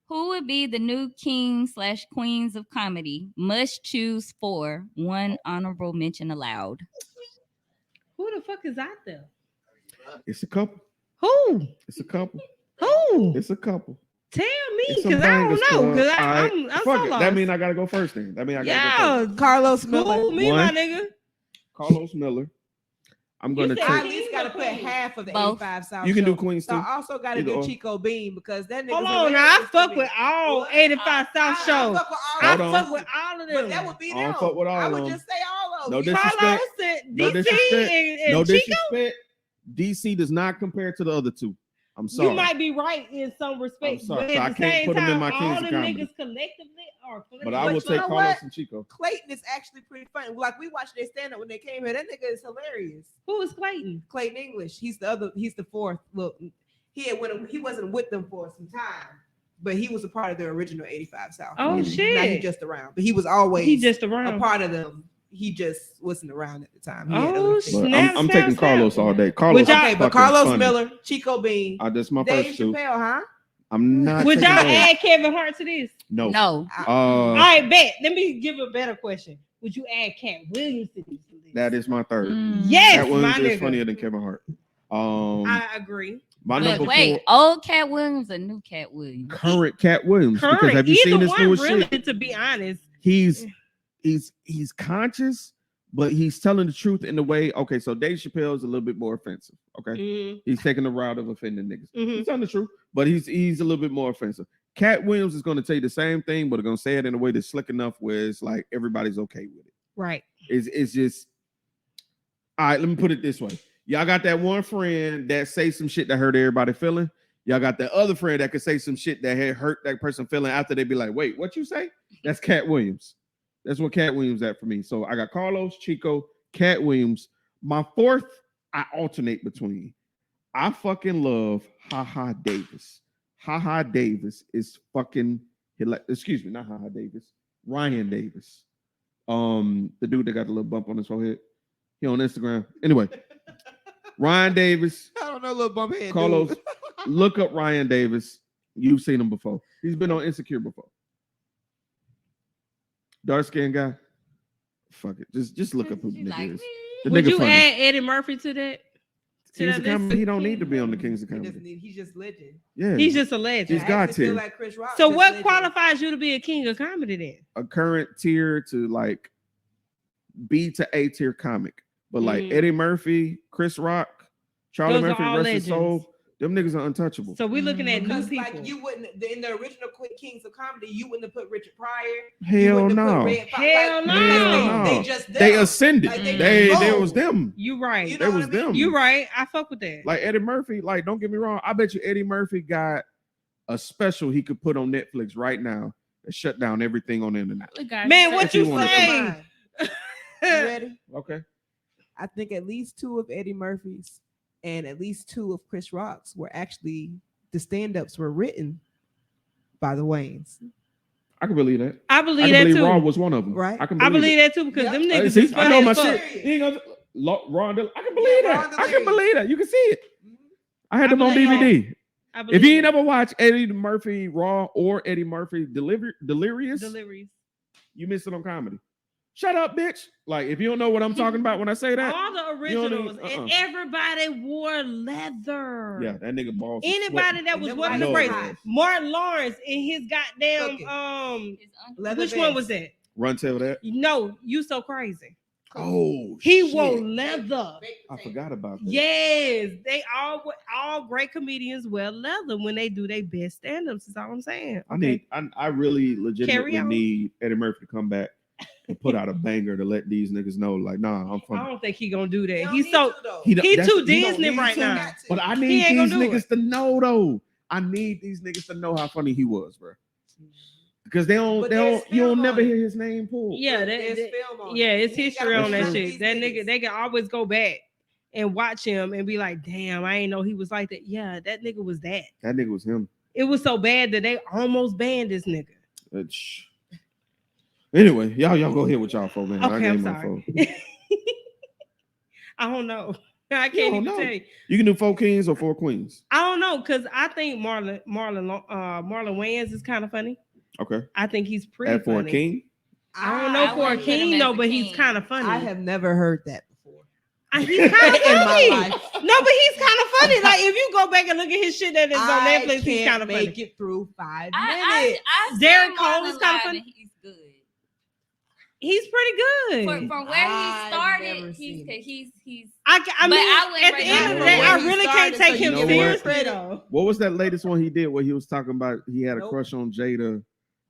Who would be the new king/queens of comedy? Must choose 4. 1 honorable mention allowed. Who the fuck is out there? It's a couple. Who? It's a couple. Who? It's a couple. Tell me, It's some because I don't bangers, know. cuz. Because All right. I'm Fuck so it. lost. That mean I gotta go first then. That mean I gotta go first. Yeah, Carlos Miller. cool me, One. my nigga. Carlos Miller. I'm gonna said I at take. least got to put half of the Both. 85 South You can Show. do Queens So too. I also got to Either do or. Chico Bean because that nigga. Hold on, now I fuck with all 85 South Show. I fuck with all I Hold of on. them. fuck with all of But them. that would be I don't them. fuck with all I of would them. just say all of No them. disrespect. Carlos and No DC disrespect. and No Chico. disrespect. DC does not compare to the other two. I'm sorry. You might be right in some respect, I'm sorry. but So I at the can't same put 'em in time, my Kings all of them Comedy. niggas collectively are funny. But I will you take know Carlos what? and Chico. Clayton is actually pretty funny. Like we watched their stand up when they came here. That nigga is hilarious. Who is Clayton? Clayton English. He's the other. He's the fourth. Look, he wasn't with them for some time. but he was a part of the original 85 South. Oh, shit. Now he just around, but he was always around. a part of them. He just wasn't around at the time. I'm taking Carlos all day. Carlos, but Carlos funny. Miller, Chico Bean. That's my Dave first two. Chappelle, huh? I'm not. Would y'all add Kevin Hart to this? No. All right, bet. Let me give a better question. Would you add Cat Williams to this list? That is my third. Yes, Cat Williams is funnier than Kevin Hart. I agree. My but wait, old Cat Williams or new Cat Williams? Current Cat Williams. Because have you seen his newest shit? To be honest, he's conscious, but he's telling the truth in the way. Okay, so Dave Chappelle is a little bit more offensive. Okay, he's taking the route of offending niggas. He's telling the truth, but he's a little bit more offensive. Cat Williams is going to tell you the same thing, but going to say it in a way that's slick enough where it's like everybody's okay with it. Right. It's just all right. Let me put it this way. Y'all got that one friend that say some shit that hurt everybody feeling. Y'all got that other friend that could say some shit that had hurt that person feeling after they be like, wait, what you say? That's Cat Williams. That's what Cat Williams at for me. So I got Carlos, Chico, Cat Williams. My fourth, I alternate between. I fucking love Ha Davis. Ha Davis is fucking, excuse me, not Ha Davis. Ryan Davis. The dude that got the little bump on his forehead. He on Instagram. Anyway. Ryan Davis. I don't know, little bump head. Carlos, look up Ryan Davis. You've seen him before. He's been on Insecure before. Dark skinned guy. Fuck it. Just look up who the nigga is. The Would nigga you funny. add Eddie Murphy to that? Kings of Comedy, he don't need to be on the Kings of Comedy. He's just legend. Yeah. He's just a legend. He's got tier. Like Chris Rock, so what legend. qualifies you to be a king of comedy then? A current tier to like B to A tier comic. But like Eddie Murphy, Chris Rock, Charlie Murphy, Rest His Soul, them niggas are untouchable. So we're looking at new people. Like you wouldn't in the original Kings of Comedy, you wouldn't have put Richard Pryor. Hell no. Hell no. They just they ascended. Like, they was them. You right. You know they was them. You right. I fuck with that. Like Eddie Murphy, like don't get me wrong. I bet you Eddie Murphy got a special he could put on Netflix right now and shut down everything on the internet. Man, what you say? You ready? Okay. I think at least 2 of Eddie Murphy's and at least 2 of Chris Rock's were actually the stand-ups were written by the Wayans. I can believe that. I believe that too. Raw was one of them. Right. I believe that too because them niggas is funny. I know my shit. He ain't gonna, Raw. I can believe that. I can believe that. You can see it. I had them on DVD. If you ain't ever watched Eddie Murphy Raw or Eddie Murphy Delirious, you missed it on comedy. Shut up, bitch. Like, if you don't know what I'm talking about when I say that. All the originals and everybody wore leather. Yeah, that nigga balls. Anybody that was wearing the brace. Martin Lawrence in his goddamn which one was that? Run Tell That? No, You So Crazy. Oh, he wore leather. I forgot about that. Yes, they all great comedians wear leather when they do their best stand-ups. Is all I'm saying. I really legitimately need Eddie Murphy to come back and put out a banger to let these niggas know, like, nah, I'm funny. I don't think he gonna do that. He's so he too Disney right now. But I need these niggas to know though. I need these niggas to know how funny he was, bro. Because you'll never hear his name pulled. Yeah, it's history on that shit. That nigga, they can always go back and watch him and be like, damn, I ain't know he was like that. Yeah, that nigga was that. That nigga was him. It was so bad that they almost banned this nigga. Anyway, y'all go ahead with y'all folk, man. Okay, I'm sorry. I don't know. I can't even tell you. You can do 4 kings or 4 queens. I don't know because I think Marlon Wayans is kind of funny. Okay. I think he's pretty funny. For a king? I don't know for a king though, but he's kind of funny. I have never heard that before. He's kind of funny. No, but he's kind of funny. Like if you go back and look at his shit that is on Netflix, he's kind of funny. Make it through 5 minutes. Derek Cole is kind of funny. He's good. He's pretty good. From where he started, he's. I mean, at the end of the day, I really can't take him seriously though. What was that latest one he did where he was talking about he had a crush on Jada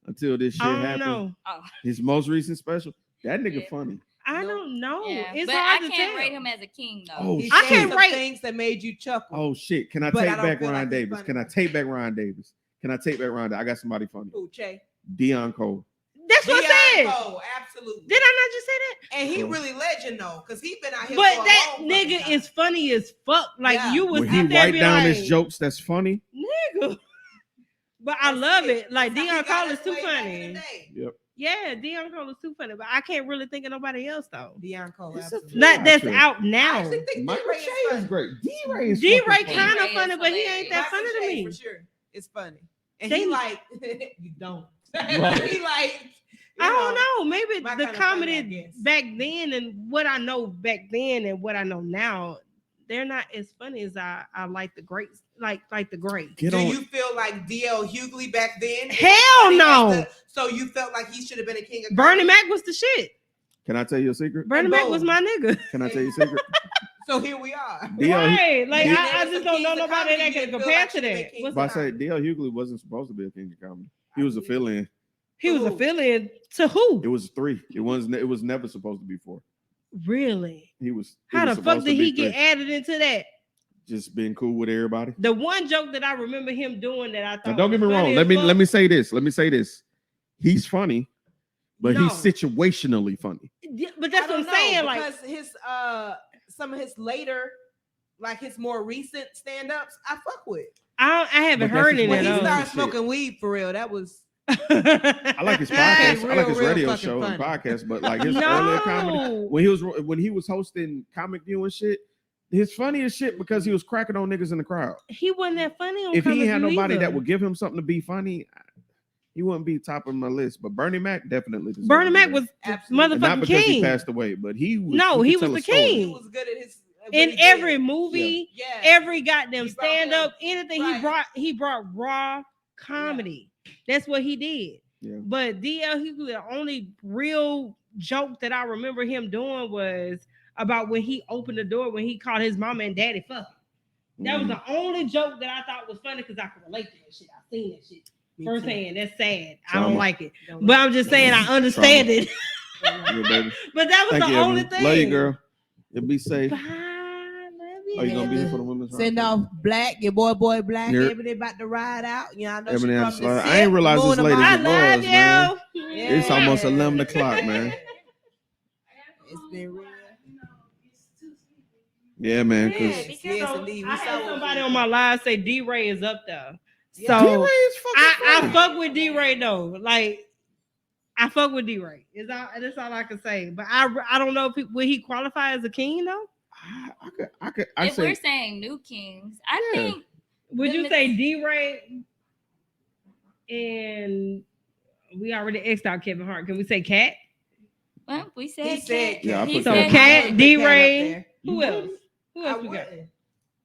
until this shit happened? Know. His most recent special. That nigga funny. I don't know. Yeah, it's but hard I to can't tell. rate him as a king though. Oh, I can't rate things that made you chuckle. Oh shit! Can I But take I don't back feel Ryan like he's Davis? funny. Can I take back Ryan Davis? Can I take back Ryan? I got somebody funny. Who, Che? Deion Cole. That's what I said. Oh, absolutely. Did I not just say that? And he really legend though, because he been out here. But for a that long nigga time. is funny as fuck. Like you would When he sit there and write be down like, his jokes, that's funny. nigga. But I love it. Like That's how Dion he got Cole is us too way back in funny. the day. Yep. Yeah, Dion Cole is too funny, but I can't really think of nobody else though. Dion Cole, It's a absolutely. Not that's Gotcha. out I now. actually think Michael D-Ray Che is is funny. great. D-Ray is D-Ray fucking kind funny. of funny, but he ain't that Michael funny to Che, me. for sure. It's funny. And They- he like you don't. Right. He like I don't know. Maybe my the kinda funny, I comedy guess. back then and what I know back then and what I know now, they're not as funny as I like the greats, like the greats. Get Do on. you feel like D.L. Hughley back then? Hell funny no. as so you felt like he should have been a king of Bernie comedy? Mac was the shit. Can I tell you a secret? Bernie And Mac boom. was my nigga. Can I tell you a secret? So here we are. D.L. Right. Like Yeah, I there was just some don't know kings of nobody comedy that you can didn't feel compare like to should've been that. kings What's But I of say D.L. Hughley wasn't supposed to be a king of comedy. He was a fill-in. He was a Who? fill-in to who? It was 3. It was never supposed to be 4. Really? He was. How the fuck did he get added into that? Just being cool with everybody. The one joke that I remember him doing that I thought Now, don't get was me wrong. funny Let as me fuck- say this. Let me say this. He's funny, but No. he's situationally funny. Yeah, but that's I what I'm don't saying. know, Like because his some of his later, like his more recent stand-ups, I fuck with. I haven't But that's heard just any When of he what those. started Shit. smoking weed for real, that was I like his podcast. I like his real radio fucking show and funny. podcast, but like his earlier comedy No. when he was hosting Comic View and shit, his funniest shit because he was cracking on niggas in the crowd. He wasn't that funny on If he Comic had View nobody either. that would give him something to be funny, he wouldn't be top of my list. But Bernie Mac definitely deserved Bernie to be Mac there. was Absolutely. And not motherfucking because he king. passed away, but he was. No, could he tell was a the story. he king. was good at his In every movie, Yeah. every goddamn He brought stand them- up, anything right. he brought raw comedy. That's what he did. Yeah. But DL Hughley, the only real joke that I remember him doing was about when he opened the door when he called his mama and daddy fucking. That was the only joke that I thought was funny because I could relate to that shit. I've seen that shit firsthand. That's sad. I Trauma. don't like it. But I'm just saying I understand it. Yeah, baby. But that was Thank the you, only Evelyn. thing. Love you, girl. You'll be safe. Bye. Love you. Are you gonna be there for the women's round? Send off Black, your boy Black, Yep. Ebony about to ride out. You know, I know Ebony she had from to slide. the I ain't realize this late I as it love was, you. man. Yeah. It's almost 11 o'clock, man. It's been real. Yeah, man. Cause Yes, yes, indeed. We I saw had what somebody we on my live say D-Ray is up there. Yeah. So D-Ray is fucking I funny. fuck with D-Ray though. Like I fuck with D-Ray. That's all I can say. But I don't know if will he qualify as a king though? I If say we're saying new kings, I Yeah. think Would you Then say D-Ray and we already X'd out Kevin Hart? Can we say Cat? well, we said He said Cat. Yeah, I He put So said Cat, Cat. D-Ray. You Who would? else? Who I else we got? wouldn't.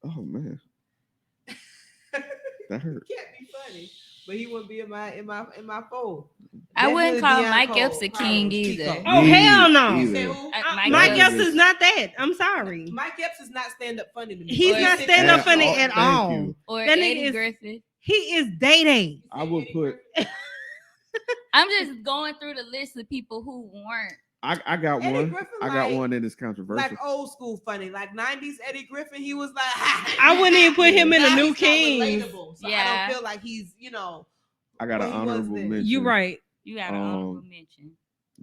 oh man, that hurt. Can't be funny, but he wouldn't be in my fold. I wouldn't Definitely call Deion Mike Cole, Epps a king Carlos, either. Chico. Oh hell no! Either. You said who? Mike Epps. Epps is not that. I'm sorry. Mike Epps is not stand up funny to me. He's Or not is it- stand up At funny all. at Thank all. you. Or That nigga Eddie is- Griffith. He is Day. I would put. I'm just going through the list of people who weren't. I got Eddie one. Griffin, I got like- one that is controversial. like old school funny, like 90s Eddie Griffin. He was like, I wouldn't even put him in a Now new he's not king. relatable, so I Yeah. don't feel like he's, you know. I got an Well, he was honorable then. mention. You right. You got an honorable mention.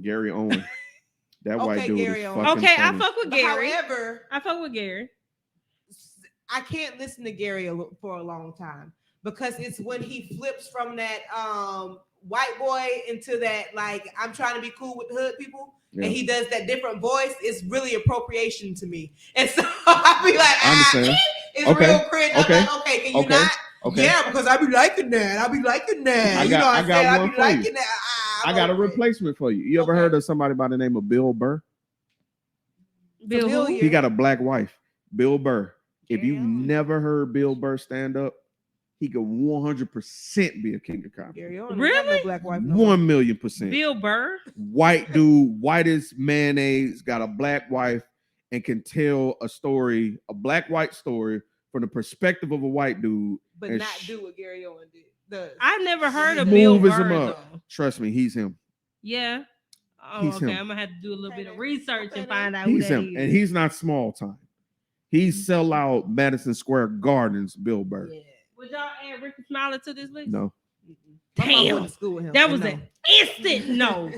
Gary Owen. That white Okay, dude Gary is Owen. fucking Okay, funny. I fuck with But Gary. however, I fuck with Gary. I can't listen to Gary for a long time because it's when he flips from that white boy into that like I'm trying to be cool with the hood people, Yeah. and he does that different voice. It's really appropriation to me, and so I'll be like, I understand. it's Okay, real cringe. I'm okay, like, okay, can you okay, not? okay. Yeah, because I be liking that. I be liking that. I You got- know what I I'm got saying? I one be for you. liking that. I got a replacement for you. You ever Okay. heard of somebody by the name of Bill Burr? Bill who? Familiar. He got a black wife, Bill Burr. If Gary you Owen. never heard Bill Burr stand up, he could 100% be a king of comedy. Gary Owen, Really? no black wife. No more. 1,000,000%. Bill Burr. White dude, white as mayonnaise, got a black wife, and can tell a story, a black-white story, from the perspective of a white dude. But and not do what Gary Owen does. I never heard of Smooth Bill as him Burr up. though. Trust me, he's him. Yeah. Oh, He's okay. him. I'm gonna have to do a little bit of Okay, research okay, and find out who He's that him, is. and he's not small time. He's sell out Madison Square Gardens, Bill Burr. Yeah. Would y'all add Ricky Smiley to this list? No, My mom Damn. went to school with him. That I was know. an instant no.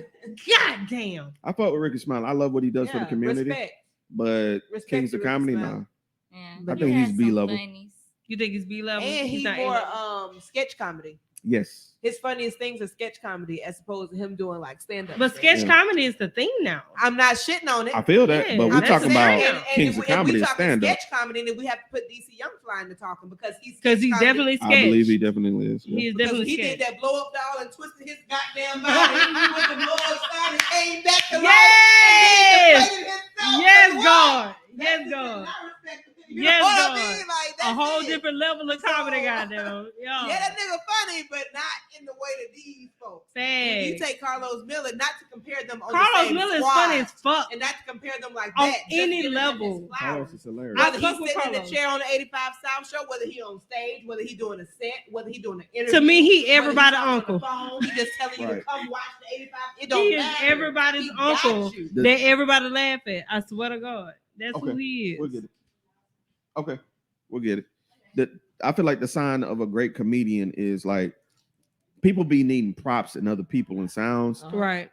God damn. I fuck with Ricky Smiley. I love what he does for the Yeah, community, respect. but Respect Kings to of Ricky Comedy, Smiley. nah. Yeah. I You think had he's some B-level. funnies. You think it's B level? And he's not more A-level? sketch comedy. Yes. His funniest things are sketch comedy as opposed to him doing like stand up. But sketch comedy is the thing now. I'm not shitting on it. I feel that, Yeah, but we're that's talking the about thing. Kings of Comedy we and talking stand up. sketch comedy, then we have to put DC Young Fly into talking because he's definitely sketch. I believe he definitely is. Yeah. He's because definitely he sketch. did that blow up doll and twisted his goddamn body with the blow up sign and came back to life. Yes! And then deflated himself. Yes, Like, God. what? Yes, That's God. not respect. You Yes, know what God. I mean? Like, A that's whole it. different level of comedy, So, goddamn. Yeah, that nigga funny, but not in the way that these folks. Facts. You take Carlos Miller, not to compare them on Carlos the same Miller is squad, funny as fuck. and not to compare them like On that. just any giving him his level. flowers. Carlos is hilarious. I Whether he's fuck with sitting in the Carlos. chair on the 85 South Show, whether he on stage, whether he doing a set, whether he doing an interview. To me, he whether everybody's talking uncle. On the phone, he just telling you to Right. come watch the 85. It don't He is matter. everybody's He got uncle you. that everybody laugh at. I swear to God. That's who he is. We'll get it. Okay, we'll get it. I feel like the sign of a great comedian is like people be needing props and other people and sounds. Right.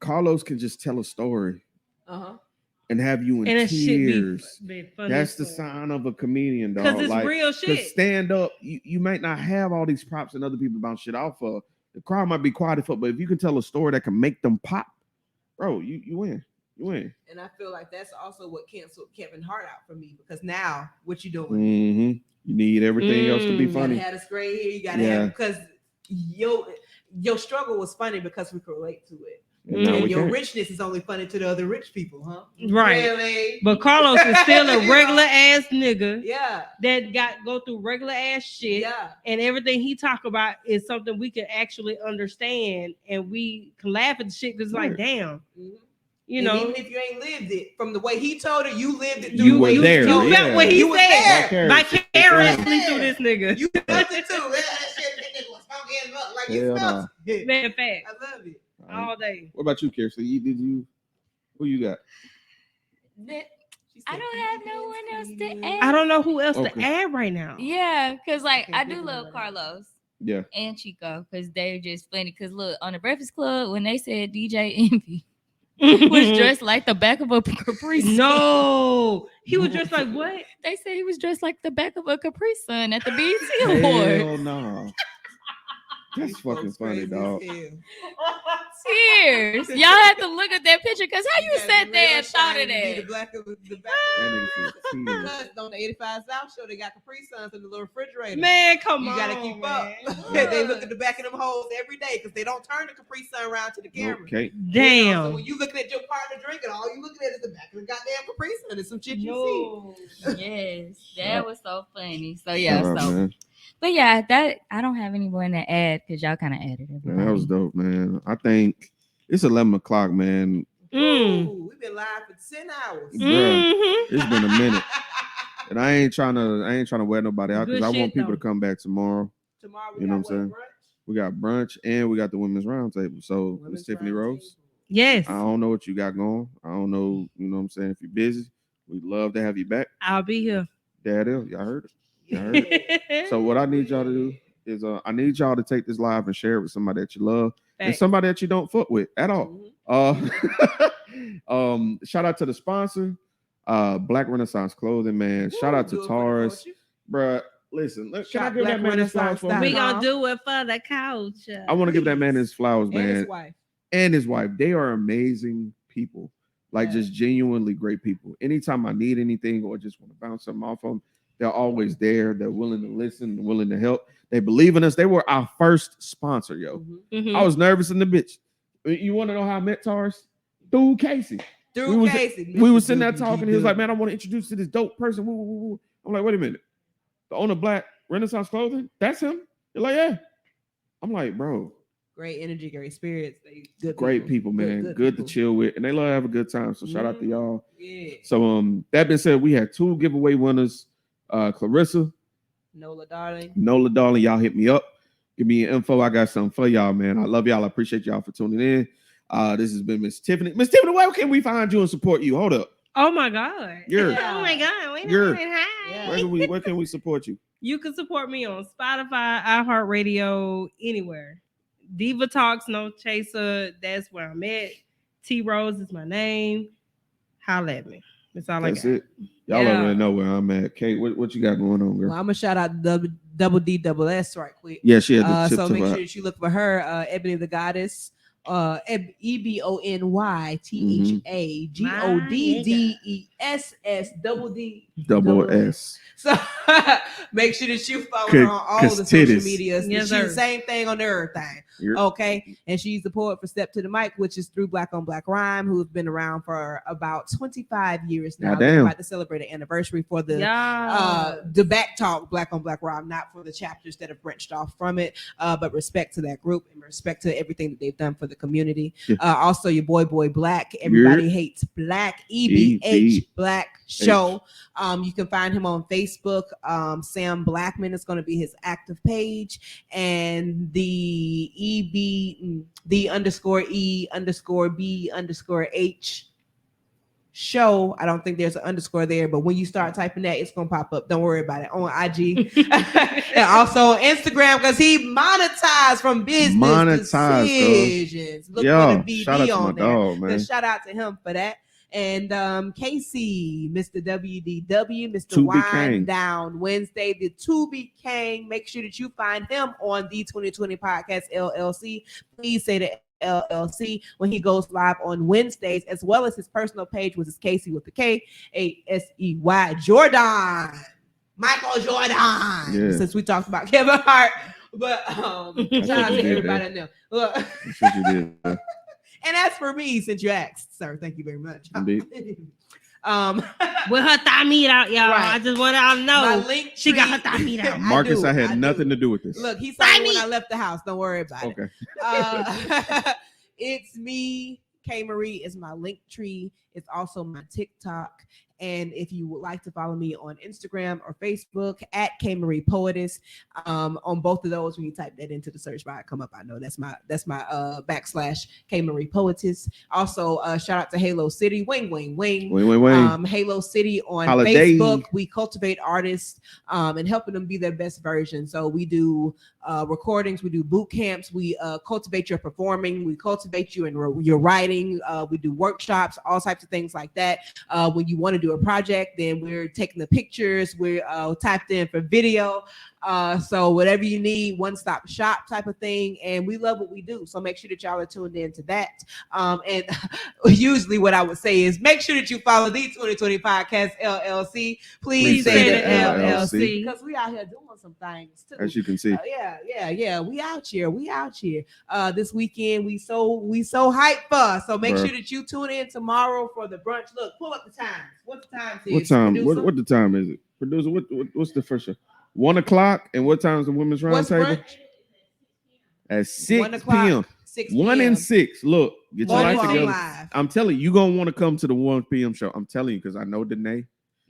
Carlos can just tell a story and have you in And that shit tears. be funny. That's the sign of a comedian, dog. Because it's like, real shit. Stand up, you might not have all these props and other people bounce shit off of. The crowd might be quiet as fuck, but if you can tell a story that can make them pop, bro, you win. You win. And I feel like that's also what canceled Kevin Hart out for me because now what you doing? Mm-hmm. You need everything else to be funny. You gotta have a straight hair. You gotta have because your struggle was funny because we could relate to it. And your richness is only funny to the other rich people, huh? Right. Really? But Carlos is still a regular ass nigga. Yeah. That go through regular ass shit. Yeah. And everything he talk about is something we can actually understand and we can laugh at the shit because like, damn. Mm-hmm. You and know, even if you ain't lived it, from the way he told it, you lived it. You were there. You got what he you said. Vicariously through this nigga. You felt it too. That shit, that nigga was funky as fuck. Like you felt it. Man, fact. I love it. All day. What about you, Kirsten? Who you got? I don't have no one else to add. I don't know who else to add right now. Yeah, because like I do love Carlos. Yeah. And Chico because they're just funny. Because look, on the Breakfast Club, when they said DJ Envy was dressed like the back of a Capri Sun. No, he was dressed like what? They said he was dressed like the back of a Capri Sun at the BET Awards. Hell no. That's fucking funny, dog. Tears. Y'all have to look at that picture because how you sat there and thought of that? The back of the back. Because on the 85 South Show, they got Capri Suns in the little refrigerator. Man, come on. You gotta keep up. They look at the back of them holes every day because they don't turn the Capri Sun around to the camera. Okay. Damn. You know, so when you looking at your partner drinking, all you looking at is the back of the goddamn Capri Sun. It's some shit you see. Yes, that was so funny. So yeah, man. But yeah, that I don't have anyone to add because y'all kind of added it. Man, that was dope, man. I think it's 11 o'clock, man. Ooh, we've been live for 10 hours. Bruh, it's been a minute. And I ain't trying to wear nobody out because I want people to come back tomorrow. Tomorrow you know what I'm saying? Brunch? We got brunch and we got the women's roundtable. So Miss Tiffany Rose. Yes. I don't know what you got going. I don't know, you know what I'm saying? If you're busy, we'd love to have you back. I'll be here. Daddy, y'all heard it. So what I need y'all to do is I need y'all to take this live and share it with somebody that you love and somebody that you don't fuck with at all. Shout out to the sponsor, Black Renaissance Clothing, man. Shout out to Taurus, bruh. Listen, can I give that man his flowers for me? We gonna do it for the culture. I want to give that man his flowers, man. And his wife. And his wife. They are amazing people, like just genuinely great people. Anytime I need anything or just want to bounce something off them, they're always there. They're willing to listen, willing to help. They believe in us. They were our first sponsor, yo. I was nervous in the bitch. You want to know how I met Taurus? Through Casey. We was sitting there talking. He was like, man, I want to introduce you to this dope person. Woo. I'm like, wait a minute. The owner of Black Renaissance Clothing? That's him? You're like, yeah. I'm like, bro. Great energy, great spirits. Great people, man. Good to chill with. And they love to have a good time. So shout out to y'all. Yeah. So that being said, we had 2 giveaway winners. Clarissa, Nola darling, y'all hit me up. Give me your info. I got something for y'all, man. I love y'all. I appreciate y'all for tuning in. This has been Miss Tiffany. Miss Tiffany, where can we find you and support you? Hold up. Oh my God. Oh my God. Where can we support you? You can support me on Spotify, iHeartRadio, anywhere. Diva Talks, No Chaser. That's where I'm at. T Rose is my name. Holla at me. That's all That's I got. it. Y'all already know where I'm at. Kate, what you got going on, girl? Well, I'm gonna shout out Double DSS right quick. Yeah, she had the tip so to make her. sure that you look for her, Ebony the Goddess, EBONYTHAGODDESS Double S. So make sure that you follow her on all the social titties. medias. Yes, She's sir. the same thing on everything. Yep. Okay. And she's the poet for Step to the Mic, which is through Black on Black Rhyme, who's been around for about 25 years now. They're about to celebrate an anniversary for the back talk Black on Black Rhyme, not for the chapters that have branched off from it, but respect to that group and respect to everything that they've done for the community. Yeah. Also, your boy Black. Everybody hates Black. EBH Black Show. You can find him on Facebook. Sam Blackman is going to be his active page, and the _E_B_H show. I don't think there's an underscore there, but when you start typing that, it's gonna pop up. Don't worry about it. On IG and also on Instagram, because he monetized from business decisions. Look for the BD on there. Dog, man. So shout out to him for that. And Casey, Mr. WDW, Mr. To Be Wind King. Down Wednesday, the To Be King. Make sure that you find him on the 2020 Podcast LLC. Please say the LLC when he goes live on Wednesdays, as well as his personal page, which is Casey with the KASEY Jordan. Michael Jordan. Yeah. Since we talked about Kevin Hart. But shout out to everybody in there. Look. That's what you did. And as for me, since you asked, sir, thank you very much. Indeed. With her thigh meat out, y'all. Right. I just want y'all to know My link she got tree- her thigh meat out. Marcus, I had do. nothing to do with this. Look, he saw me when I left the house. Don't worry about it. Okay. It's me. K Marie is my link tree. It's also my TikTok. And if you would like to follow me on Instagram or Facebook at K Marie Poetess, on both of those, when you type that into the search bar, come up. I know that's my / K Marie Poetess. Also, shout out to Halo City, wing. Halo City on Holiday. Facebook. We cultivate artists and helping them be their best version. So we do recordings, we do boot camps, we cultivate your performing, we cultivate you in your writing, we do workshops, all types of things like that. When you want to do a project, then we're taking the pictures, we're typed in for video. So whatever you need, one-stop shop type of thing, and we love what we do. So make sure that y'all are tuned in to that. And usually what I would say is make sure that you follow the 2020 Podcast LLC. Please say the LLC, because we out here doing some things too. As you can see. Yeah. We out here. This weekend we so hyped for. So make sure that you tune in tomorrow for the brunch. Look, pull up the times. What the time is? What time? What the time is it? Producer, what's the first show? 1 o'clock, and what time is the women's roundtable? At 6 p.m. 6 1 and 6. Look, get your life together. Live. I'm telling you, you're gonna want to come to the 1 p.m. show. I'm telling you, because I know Danae,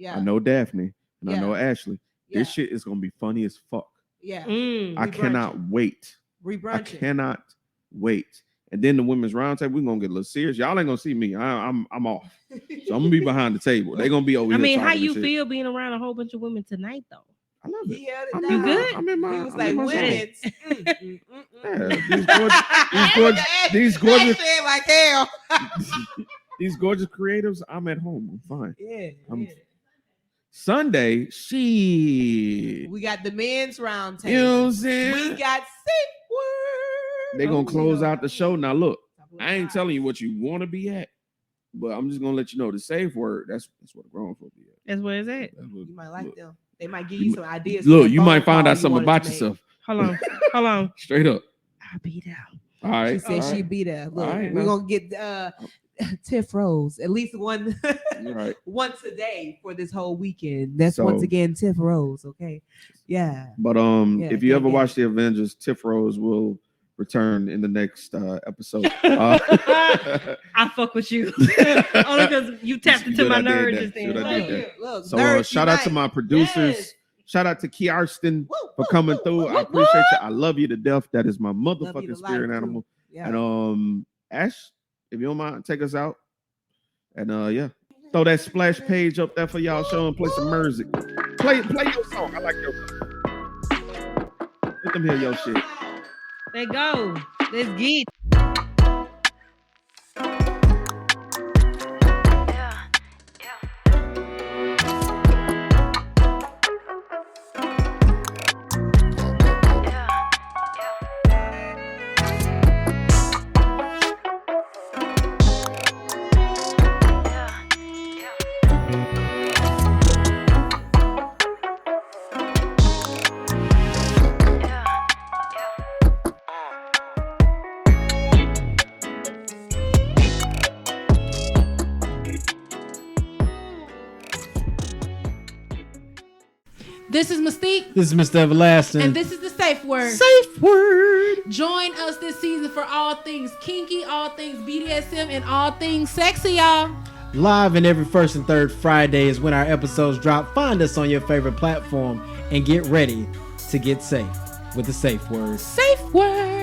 I know Daphne, and I know Ashley. This shit is gonna be funny as fuck. Yeah. I cannot wait. I cannot wait. And then the women's roundtable, we're gonna get a little serious. Y'all ain't gonna see me. I'm off. So I'm gonna be behind the table. They're gonna be over here. I mean, how talking you shit. feel being around a whole bunch of women tonight, though? I love it. You good? I'm in my. He was I'm like, in my women. Yeah, these gorgeous like hell. these gorgeous creatives. I'm at home. I'm fine. Yeah. Sunday, she. We got the men's round table. You know what I'm saying? We got safe word. They're gonna close out the show. Now look, I ain't telling you what you want to be at, but I'm just gonna let you know the safe word. That's what a grown folk be at. That's where it's at. You might like them. They might give you some ideas. Look, you might find out something about yourself. Hold on. Straight up. I'll be there. All right. She said she'd be there. Look, right, we're gonna get Tiff Rose at least one Right. once a day for this whole weekend. That's So- once again Tiff Rose. Okay. Yeah. But if you ever watch the Avengers, Tiff Rose will return in the next episode. I fuck with you only because you tapped into my nerd just then. Look, So shout out to my producers. Yes. Shout out to Kiarston for coming through. I appreciate you. I love you to death. That is my Love you motherfucking to spirit life, animal. too. Yeah. And Ash, if you don't mind, take us out. And throw that splash page up there for y'all. Show and play some music. Play your song. I like your song. Let them hear your shit. Let's go. Let's get. This is Mystique. This is Mr. Everlasting. And this is the Safe Word. Safe Word. Join us this season for all things kinky, all things BDSM, and all things sexy, y'all. Live and every first and third Friday is when our episodes drop. Find us on your favorite platform and get ready to get safe with the Safe Word. Safe Word.